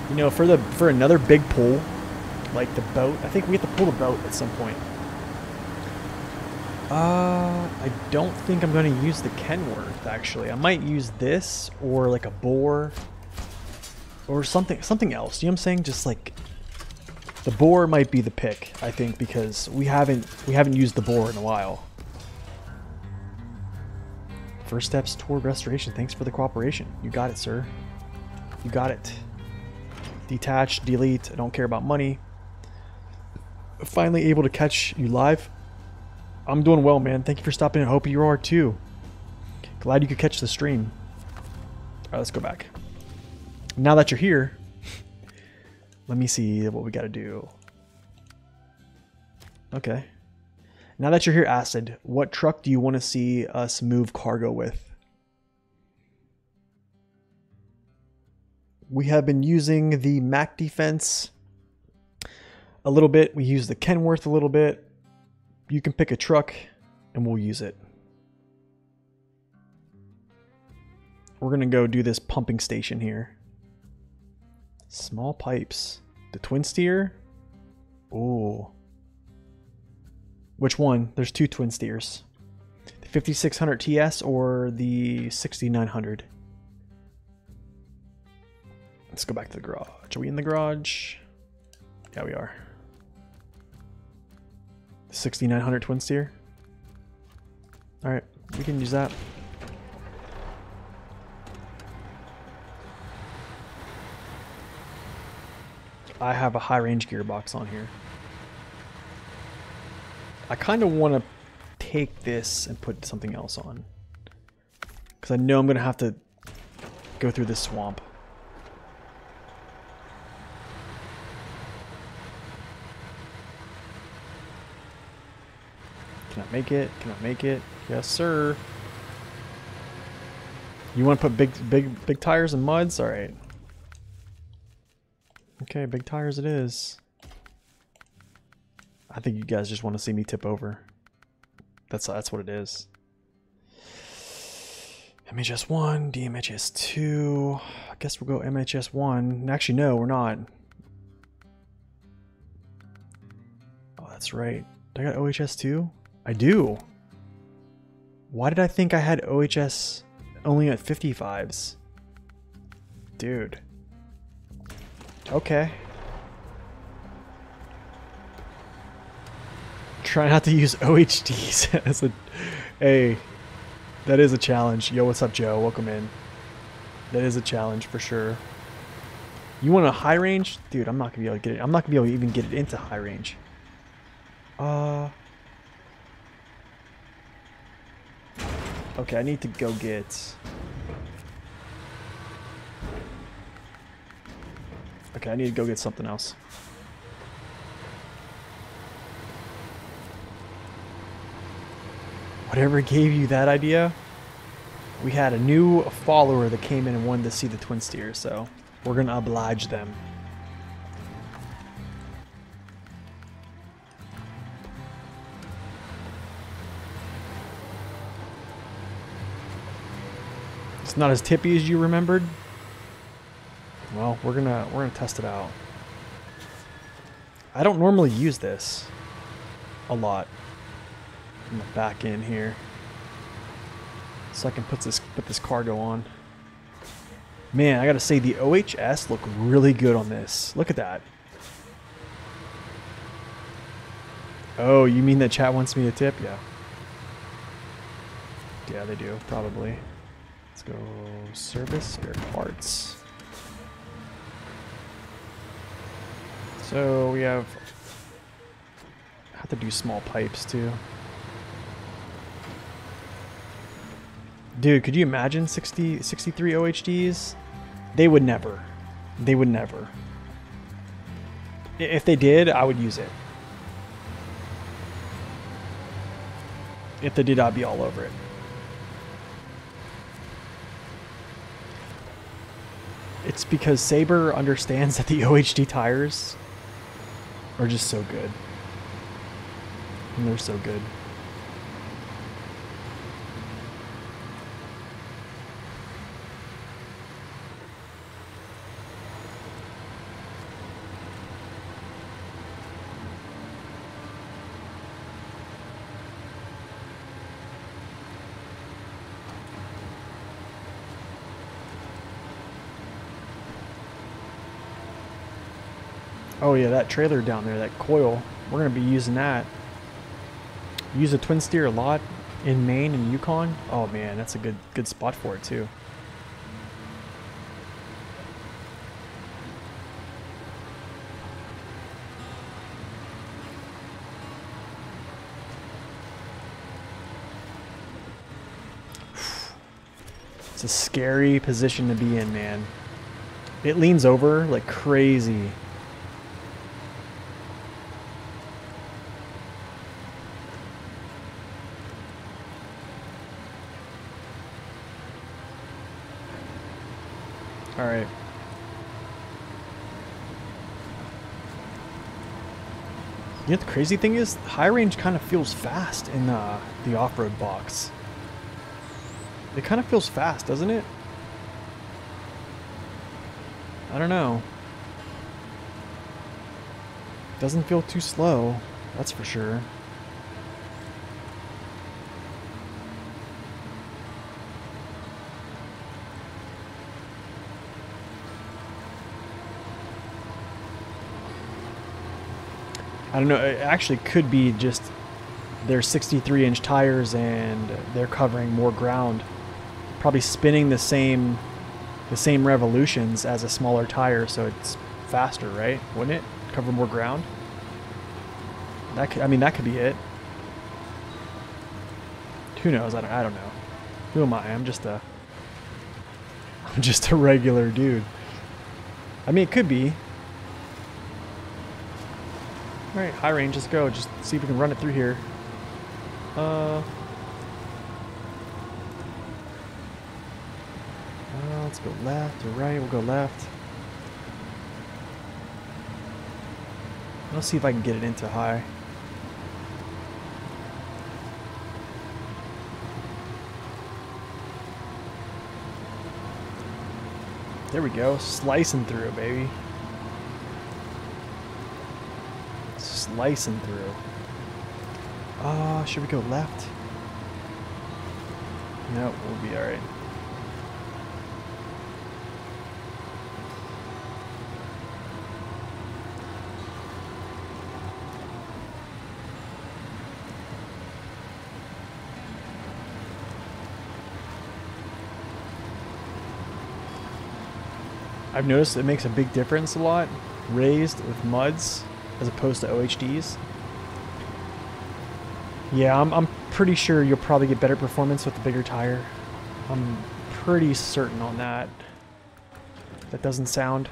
You know, for another big pull, like the boat, I think we have to pull the boat at some point. I don't think I'm going to use the Kenworth, actually. I might use this or like a bore or something else. You know what I'm saying? Just like the bore might be the pick, I think, because we haven't used the bore in a while. First steps toward restoration. Thanks for the cooperation. You got it, sir. You got it. Detach, delete. I don't care about money. Finally able to catch you live. I'm doing well, man. Thank you for stopping. I hope you are too. Glad you could catch the stream. Alright, let's go back. Now that you're here, let me see what we got to do. Okay. Now that you're here, Acid, what truck do you want to see us move cargo with? We have been using the Mac Defense a little bit. We use the Kenworth a little bit. You can pick a truck and we'll use it. We're going to go do this pumping station here. Small pipes. The twin steer? Ooh. Which one? There's two twin steers. The 5600 TS or the 6900? Let's go back to the garage. Are we in the garage? Yeah, we are. 6900 twin steer. All right, we can use that. I have a high range gearbox on here. I kind of want to take this and put something else on, because I know I'm going to have to go through this swamp. Can I make it? Can I make it? Yes, sir. You want to put big tires and muds? All right. Okay, big tires it is. I think you guys just want to see me tip over. That's what it is. MHS1, DMHS2. I guess we'll go MHS1. Actually, no, we're not. Oh, that's right. Do I got OHS2? I do. Why did I think I had OHS only at 55s? Dude. Okay. Try not to use OHDs as a... Hey, that is a challenge. Yo, what's up, Joe? Welcome in. That is a challenge for sure. You want a high range? Dude, I'm not gonna be able to get it. I'm not gonna be able to even get it into high range. Okay, I need to go get... Okay, I need to go get something else. Whatever gave you that idea, we had a new follower that came in and wanted to see the twin steer, so we're going to oblige them. It's not as tippy as you remembered. Well, we're gonna test it out. I don't normally use this a lot. I'm gonna back in here so I can put this cargo on. Man, I gotta say the OHS look really good on this. Look at that. Oh, you mean that chat wants me to tip? Yeah. Yeah, they do, probably. Let's go service, spare parts. So we have to do small pipes too. Dude, could you imagine 63 OHDs? They would never. They would never. If they did, I would use it. If they did, I'd be all over it. It's because Saber understands that the OHD tires are just so good. And they're so good. Oh yeah, that trailer down there, that coil, we're going to be using that. Use a twin steer a lot in Maine and Yukon. Oh man, that's a good spot for it too. It's a scary position to be in, man. It leans over like crazy. All right. You know, the crazy thing is, high range kind of feels fast in the off-road box. It kind of feels fast, doesn't it? I don't know. Doesn't feel too slow, that's for sure. I don't know, it actually could be just their 63-inch tires and they're covering more ground. Probably spinning the same revolutions as a smaller tire, so it's faster, right? Wouldn't it? Cover more ground? That could, I mean, that could be it. Who knows? I don't know. Who am I? I'm just a regular dude. I mean, it could be. Alright, high range, let's go. Just see if we can run it through here. Let's go left or right. We'll go left. Let's see if I can get it into high. There we go. Slicing through it, baby. Slicing through. Should we go left? Nope, we'll be alright. I've noticed it makes a big difference a lot, raised with muds as opposed to OHDs. Yeah, I'm pretty sure you'll probably get better performance with the bigger tire. I'm pretty certain on that. That doesn't sound...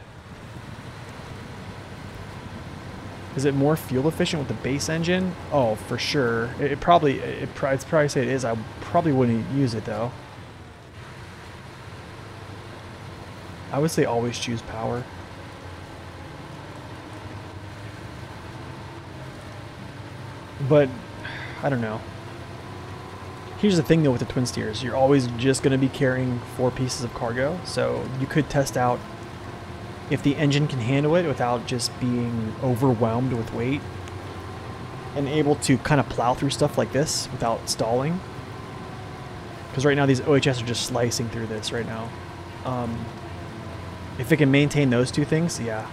Is it more fuel efficient with the base engine? Oh, for sure. It's probably say it is. I probably wouldn't use it though. I would say always choose power. But I don't know. Here's the thing though with the twin steers. You're always just going to be carrying 4 pieces of cargo. So you could test out if the engine can handle it without just being overwhelmed with weight. And able to kind of plow through stuff like this without stalling. Because right now these OHS are just slicing through this right now. If it can maintain those 2 things, yeah,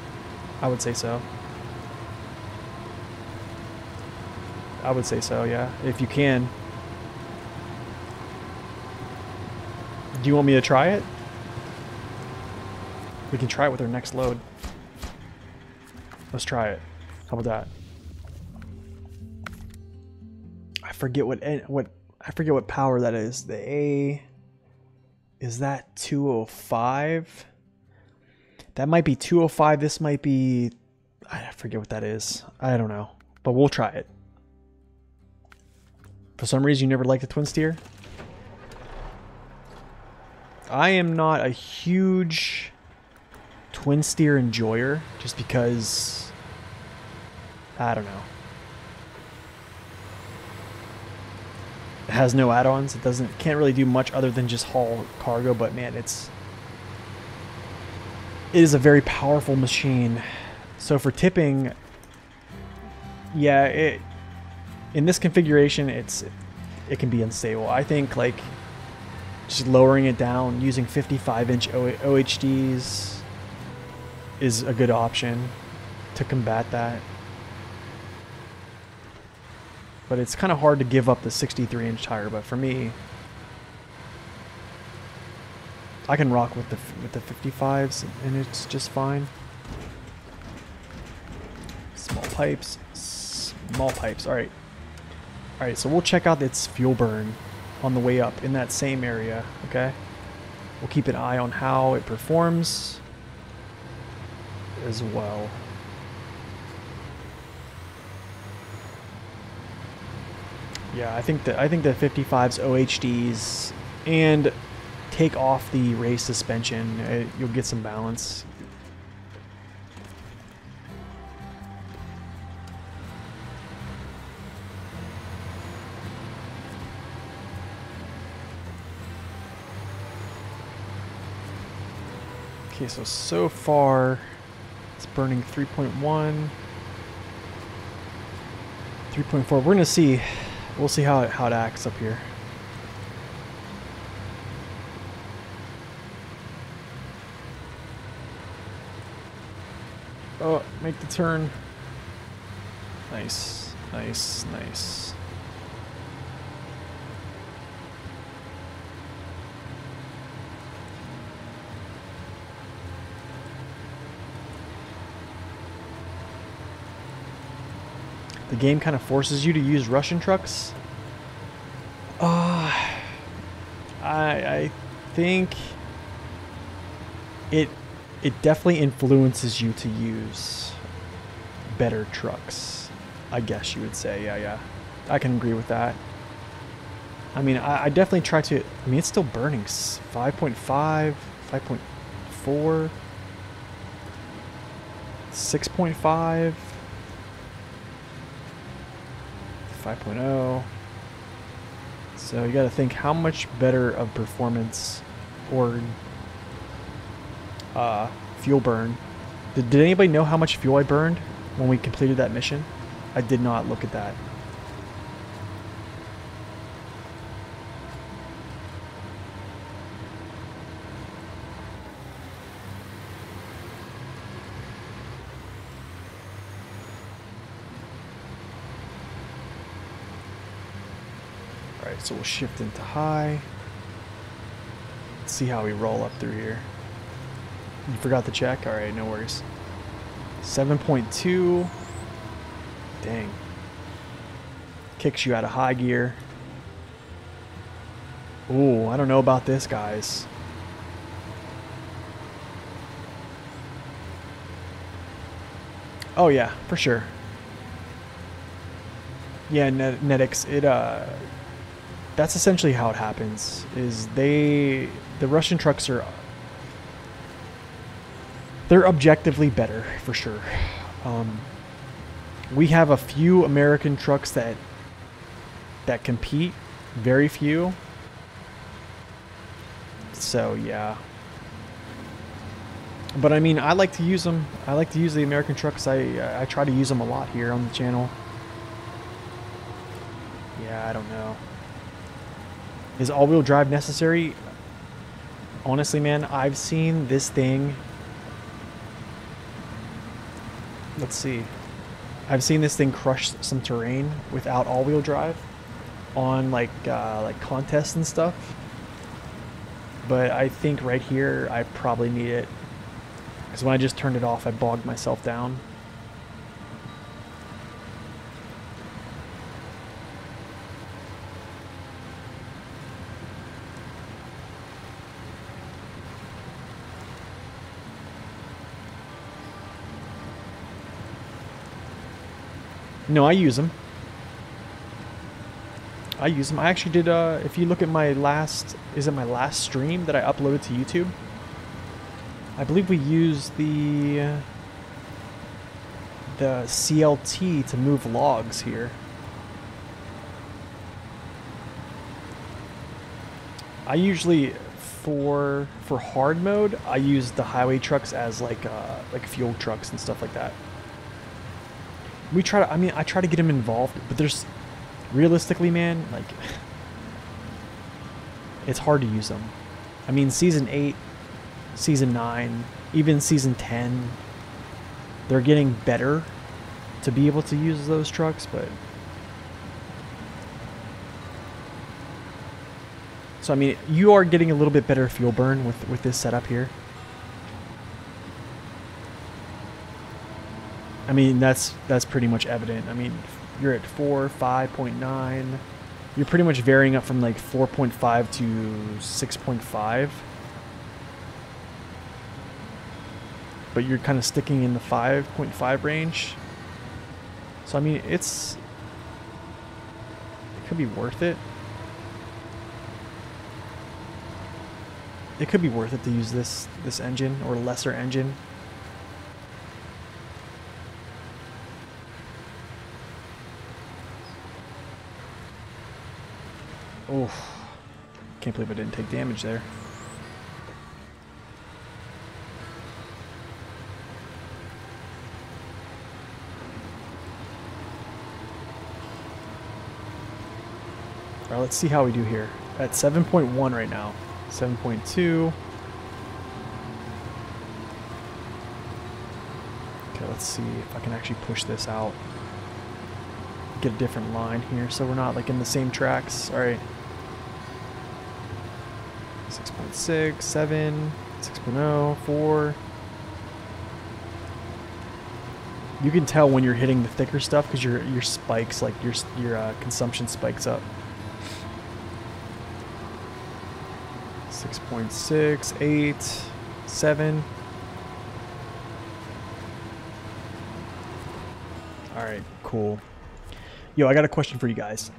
I would say so. I would say so, yeah, if you can. Do you want me to try it? We can try it with our next load. Let's try it. How about that? I forget what power that is. The A, is that 205? That might be 205. This might be... I forget what that is. I don't know. But we'll try it. For some reason, you never liked the twin steer? I am not a huge twin steer enjoyer. Just because... I don't know. It has no add-ons. It can't really do much other than just haul cargo. But man, it is a very powerful machine. So for tipping, yeah, in this configuration, it can be unstable. I think like just lowering it down using 55-inch OHDs is a good option to combat that. But it's kind of hard to give up the 63-inch tire. But for me, I can rock with the 55s and it's just fine. Small pipes. All right, so we'll check out its fuel burn on the way up in that same area, okay? We'll keep an eye on how it performs. as well. Yeah, I think the 55's OHDs and take off the race suspension. You'll get some balance. Okay, so far it's burning 3.1, 3.4. We're gonna see. We'll see how it acts up here. Oh, make the turn. Nice, nice, nice. The game kind of forces you to use Russian trucks. I think it definitely influences you to use better trucks, I guess you would say. Yeah. I can agree with that. I mean, I definitely try to... I mean, it's still burning 5.5, 5.4, 6.5... 5.0. So you got to think how much better of performance or fuel burn. Did anybody know how much fuel I burned when we completed that mission? I did not look at that. Alright, so we'll shift into high. Let's see how we roll up through here. You forgot to check? Alright, no worries. 7.2. Dang. Kicks you out of high gear. Ooh, I don't know about this, guys. Oh yeah, for sure. Yeah, Netix, that's essentially how it happens. Is the Russian trucks they're objectively better for sure. We have a few American trucks that compete, very few. So yeah. But I mean, I like to use them. I like to use the American trucks. I try to use them a lot here on the channel. Yeah, I don't know. Is all-wheel drive necessary? Honestly, man, I've seen this thing. Let's see. I've seen this thing crush some terrain without all-wheel drive on like contests and stuff. But I think right here I probably need it, because when I just turned it off, I bogged myself down. No, I use them. I actually did, if you look at my last, is it my last stream that I uploaded to YouTube? I believe we used the CLT to move logs here. I usually, for hard mode, I use the highway trucks as like fuel trucks and stuff like that. I try to get them involved, but there's, realistically, man, like, it's hard to use them. I mean, Season 8, Season 9, even Season 10, they're getting better to be able to use those trucks, but... So, I mean, you are getting a little bit better fuel burn with this setup here. I mean, that's pretty much evident. I mean, you're at 4, 5.9. You're pretty much varying up from like 4.5 to 6.5. but you're kind of sticking in the 5.5 range. So I mean, it could be worth it. It could be worth it to use this engine or lesser engine. Oh, can't believe I didn't take damage there. All right, let's see how we do here. At 7.1 right now. 7.2. Okay, let's see if I can actually push this out. Get a different line here so we're not like in the same tracks. All right. 6.6, 7, 6.0, 4. You can tell when you're hitting the thicker stuff because your spikes, like your consumption spikes up. 6.6, 8, 7. All right, cool. Yo, I got a question for you guys.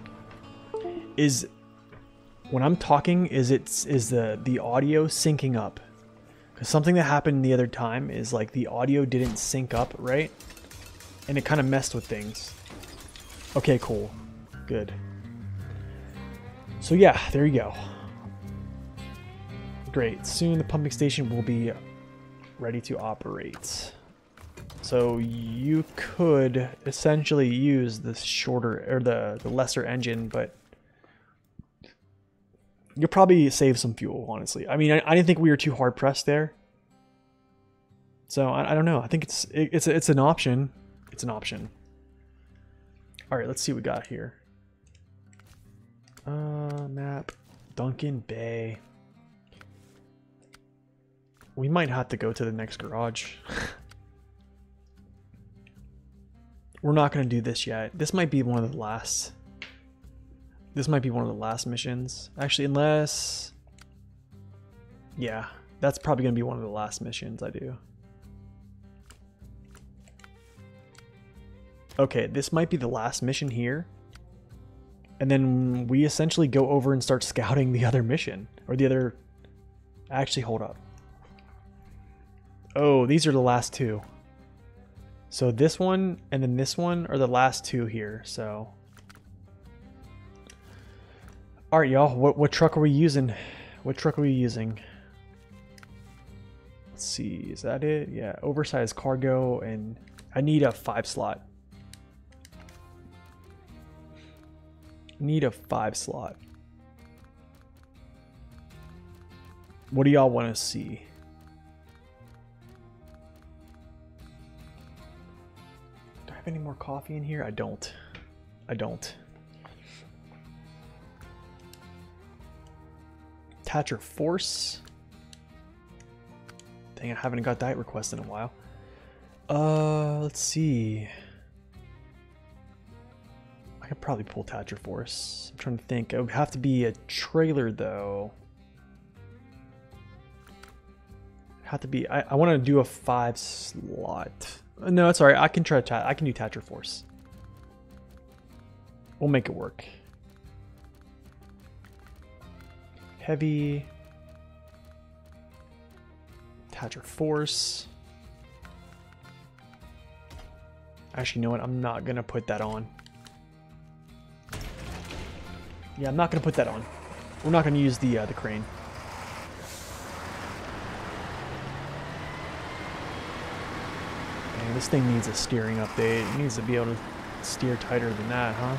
Is when I'm talking, is the audio syncing up? Because something that happened the other time is like the audio didn't sync up, right? And it kind of messed with things. Okay, cool. Good. So yeah, there you go. Great. Soon the pumping station will be ready to operate. So you could essentially use the shorter or the lesser engine, but you'll probably save some fuel, honestly. I mean, I didn't think we were too hard pressed there. So I don't know. I think it's an option. It's an option. All right, let's see what we got here. Map, Duncan Bay. We might have to go to the next garage. We're not going to do this yet. This might be one of the last. This might be one of the last missions. Actually, unless... Yeah, that's probably going to be one of the last missions I do. Okay, this might be the last mission here. And then we essentially go over and start scouting the other mission. Or the other... Actually, hold up. Oh, these are the last two. So this one and then this one are the last two here, so... Alright, y'all, what truck are we using? What truck are we using? Let's see, is that it? Yeah, oversized cargo, and I need a 5 slot. Need a 5 slot. What do y'all want to see? Do I have any more coffee in here? I don't. I don't. Thatcher Force. Dang, I haven't got that request in a while. Let's see. I could probably pull Thatcher Force. I'm trying to think. It would have to be a trailer though. Have to be. I want to do a 5 slot. No, it's alright. I can try. I can do Thatcher Force. We'll make it work. Heavy. Thatcher Force. Actually, you know what? I'm not gonna put that on. Yeah, I'm not gonna put that on. We're not gonna use the crane. Dang, this thing needs a steering update. It needs to be able to steer tighter than that, huh?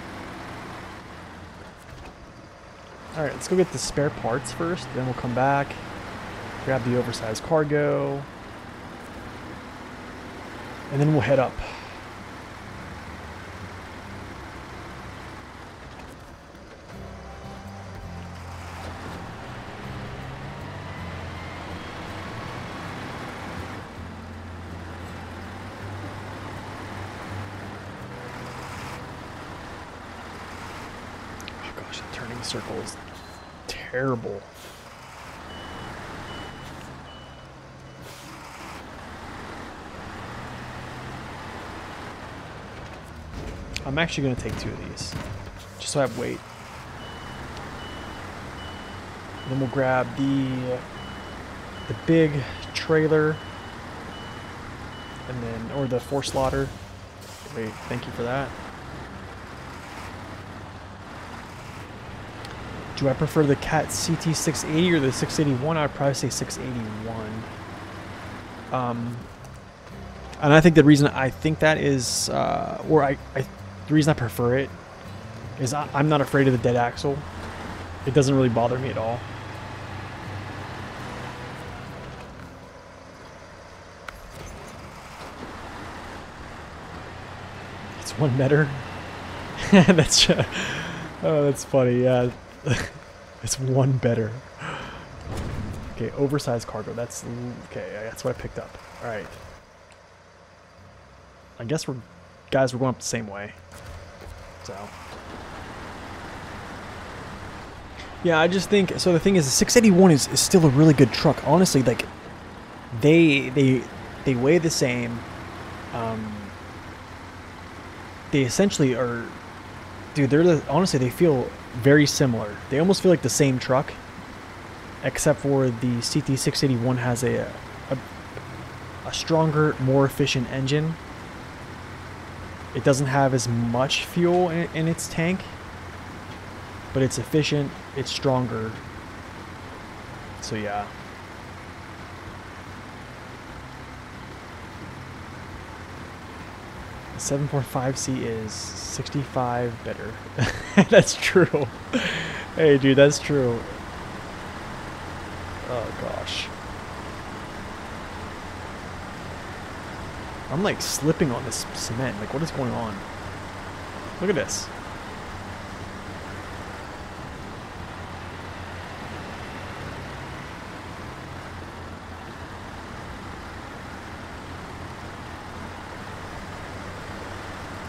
Alright, let's go get the spare parts first, then we'll come back, grab the oversized cargo, and then we'll head up. Oh gosh, the turning circle is terrible. I'm actually going to take 2 of these, just so I have weight. And then we'll grab the big trailer, and then, or the 4 slaughter. Wait, thank you for that. Do I prefer the Cat CT680 or the 681? I'd probably say 681. And I think the reason I think that is, the reason I prefer it is I'm not afraid of the dead axle. It doesn't really bother me at all. It's 1 better. That's oh, that's funny. Yeah. It's 1 better. Okay, oversized cargo. That's okay. That's what I picked up. All right. I guess we're going up the same way. So yeah, I just think so. The thing is, the 681 is still a really good truck. Honestly, like they weigh the same. They essentially are. Dude, honestly, they feel very similar. They almost feel like the same truck, except for the CT681 has a stronger, more efficient engine. It doesn't have as much fuel in its tank, but it's efficient, it's stronger. So yeah. The 745C is 65 better. That's true. Hey, dude, that's true. Oh, gosh. I'm, like, slipping on this cement. Like, what is going on? Look at this.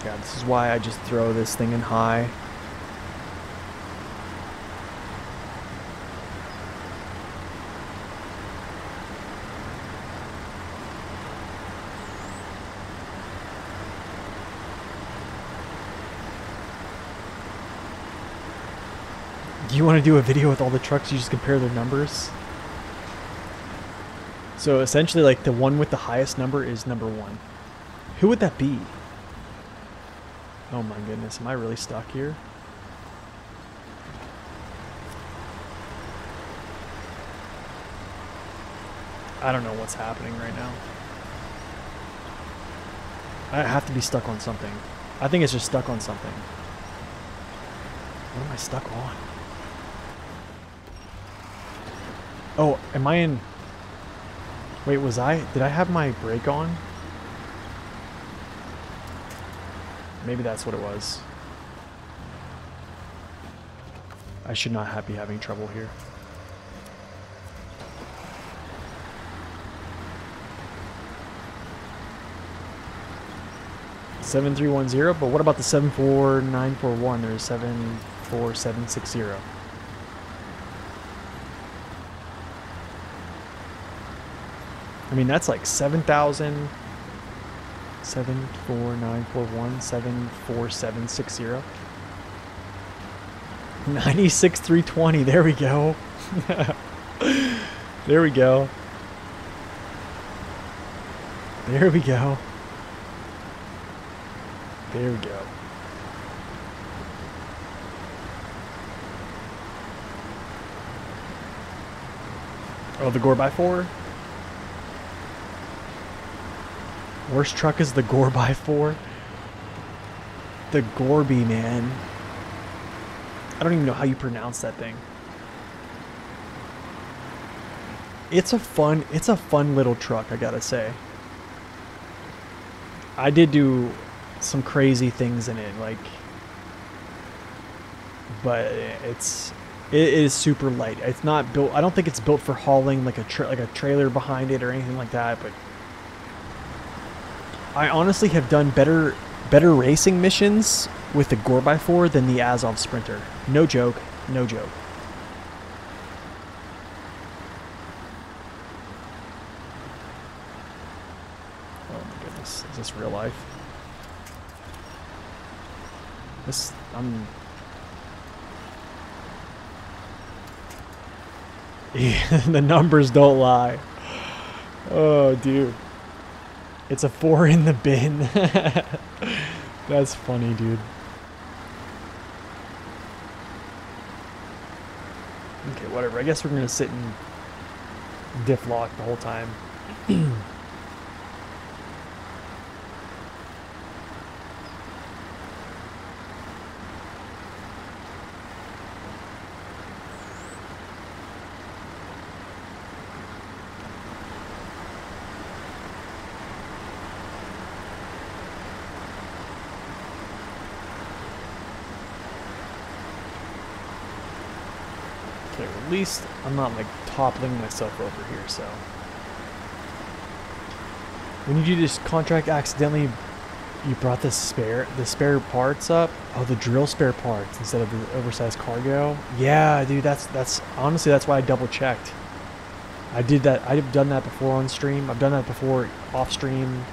Yeah, this is why I just throw this thing in high. Do you want to do a video with all the trucks? You just compare their numbers? So essentially, like, the one with the highest number is number 1. Who would that be? Oh my goodness, am I really stuck here? I don't know what's happening right now. I have to be stuck on something. I think it's just stuck on something. What am I stuck on? Oh, am I in... Wait, did I have my brake on? Maybe that's what it was. I should not be having trouble here. $7310, but what about the 74941? There's 74760. I mean, that's like 7,000. 74941 74760. 96320. There we go. There we go. There we go. There we go. Oh, the 4x4? Worst truck is the 4x4. The Gorby, man. I don't even know how you pronounce that thing. It's a fun little truck, I gotta say. I did do some crazy things in it, like, but it is super light. It's not built. I don't think it's built for hauling like a trailer behind it or anything like that. But I honestly have done better racing missions with the 4x4 than the Azov Sprinter. No joke. No joke. Oh my goodness. Is this real life? This, yeah, the numbers don't lie. Oh, dude. It's a 4 in the bin. That's funny, dude. Okay, whatever. I guess we're gonna sit and diff lock the whole time. Okay, well, at least I'm not like toppling myself over here, so. When you do this contract accidentally, you brought the spare parts up. Oh, the drill spare parts instead of the oversized cargo. Yeah, dude, that's honestly that's why I double checked. I did that. I've done that before on stream. I've done that before off stream.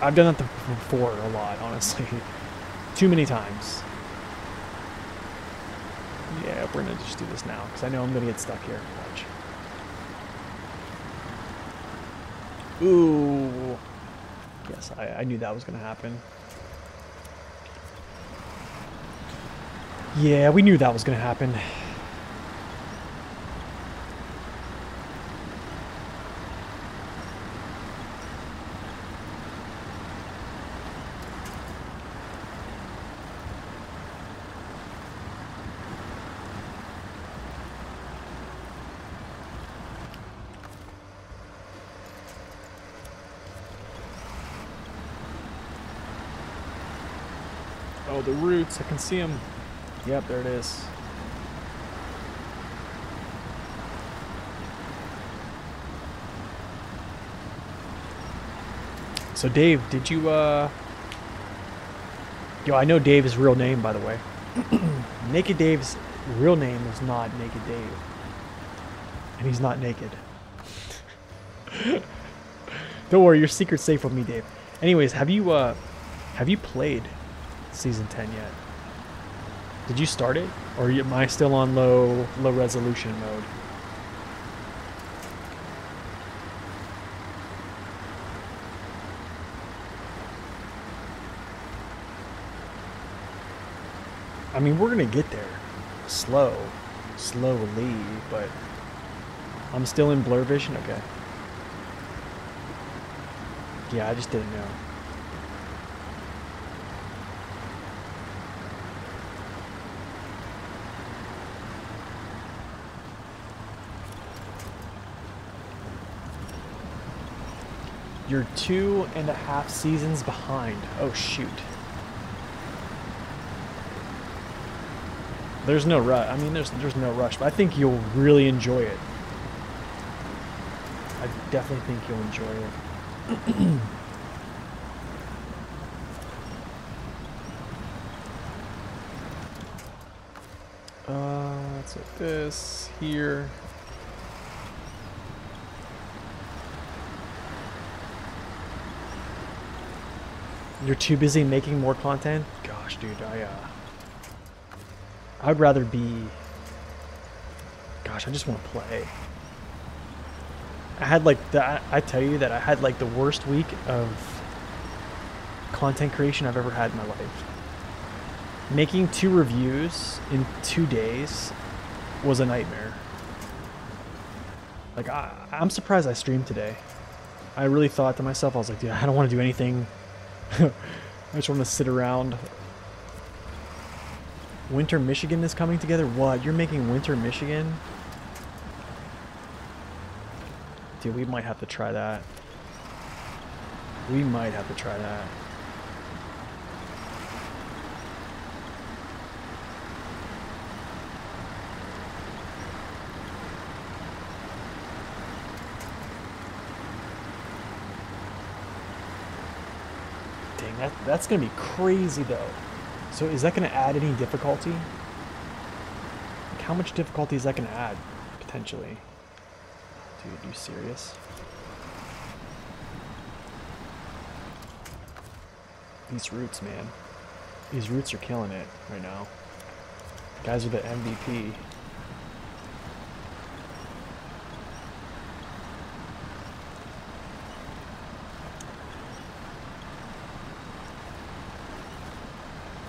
I've done that before a lot, honestly. Too many times. Yeah, we're gonna just do this now because I know I'm gonna get stuck here. Watch. Ooh. Yes, I knew that was gonna happen. Yeah, we knew that was gonna happen. Oh, the roots, I can see them. Yep, there it is. So Dave, did you, Yo, I know Dave's real name, by the way. Naked Dave's real name is not Naked Dave. And he's not naked. Don't worry, your secret's safe with me, Dave. Anyways, have you played Season 10 yet? Did you start it? Or am I still on low resolution mode? I mean, we're gonna get there. Slowly, but I'm still in blur vision? Okay. Yeah, I just didn't know. You're 2.5 seasons behind. Oh, shoot. There's no rush. I mean, there's no rush, but I think you'll really enjoy it. I definitely think you'll enjoy it. Let's put this here. You're too busy making more content? Gosh, dude, I'd rather be... Gosh, I just want to play. I had like I tell you that I had like the worst week of content creation I've ever had in my life. Making 2 reviews in 2 days was a nightmare. Like I'm surprised I streamed today. I really thought to myself, I was like, dude, I don't want to do anything. I just want to sit around. Winter Michigan is coming together? What? You're making Winter Michigan? Dude, we might have to try that. We might have to try that. Dang, that's gonna be crazy though. So is that gonna add any difficulty? Like, how much difficulty is that gonna add, potentially? Dude, are you serious? These roots, man. These roots are killing it right now. Guys are the MVP.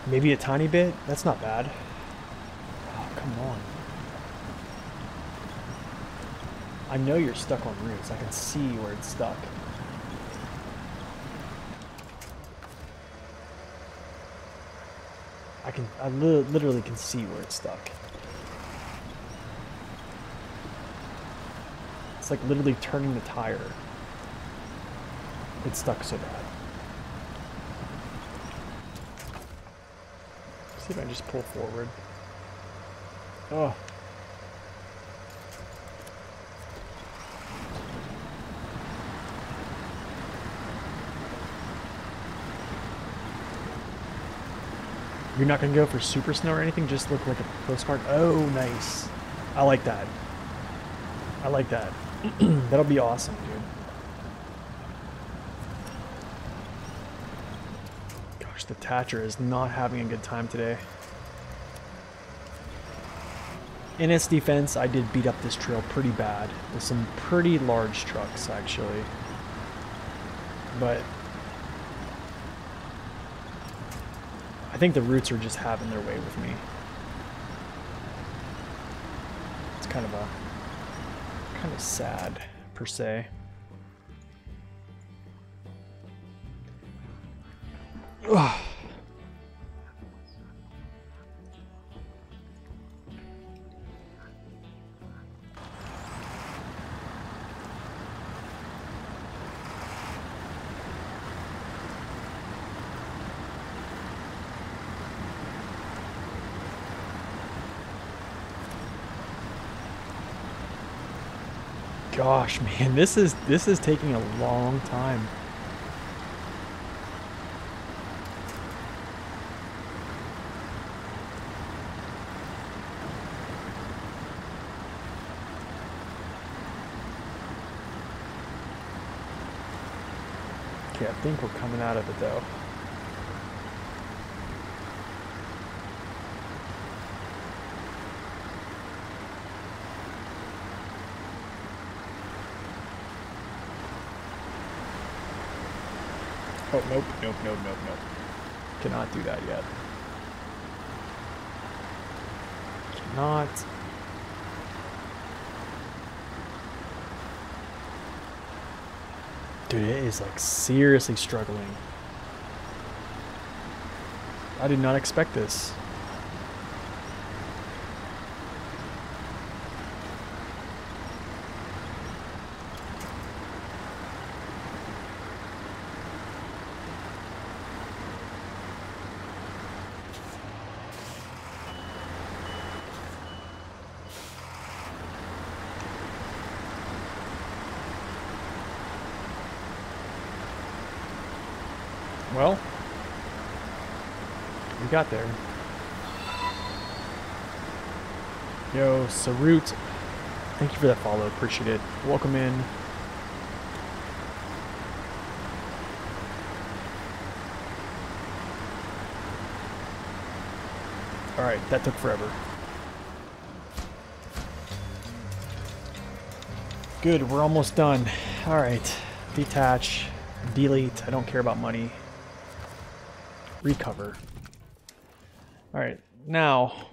Maybe a tiny bit? That's not bad. Oh, come on. I know you're stuck on roots. I can see where it's stuck. I literally can see where it's stuck. It's like literally turning the tire. It's stuck so bad. See if I can just pull forward. Oh. You're not going to go for super snow or anything? Just look like a postcard? Oh, nice. I like that. I like that. That'll be awesome, dude. Gosh, the Thatcher is not having a good time today. In its defense, I did beat up this trail pretty bad with some pretty large trucks, actually. But I think the roots are just having their way with me. It's kind of sad, per se. Ugh. Gosh, man, this is taking a long time. Okay, I think we're coming out of it though. Oh, nope. Cannot do that yet. Cannot. Dude, it is like seriously struggling. I did not expect this. Well, we got there. Yo, Sarut, thank you for that follow. Appreciate it. Welcome in. Alright, that took forever. Good, we're almost done. Alright, detach, delete. I don't care about money. Recover. Alright, now.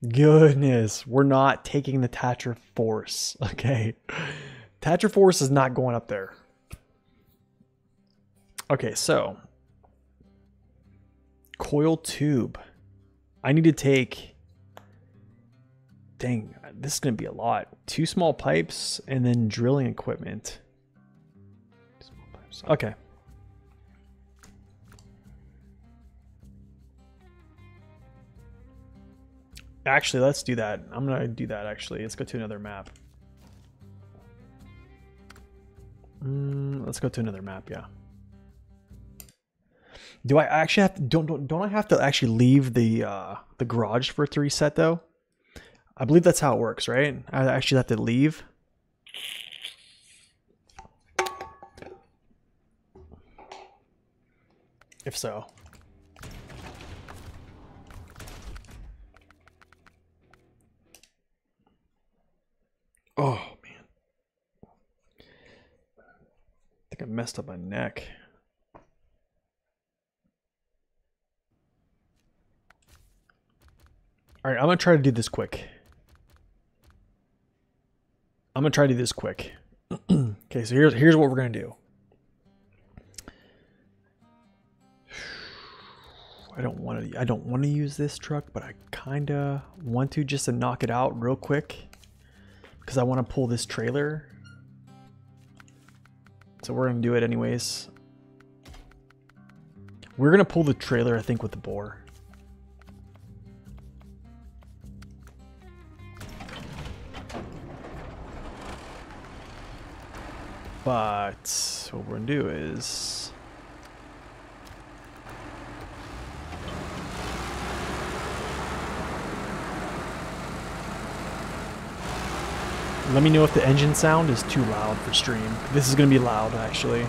Goodness, we're not taking the Thatcher Force. Okay. Thatcher Force is not going up there. Okay, so. Coil tube. I need to take. Dang, this is going to be a lot. 2 small pipes and then drilling equipment. 2 small pipes. Okay. Actually, let's do that. I'm going to do that, actually. Let's go to another map. Let's go to another map, yeah. Do I actually have to... Don't I have to actually leave the garage for it to reset, though? I believe that's how it works, right? I actually have to leave. if so. Oh, man. I think I messed up my neck. All right, I'm going to try to do this quick. Okay, so here's what we're going to do. I don't want to use this truck, but I kind of want to, just to knock it out real quick, because I want to pull this trailer. So we're going to do it anyways. We're going to pull the trailer, I think, with the bore. But what we're going to do is... let me know if the engine sound is too loud for stream. This is going to be loud, actually.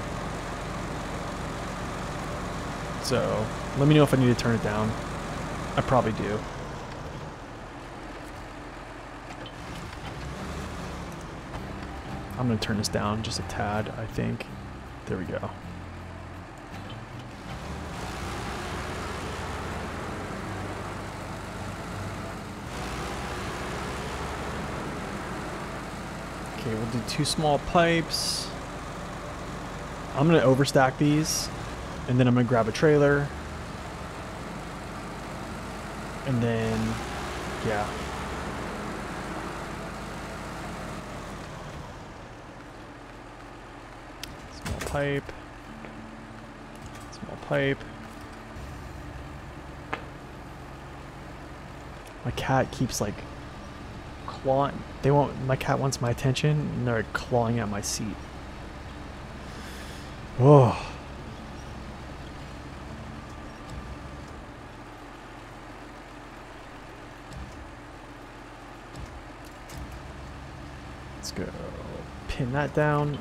So, let me know if I need to turn it down. I probably do. I'm going to turn this down just a tad, I think. There we go. Okay, we'll do 2 small pipes. I'm going to overstack these, and then I'm going to grab a trailer. And then, yeah. Small pipe. Small pipe. My cat keeps like clawing. My cat wants my attention, and they're clawing at my seat. Oh. Let's go pin that down.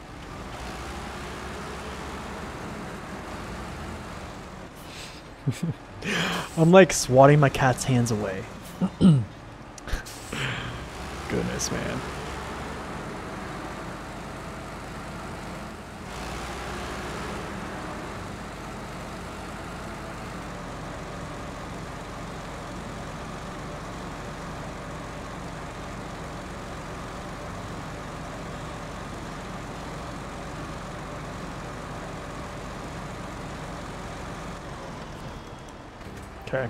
I'm like swatting my cat's hands away. Goodness, man. Okay.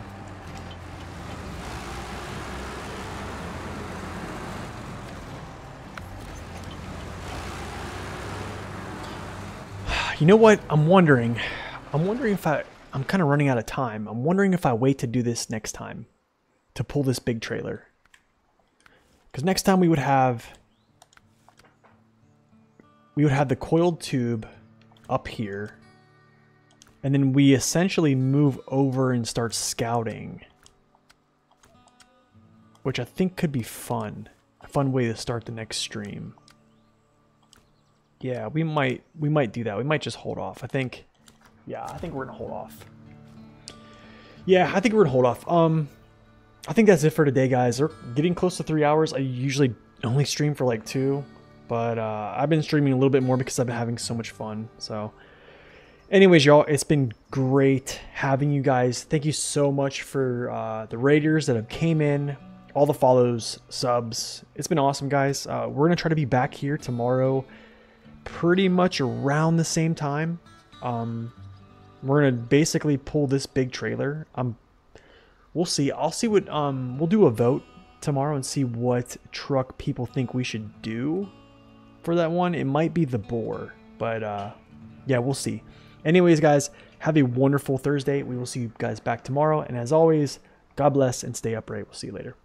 You know what? I'm wondering if I'm kind of running out of time. I'm wondering if I wait to do this next time, to pull this big trailer. Because next time we would have the coiled tube up here. And then we essentially move over and start scouting. Which I think could be fun. A fun way to start the next stream. Yeah, we might do that. We might just hold off. I think we're gonna hold off. Yeah, I think we're gonna hold off. I think that's it for today, guys. We're getting close to 3 hours. I usually only stream for like 2, but I've been streaming a little bit more because I've been having so much fun. So, anyways, y'all, it's been great having you guys. Thank you so much for the raiders that have came in, all the follows, subs. It's been awesome, guys. We're gonna try to be back here tomorrow, pretty much around the same time. We're gonna basically pull this big trailer. We'll see. I'll see what we'll do a vote tomorrow and see what truck people think we should do for that one. It might be the bore, but yeah, we'll see. Anyways, guys, have a wonderful Thursday. We will see you guys back tomorrow, and as always, God bless and stay upright. We'll see you later.